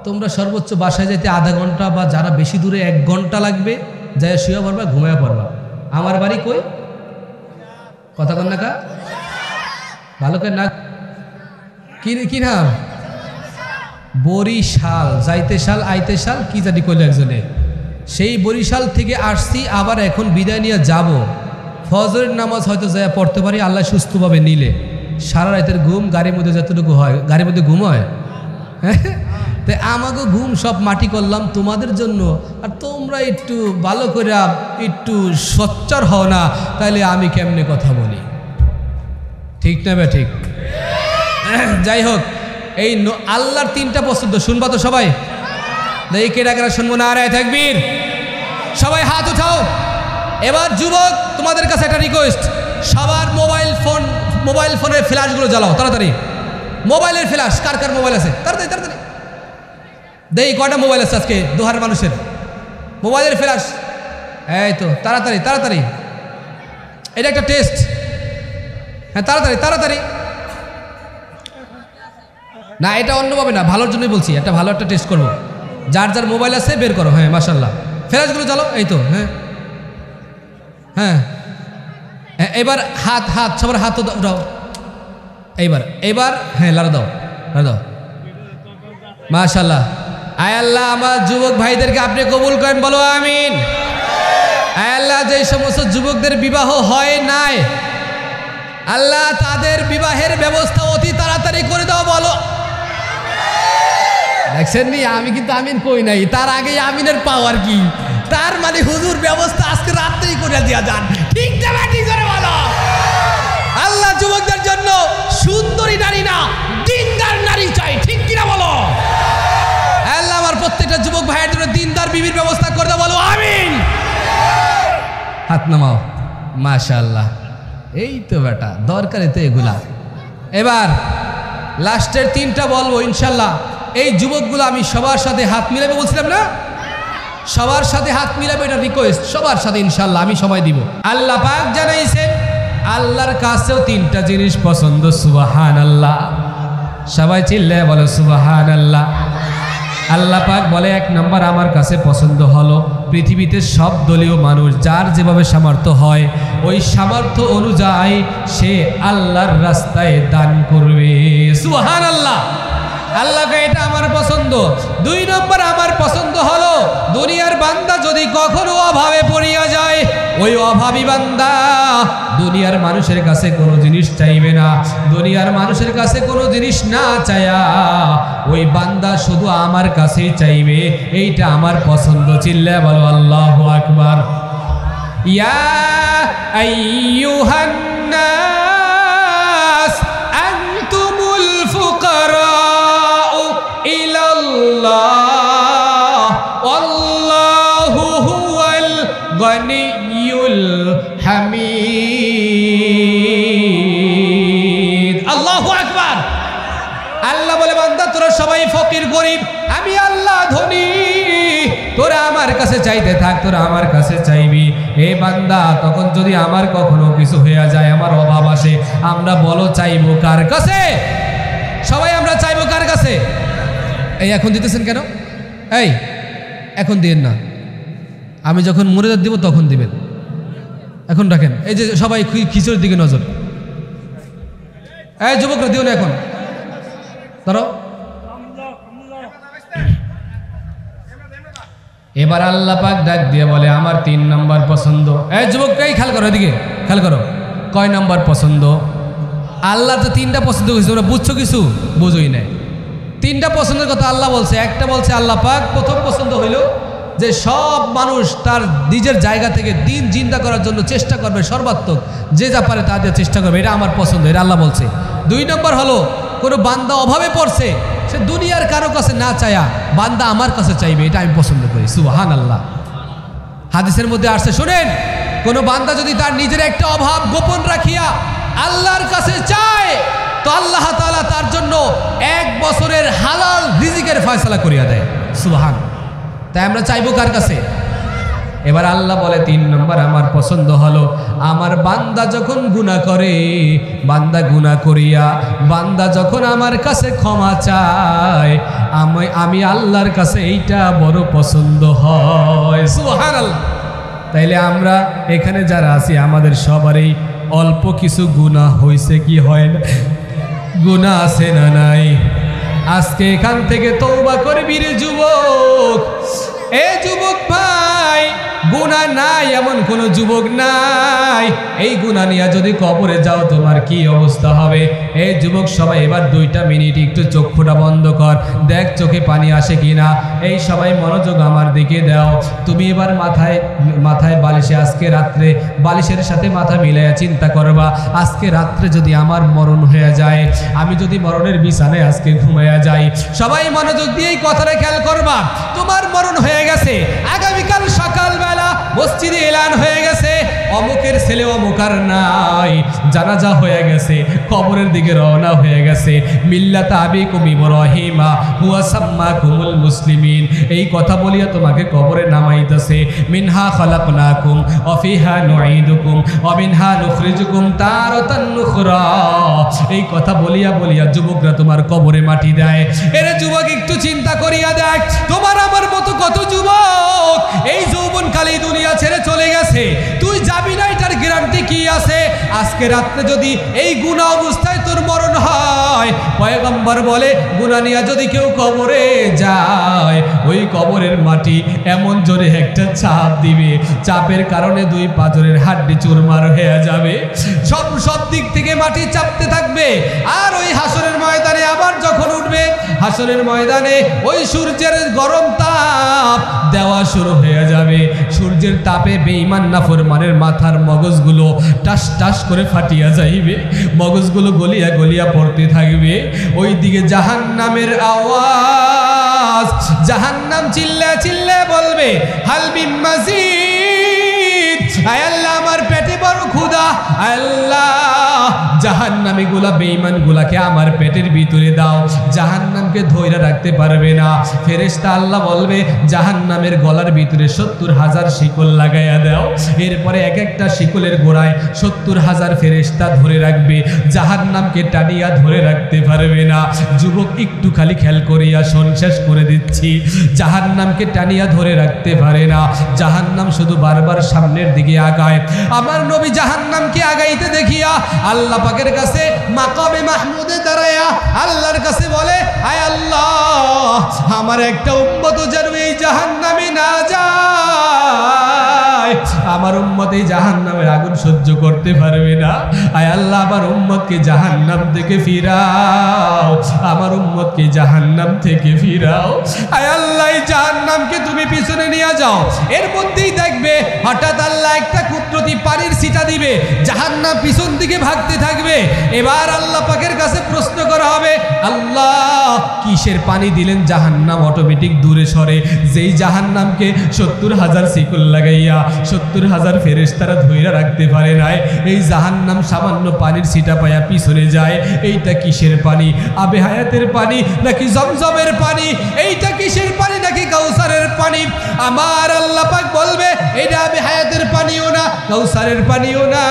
তোমরা সর্বোচ্চ বাসায় যেতে আধা ঘন্টা বা যারা বেশি দূরে 1 ঘন্টা লাগবে, যাই শুয়ে পড়বা, ঘুমিয়ে পড়বা। আমার বাড়ি কই? কথা কন না কা ভালো করে না, কি নাম? বরিশাল। যাইতে সাল আইতে সাল কি জানি কইল একজনে। সেই বরিশাল থেকে আসছি, আবার এখন বিদায় নিয়ে যাব। ফজরের নামাজ হয়তো যায় পড়তে পারি আল্লাহ সুস্থভাবে নিলে। সারা রাতের ঘুম গাড়ির মধ্যে যতটুকু হয়, গাড়ির মধ্যে ঘুম হয়, তাই আমাকে ঘুম সব মাটি করলাম তোমাদের জন্য। আর তোমরা একটু ভালো করে একটু সোচ্চার হও না, তাহলে আমি কেমনে কথা বলি? ঠিক না বে ঠিক? যাই হোক, এই আল্লাহর তিনটা পছন্দ শুনবা তো সবাই? এই কেডা কেডা শুনবো না? আর তাকবীর, সবাই হাত উঠাও। এবার যুবক, তোমাদের কাছে একটা রিকোয়েস্ট, সবার মোবাইল ফোনের ফ্ল্যাশগুলো জ্বালাও তাড়াতাড়ি। মোবাইলের ফ্ল্যাশ, কার কার মোবাইল আছে? তাড়াতাড়ি তাড়াতাড়ি দেই, কয়টা মোবাইল আছে আজকে দুহার মানুষের? মোবাইলের ফ্ল্যাশ, এই তো তাড়াতাড়ি তাড়াতাড়ি, এটা একটা টেস্ট। হ্যাঁ তাড়াতাড়ি তাড়াতাড়ি, না এটা অন্যভাবে না, ভালোর জন্যই বলছি, একটা ভালো একটা টেস্ট করবো। যার যার মোবাইল আছে বের করো। হ্যাঁ মাশাল্লাহ, ফ্ল্যাশগুলো জ্বালাও। এই তো, হ্যাঁ হ্যাঁ, এবার হাত সবার হাত উঠাও। এইবার হ্যাঁ লাড়া দাও, লাড়া দাও। মাশাল্লাহ। আয় আল্লাহ, আমার যুবক ভাইদেরকে আপনি কবুল করেন, বলো আমিন। আয় আল্লাহ, যে সমস্ত যুবকদের বিবাহ হয় নাই, আল্লাহ তাদের বিবাহের ব্যবস্থা অতি তাড়াতাড়ি করে দাও, বলো। দেখছেন নি, আমি কিন্তু আমিন কই নাই, তার আগে আমিনের পাওয়ার কি? তার মানে হুজুর ব্যবস্থা আজকে রাত্রেই করে দেওয়া যান। ঠিক না ঠিক করে বলো। আল্লাহ যুবকদের জন্য সুন্দরী নারী না, দিনদার নারী চাই, ঠিক কিনা বলো? আল্লাহ আমার প্রত্যেকটা যুবক ভাইয়ের জন্য দিনদার বিবির ব্যবস্থা করে দাও, বলো আমিন। হাত নামাও। মাশাআল্লাহ, এই তো বেটা দরকারে তো এগুলা। এবার লাস্টের তিনটা বলবো ইনশাল্লাহ। এই যুবকগুলো আমি সবার সাথে হাত মিলাবে বলছিলাম না? সবার সাথে হাত মিলাবে, এটা রিকোয়েস্ট সবার সাথে ইনশাল্লাহ আমি সময় দিব। আল্লাহ পাক জানাইছেন আল্লাহর কাছেও তিনটা জিনিস পছন্দ। সুবহানাল্লাহ, সবাই চিল্লায় বলো সুবহানাল্লাহ। আল্লাহ পাক বলে, 1 নম্বর আমার কাছে পছন্দ হলো পৃথিবীতে সব দলীয় মানুষ যার যেভাবে সামর্থ্য হয় ওই সামর্থ্য অনুযায়ী সে আল্লাহর রাস্তায় দান করবে। সুবহানাল্লাহ। আল্লাহকে এটা আমার পছন্দ। 2 নম্বর আমার পছন্দ হলো দুনিয়ার বান্দা যদি কখনো অভাবে পড়িয়া যায়, ওই অভাবী বান্দা দুনিয়ার মানুষের কাছে কোনো জিনিস চাইবে না, দুনিয়ার মানুষের কাছে কোনো জিনিস না চায়া ওই বান্দা শুধু আমার কাছেই চাইবে। এইটা আমার পছন্দ। চিল্লায়া বলো আল্লাহু আকবার। ইয়া আইয়ুহান নাস আনতুমুল ফুকারা ইলাল্লাহ ওয়াল্লাহু হুয়াল গনিয়ুল হামিদ। আল্লাহু আকবার। আল্লাহ বলে, বান্দা তোরা সবাই ফকির গরিব, আমি আল্লাহ ধনী, তোরা আমার কাছে চাইতে থাক, তোরা আমার কাছে চাইবি। এ বান্দা, তখন যদি আমার কখনো কিছু হয়ে যায়, আমার অভাব আসে, আমরা বলো চাইবো কার কাছে? সবাই আমরা চাইবো কার কাছে? এই এখন দিতেছেন কেন? এই এখন দিন না, আমি যখন মুনাজাত দিব তখন দিবেন, এখন রাখেন। এই যে সবাই খিচুড়ির দিকে নজর। এই যুবকরা দিও না এখন, ধরো। এবার আল্লাহ পাক ডাক দিয়ে বলে, আমার 3 নম্বর পছন্দ। এই যুবকটাই খেয়াল করো, এদিকে খেয়াল করো, কয় নম্বর পছন্দ? আল্লাহ তো 3টা পছন্দ করেছে, ওরা বুঝছো কিছু? বুঝোই নাই। 3টা পছন্দের কথা আল্লাহ বলছে। একটা বলছে আল্লাহ পাক প্রথম পছন্দ হইল যে সব মানুষ তার নিজের জায়গা থেকে দিন জিন্দা করার জন্য চেষ্টা করবে, সর্বাত্মক যে যা পারে তা দিয়ে চেষ্টা করবে, এটা আমার পছন্দ, এটা আল্লাহ বলছে। 2 নম্বর হলো কোনো বান্দা অভাবে পড়ছে, সে দুনিয়ার কারো কাছে না চায়া বান্দা আমার কাছে চাইবে, এটা আমি পছন্দ করি। সুবহানাল্লাহ। হাদিসের মধ্যে আসছে, শুনেন, কোনো বান্দা যদি তার নিজের একটা অভাব গোপন রাখিয়া আল্লাহর কাছে চায়, তো আল্লাহ তাআলা তার জন্য 1 বছরের হালাল রিজিকের ফয়সালা করিয়া দেয়। সুবহান। তাই আমরা চাইবো কার কাছে? এবার আল্লাহ বলে 3 নম্বর আমার পছন্দ হলো, আমার বান্দা যখন গুনাহ করে, বান্দা গুনাহ করিয়া বান্দা যখন আমার কাছে ক্ষমা চায়, আমি আল্লাহর কাছে এইটা বড় পছন্দ হয়। সুবহানাল্লাহ। তাইলে আমরা এখানে যারা আছি আমাদের সবারই অল্প কিছু গুনাহ হয়েছে কি হয় না? গুনাহ আছে না নাই? আজকে এখান থেকে তওবা করবি রে যুবক। এ যুবক ভাই, গুনাহ নাই এমন কোন যুবক নাই। এই গুনাহ নিয়ে যদি কবরে যাও তোমার কি অবস্থা হবে? এই যুবক সবাই এবার 2টা মিনিট একটু চক্ষুটা বন্ধ কর, দেখ চোখে পানি আসে কিনা। এই সবাই মনোযোগ আমার দিকে দাও। তুমি এবার মাথায় বালিশে আজকে রাত্রে বালিশের সাথে মাথা মিলাইয়া চিন্তা করবা, আজকে রাত্রে যদি আমার মরণ হয়ে যায়, আমি যদি মরণের বিছানায় আজকে ঘুমাইয়া যাই। সবাই মনোযোগ দিয়ে এই কথাটা খেয়াল করবা। তোমার মরণ হয়ে গেছে, আগামীকাল সকালবেলা মসজিদে এলান হয়ে গেছে, অমুকের ছেলে অমুক আর নাই, জানাজা হয়ে গেছে, কবরের দিকে রওনা হয়ে গেছে। মিল্লাত আবিকুম ইব্রাহিমা হুয়া সাম্মাকুমুল মুসলিমিন, এই কথা বলিয়া তোমাকে কবরে নামাইতেছে। মিনহা খালাকনাকুম ওয়া ফিহা নুঈদুকুম ওয়া মিনহা নুখরিজুকুম তারাতান নুখরা, এই কথা বলিয়া বলিয়া যুবকরা তোমার কবরে মাটি দেয়। এরে যুবক, একটু চিন্তা করিয়া দেখ, তোমার আমার মতো কত যুবক এই যৌবনকালে দুনিয়া ছেড়ে চলে গেছে। তুই যাবি না, এটার গ্যারান্টি কি আছে? আজকে রাত্রে যদি এই গুনাহ অবস্থায় তোর মরণ হয়, পয়গম্বর বলে গুনাহ নিয়ে যদি কেউ কবরে যায়, ওই কবরের মাটি এমন জোরে একটা চাপ দিবে, চাপের কারণে 2 পাঁজরের হাড্ডি চুরমার হয়ে যাবে। সব দিক থেকে মাটি চাপতে থাকবে। আর ওই হাসরের ময়দানে আবার যখন উঠবে, হাসরের ময়দানে ওই সূর্যের গরম তাপ দেওয়া শুরু হয়ে যাবে। সূর্যের তাপে বেঈমান নাফরমানের মাথার মগজগুলো টাস টাস করে ফাটিয়া যাইবে, মগজগুলো গলিয়া গলিয়া পড়তে থাকবে। ওই দিকে জাহান্নামের আওয়াজ, জাহান্নাম চিল্লা চিল্লা বলবে, হাল মিন মাজিদ, আয় আল্লাহ আমার পেটে বড় ক্ষুধা, আল্লাহ জাহান্নামী গুলা বেঈমান গুলাকে আমার পেটের ভিতরে দাও। জাহান্নামকে ধইরা রাখতে পারবে না। ফেরেশতা আল্লাহ বলবে, জাহান্নামের গলার ভিতরে 70,000 শিকল লাগাইয়া দাও। এরপরে এক একটা শিকলের গোড়ায় 70,000 ফেরেশতা ধরে রাখবে, জাহান্নামকে টানিয়া ধরে রাখতে পারবে না। যুবক, একটু খালি খেয়াল করিয়া শোন, শেষ করে দিচ্ছি। জাহান্নামকে টানিয়া ধরে রাখতে পারে না, জাহান্নাম শুধু বারবার সামনের দিকে আগায়। আমার নবী জাহান্নামকে আগাইতে দেখিয়া আল্লাহ পাকের কাছে মাকামে মাহমুদে দাঁড়ায়া আল্লাহর কাছে বলে, আয় আল্লাহ, আমার একটা উম্মত যেন এই জাহান্নামে না যায়। আমার উম্মত এই জাহান্নামের আগুন সহ্য করতে পারবে না। আয় আল্লাহ, আমার উম্মতকে জাহান্নাম থেকে ফিরাও, আমার উম্মতকে জাহান্নাম থেকে ফিরাও। আয় আল্লাহ, এই জাহান্নামকে তুমি পিছনে নিয়ে যাও। এর মধ্যেই দেখবে হঠাৎ আল্লাহ একটা কুদরতি পানির ছিটা দিবে, জাহান্নাম পিছন দিকে ভাগতে থাকবে। এবার আল্লাহ পাকের কাছে প্রশ্ন করা হবে, আল্লাহ কিসের পানি দিলেন? জাহান্নাম অটোমেটিক দূরে সরে। যেই জাহান্নামকে 70,000 শিকল লাগাইয়া 70,000 ফেরেশতারা ধইরা রাখতে পারে নাই, এই জাহান্নাম সামান্য পানির ছিটা পায়া পিছনে যায়। এইটা কিসের পানি? আবে হায়াতের পানি নাকি জমজমের পানি? এইটা কিসের পানি নাকি কাউসারের পানি? আমার আল্লাহ পাক বলবে, এটা আবে হায়াতের পানিও না, কাউসারের পানিও না,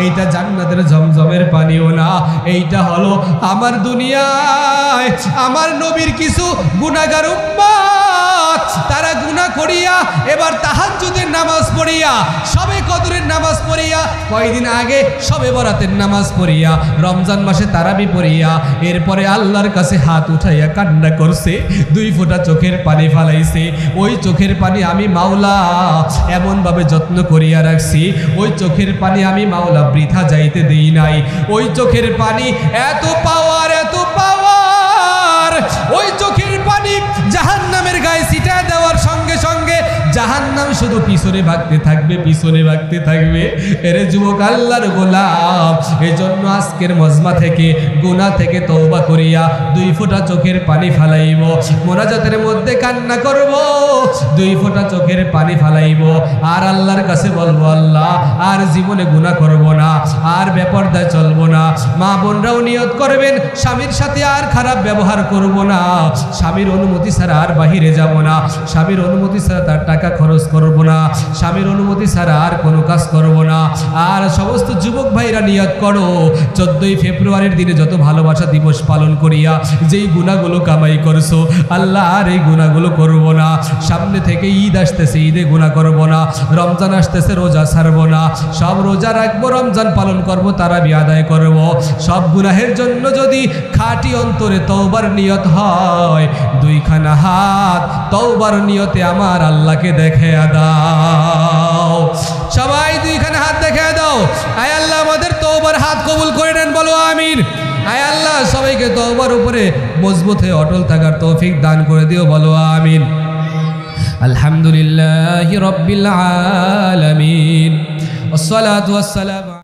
এইটা জান্নাতের জমজমের পানিও না। এইটা হলো আমার দুনিয়ায় আমার নবীর কিছু গুনাহগার উম্মত, তারা গুনাহ করিয়া এবার তাহাজ্জুদের নামাজ পড়িয়া, শবে কদরের নামাজ পড়িয়া, কয়েকদিন আগে শবে বরাতের নামাজ পড়িয়া, রমজান মাসে তারাবি পড়িয়া, এরপরে আল্লাহর কাছে হাত উঠাইয়া কান্না করছে, 2 ফোঁটা চোখের পানি ফালাইছে। ওই চোখের পানি আমি মাওলা এমনভাবে যত্ন করিয়া রাখছি, ওই চোখের পানি আমি মাওলা বৃথা যাইতে দেই নাই। ওই চোখের পানি এত পাওয়ার, এত পাওয়ার, ওই চোখের পানি জাহান্নামের গায়ে ছিটা দেওয়ার সঙ্গে সঙ্গে জাহান্নাম শুধু পিছনে ভাগতে থাকবে, পিছনে ভাগতে থাকবে। এরে যুবক আল্লাহর গোলাম, এজন্য আজকের মজমা থেকে গুনাহ থেকে তওবা করিয়া 2 ফোঁটা চোখের পানি ফালাইব, মোনাজাতের মধ্যে কান্না করব, 2 ফোঁটা চোখের পানি ফালাইব, আর আল্লাহর কাছে বলবো, আল্লাহ আর জীবনে গুনাহ করব না, আর বেপরদায় চলবো না। মা বোনরাও নিয়ত করবেন, স্বামীর সাথে আর খারাপ ব্যবহার করব না, স্বামীর অনুমতি ছাড়া আর বাহিরে যাব না, স্বামীর অনুমতি ছাড়া তার টাকা খরচ করব না, স্বামীর অনুমতি ছাড়া আর কোনো কাজ করব না। আর সমস্ত যুবক ভাইরা নিয়ত করো, 14ই ফেব্রুয়ারির দিনে যত ভালোবাসা দিবস পালন করিয়া যেই গুনাহগুলো কামাই করছো, আল্লাহ আর এই গুনাহগুলো করব না। সামনে থেকে ঈদ আসতেছে, ঈদে গুনাহ করব না। রমজান আসতেছে, রোজা ছাড়ব না, সব রোজা রাখবো, রমজান পালন করব, তারাবি আদায় করব। সব গুনাহের জন্য যদি খাঁটি অন্তরে তওবার নিয়ত হয়, 2খানা হাত তওবার নিয়তে আমার আল্লাহকে দেখাইয়া দাও। সবাই 2খানা হাত দেখাইয়া দাও। আয় আল্লাহ আমাদের তওবার হাত কবুল করে নেন, বলো আমিন। আয় আল্লাহ সবাইকে তওবার উপরে মজবুত হয়ে অটল থাকার তৌফিক দান করে দিও, বলো আমিন। আলহামদুলিল্লাহি রাব্বিল আলামিন, ওয়াসসালাতু ওয়াসসালামু